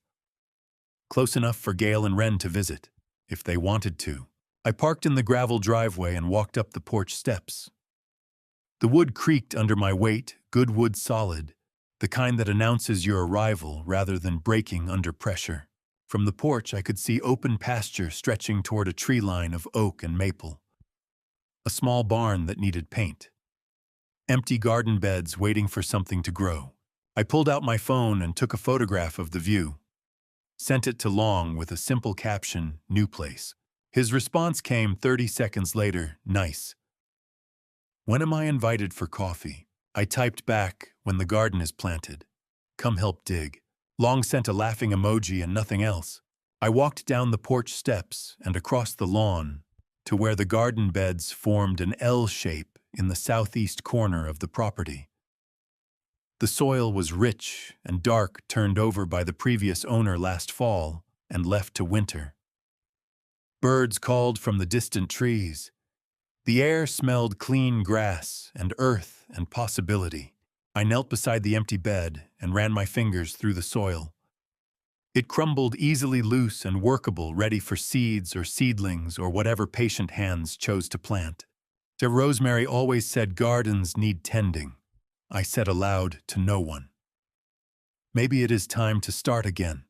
A: Close enough for Gail and Wren to visit, if they wanted to. I parked in the gravel driveway and walked up the porch steps. The wood creaked under my weight, good wood solid, the kind that announces your arrival rather than breaking under pressure. From the porch, I could see open pasture stretching toward a tree line of oak and maple. A small barn that needed paint. Empty garden beds waiting for something to grow. I pulled out my phone and took a photograph of the view. Sent it to Long with a simple caption, "New place." His response came 30 seconds later, "Nice. When am I invited for coffee?" I typed back, "When the garden is planted. Come help dig." Long sent a laughing emoji and nothing else. I walked down the porch steps and across the lawn to where the garden beds formed an L shape in the southeast corner of the property. The soil was rich and dark, turned over by the previous owner last fall and left to winter. Birds called from the distant trees. The air smelled clean grass and earth and possibility. I knelt beside the empty bed and ran my fingers through the soil. It crumbled easily loose and workable, ready for seeds or seedlings or whatever patient hands chose to plant. Rosemary always said gardens need tending. I said aloud to no one. Maybe it is time to start again.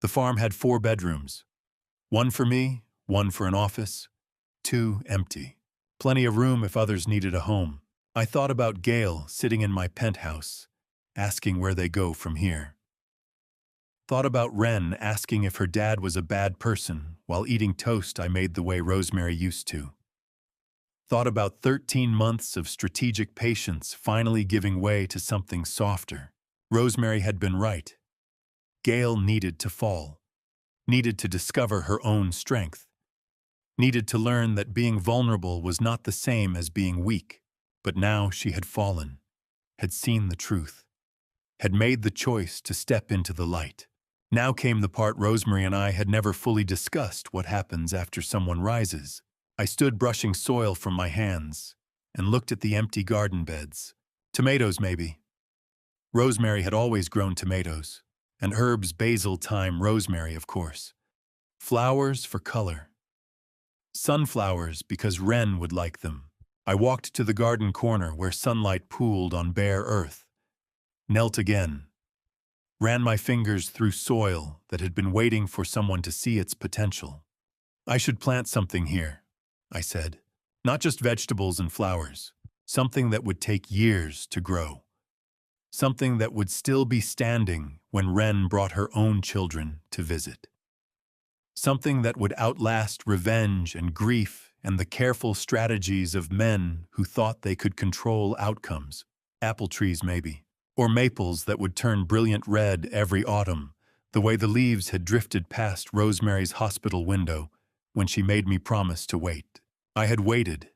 A: The farm had 4 bedrooms. 1 for me, 1 for an office, 2 empty. Plenty of room if others needed a home. I thought about Gail sitting in my penthouse, asking where they go from here. Thought about Wren asking if her dad was a bad person while eating toast I made the way Rosemary used to. Thought about 13 months of strategic patience finally giving way to something softer. Rosemary had been right. Gail needed to fall. Needed to discover her own strength. Needed to learn that being vulnerable was not the same as being weak. But now she had fallen, had seen the truth, had made the choice to step into the light. Now came the part Rosemary and I had never fully discussed: what happens after someone rises. I stood brushing soil from my hands and looked at the empty garden beds. Tomatoes, maybe. Rosemary had always grown tomatoes, and herbs, basil, thyme, rosemary, of course. Flowers for color. Sunflowers because Wren would like them. I walked to the garden corner where sunlight pooled on bare earth. Knelt again. Ran my fingers through soil that had been waiting for someone to see its potential. I should plant something here, I said. Not just vegetables and flowers. Something that would take years to grow. Something that would still be standing when Wren brought her own children to visit. Something that would outlast revenge and grief and the careful strategies of men who thought they could control outcomes. Apple trees, maybe. Or maples that would turn brilliant red every autumn, the way the leaves had drifted past Rosemary's hospital window when she made me promise to wait. I had waited,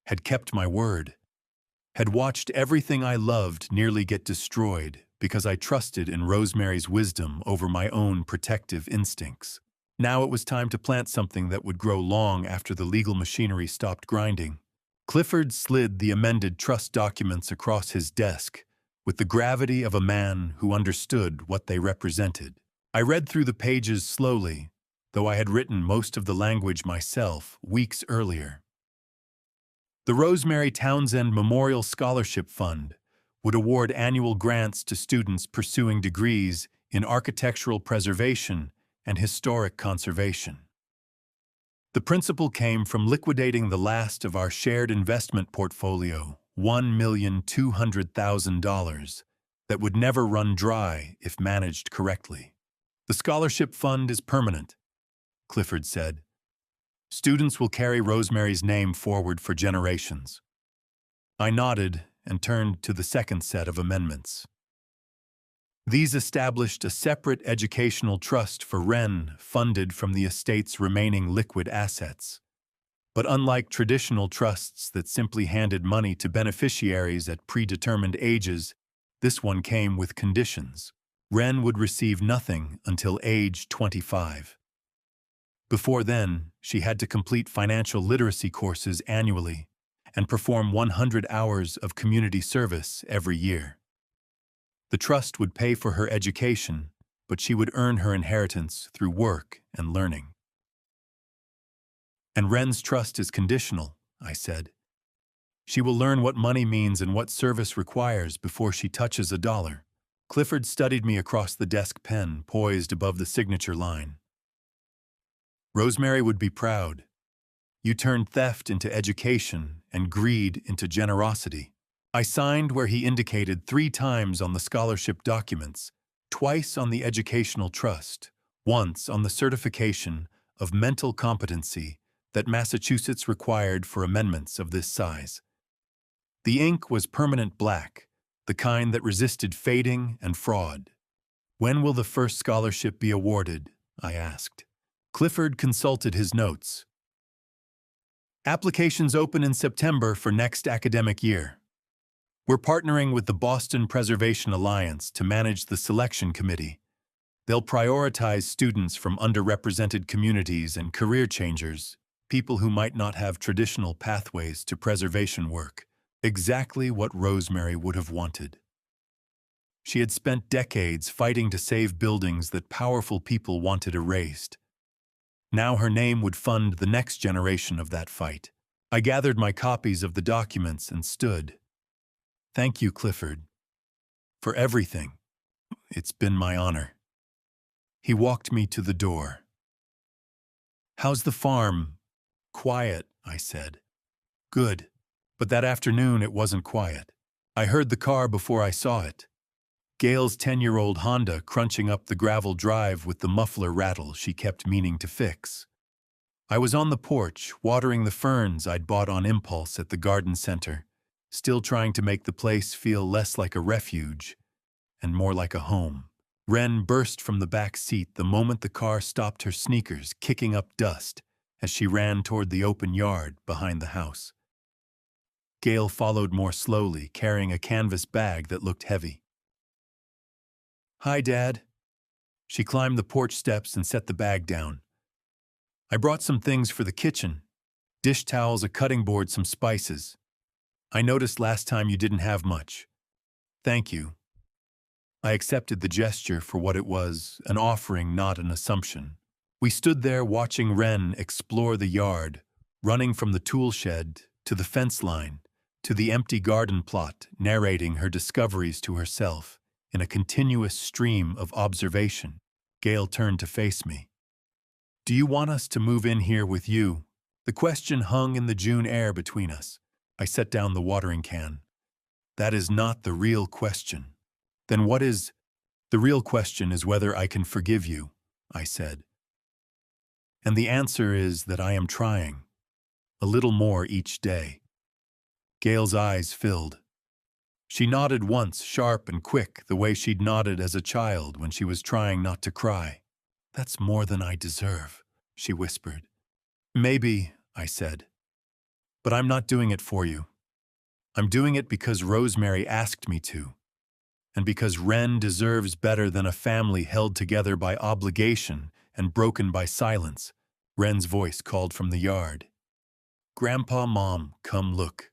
A: had kept my word, had watched everything I loved nearly get destroyed because I trusted in Rosemary's wisdom over my own protective instincts. Now it was time to plant something that would grow long after the legal machinery stopped grinding. Clifford slid the amended trust documents across his desk with the gravity of a man who understood what they represented. I read through the pages slowly, though I had written most of the language myself weeks earlier. The Rosemary Townsend Memorial Scholarship Fund would award annual grants to students pursuing degrees in architectural preservation and historic conservation. The principal came from liquidating the last of our shared investment portfolio, $1,200,000, that would never run dry if managed correctly. The scholarship fund is permanent, Clifford said. Students will carry Rosemary's name forward for generations. I nodded and turned to the second set of amendments. These established a separate educational trust for Wren funded from the estate's remaining liquid assets. But unlike traditional trusts that simply handed money to beneficiaries at predetermined ages, this one came with conditions. Wren would receive nothing until age 25. Before then, she had to complete financial literacy courses annually and perform 100 hours of community service every year. The trust would pay for her education, but she would earn her inheritance through work and learning. And Wren's trust is conditional, I said. She will learn what money means and what service requires before she touches a dollar. Clifford studied me across the desk pen poised above the signature line. Rosemary would be proud. You turned theft into education and greed into generosity. I signed where he indicated 3 times on the scholarship documents, twice on the educational trust, once on the certification of mental competency that Massachusetts required for amendments of this size. The ink was permanent black, the kind that resisted fading and fraud. When will the first scholarship be awarded? I asked. Clifford consulted his notes. Applications open in September for next academic year. We're partnering with the Boston Preservation Alliance to manage the selection committee. They'll prioritize students from underrepresented communities and career changers, people who might not have traditional pathways to preservation work. Exactly what Rosemary would have wanted. She had spent decades fighting to save buildings that powerful people wanted erased. Now her name would fund the next generation of that fight. I gathered my copies of the documents and stood. Thank you, Clifford. For everything. It's been my honor. He walked me to the door. How's the farm? Quiet, I said. Good. But that afternoon it wasn't quiet. I heard the car before I saw it. Gail's 10-year-old Honda crunching up the gravel drive with the muffler rattle she kept meaning to fix. I was on the porch, watering the ferns I'd bought on impulse at the garden center, still trying to make the place feel less like a refuge and more like a home. Wren burst from the back seat the moment the car stopped her sneakers, kicking up dust as she ran toward the open yard behind the house. Gail followed more slowly, carrying a canvas bag that looked heavy. Hi, Dad. She climbed the porch steps and set the bag down. I brought some things for the kitchen. Dish towels, a cutting board, some spices. I noticed last time you didn't have much. Thank you. I accepted the gesture for what it was, an offering, not an assumption. We stood there watching Wren explore the yard, running from the tool shed to the fence line, to the empty garden plot, narrating her discoveries to herself in a continuous stream of observation. Gail turned to face me. Do you want us to move in here with you? The question hung in the June air between us. I set down the watering can. That is not the real question. Then what is? The real question is whether I can forgive you, I said. And the answer is that I am trying. A little more each day. Gail's eyes filled. She nodded once, sharp and quick, the way she'd nodded as a child when she was trying not to cry. That's more than I deserve, she whispered. Maybe, I said. But I'm not doing it for you. I'm doing it because Rosemary asked me to. And because Wren deserves better than a family held together by obligation and broken by silence. Wren's voice called from the yard. Grandpa, Mom, come look.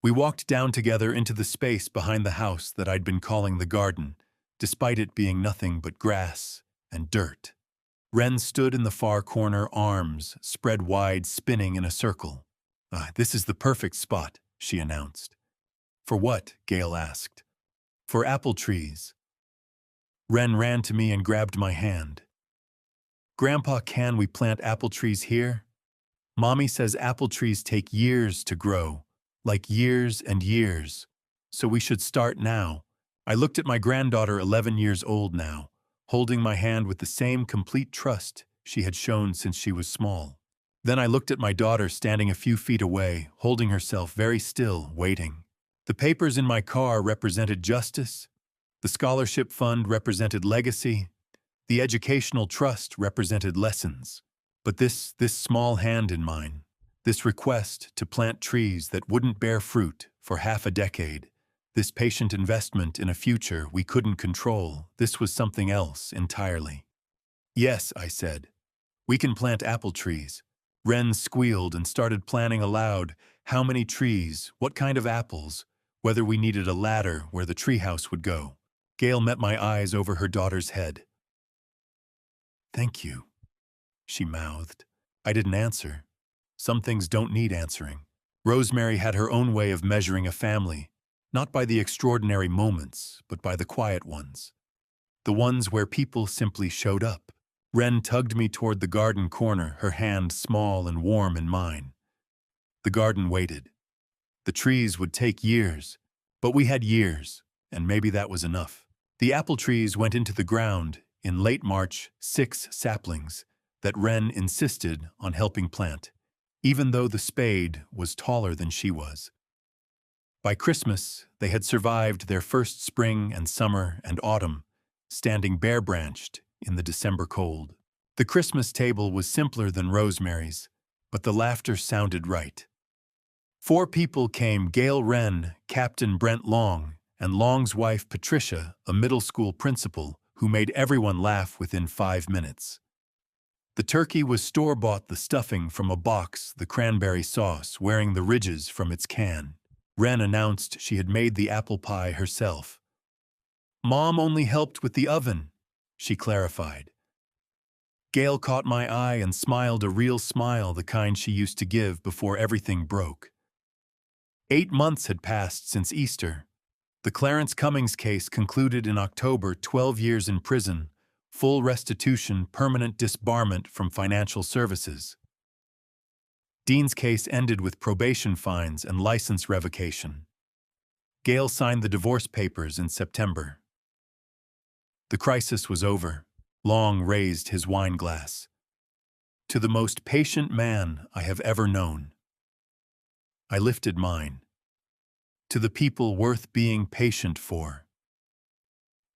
A: We walked down together into the space behind the house that I'd been calling the garden, despite it being nothing but grass and dirt. Wren stood in the far corner, arms spread wide, spinning in a circle. This is the perfect spot, she announced. For what? Gail asked. For apple trees. Wren ran to me and grabbed my hand. Grandpa, can we plant apple trees here? Mommy says apple trees take years to grow. Like years and years. So we should start now. I looked at my granddaughter, 11 years old now, holding my hand with the same complete trust she had shown since she was small. Then I looked at my daughter standing a few feet away, holding herself very still, waiting. The papers in my car represented justice, the scholarship fund represented legacy, the educational trust represented lessons. But this small hand in mine, this request to plant trees that wouldn't bear fruit for half a decade, this patient investment in a future we couldn't control, this was something else entirely. Yes, I said. We can plant apple trees. Wren squealed and started planning aloud how many trees, what kind of apples, whether we needed a ladder where the treehouse would go. Gail met my eyes over her daughter's head. "Thank you," she mouthed. I didn't answer. Some things don't need answering. Rosemary had her own way of measuring a family, not by the extraordinary moments, but by the quiet ones. The ones where people simply showed up. Wren tugged me toward the garden corner, her hand small and warm in mine. The garden waited. The trees would take years, but we had years, and maybe that was enough. The apple trees went into the ground, in late March, 6 saplings, that Wren insisted on helping plant, even though the spade was taller than she was. By Christmas, they had survived their first spring and summer and autumn, standing bare-branched in the December cold. The Christmas table was simpler than Rosemary's, but the laughter sounded right. 4 people came: Gail Wren, Captain Brent Long, and Long's wife Patricia, a middle school principal, who made everyone laugh within 5 minutes. The turkey was store-bought, the stuffing from a box, the cranberry sauce wearing the ridges from its can. Wren announced she had made the apple pie herself. "Mom only helped with the oven," she clarified. Gail caught my eye and smiled, a real smile, the kind she used to give before everything broke. 8 months had passed since Easter. The Clarence Cummings case concluded in October, 12 years in prison, full restitution, permanent disbarment from financial services. Dean's case ended with probation fines and license revocation. Gail signed the divorce papers in September. The crisis was over. Long raised his wine glass. "To the most patient man I have ever known." I lifted mine. "To the people worth being patient for."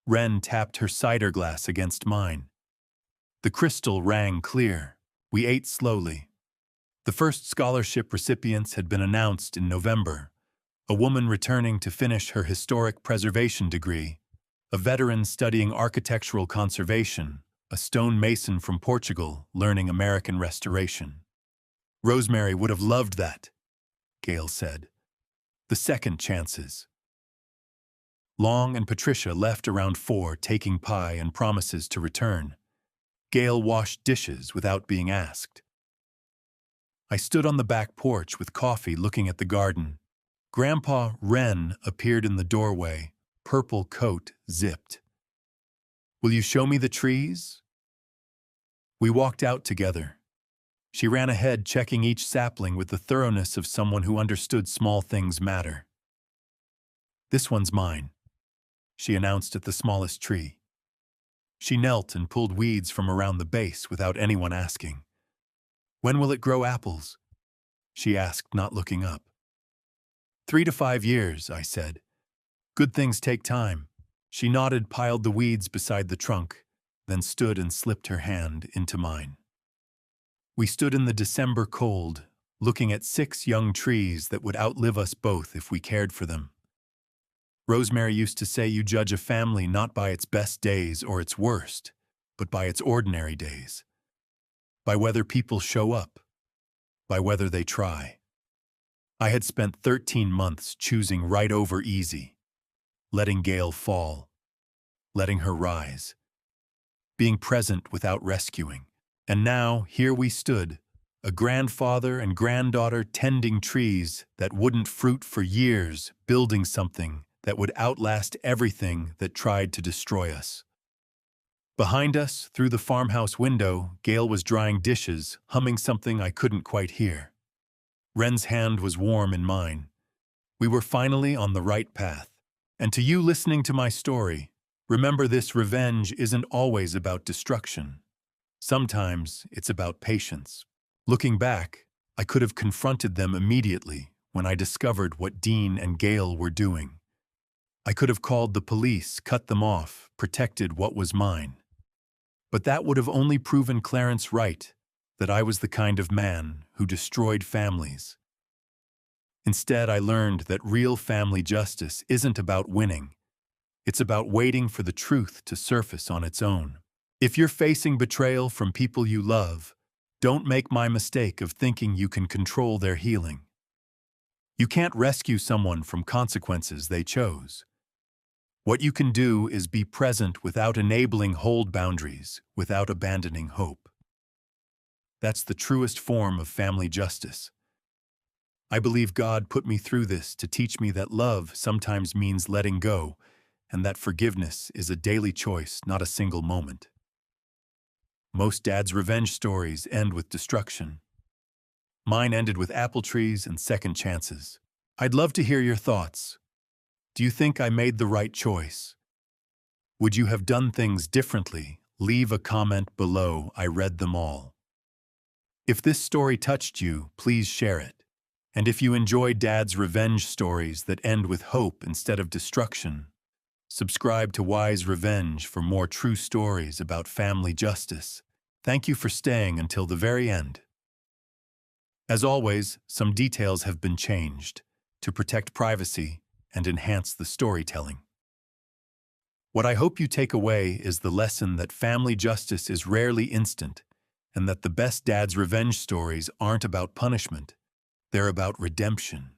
A: Wren tapped her cider glass against mine. The crystal rang clear. We ate slowly. The first scholarship recipients had been announced in November. A woman returning to finish her historic preservation degree, a veteran studying architectural conservation, a stonemason from Portugal learning American restoration. "Rosemary would have loved that," Gail said. "The second chances." Long and Patricia left around 4, taking pie and promises to return. Gail washed dishes without being asked. I stood on the back porch with coffee, looking at the garden. Grandpa Wren appeared in the doorway, purple coat zipped. "Will you show me the trees?" We walked out together. She ran ahead, checking each sapling with the thoroughness of someone who understood small things matter. "This one's mine," she announced at the smallest tree. She knelt and pulled weeds from around the base without anyone asking. "When will it grow apples?" she asked, not looking up. 3 to 5 years, I said. "Good things take time." She nodded, piled the weeds beside the trunk, then stood and slipped her hand into mine. We stood in the December cold, looking at 6 young trees that would outlive us both if we cared for them. Rosemary used to say you judge a family not by its best days or its worst, but by its ordinary days. By whether people show up, by whether they try. I had spent 13 months choosing right over easy, letting Gail fall, letting her rise, being present without rescuing. And now, here we stood, a grandfather and granddaughter tending trees that wouldn't fruit for years, building something that would outlast everything that tried to destroy us. Behind us, through the farmhouse window, Gail was drying dishes, humming something I couldn't quite hear. Wren's hand was warm in mine. We were finally on the right path. And to you listening to my story, remember this: revenge isn't always about destruction. Sometimes it's about patience. Looking back, I could have confronted them immediately when I discovered what Dean and Gail were doing. I could have called the police, cut them off, protected what was mine. But that would have only proven Clarence right, that I was the kind of man who destroyed families. Instead, I learned that real family justice isn't about winning. It's about waiting for the truth to surface on its own. If you're facing betrayal from people you love, don't make my mistake of thinking you can control their healing. You can't rescue someone from consequences they chose. What you can do is be present without enabling, hold boundaries without abandoning hope. That's the truest form of family justice. I believe God put me through this to teach me that love sometimes means letting go, and that forgiveness is a daily choice, not a single moment. Most dads' revenge stories end with destruction. Mine ended with apple trees and second chances. I'd love to hear your thoughts. Do you think I made the right choice? Would you have done things differently? Leave a comment below. I read them all. If this story touched you, please share it. And if you enjoy Dad's revenge stories that end with hope instead of destruction, subscribe to Wise Revenge for more true stories about family justice. Thank you for staying until the very end. As always, some details have been changed to protect privacy and enhance the storytelling. What I hope you take away is the lesson that family justice is rarely instant, and that the best dad's revenge stories aren't about punishment, they're about redemption.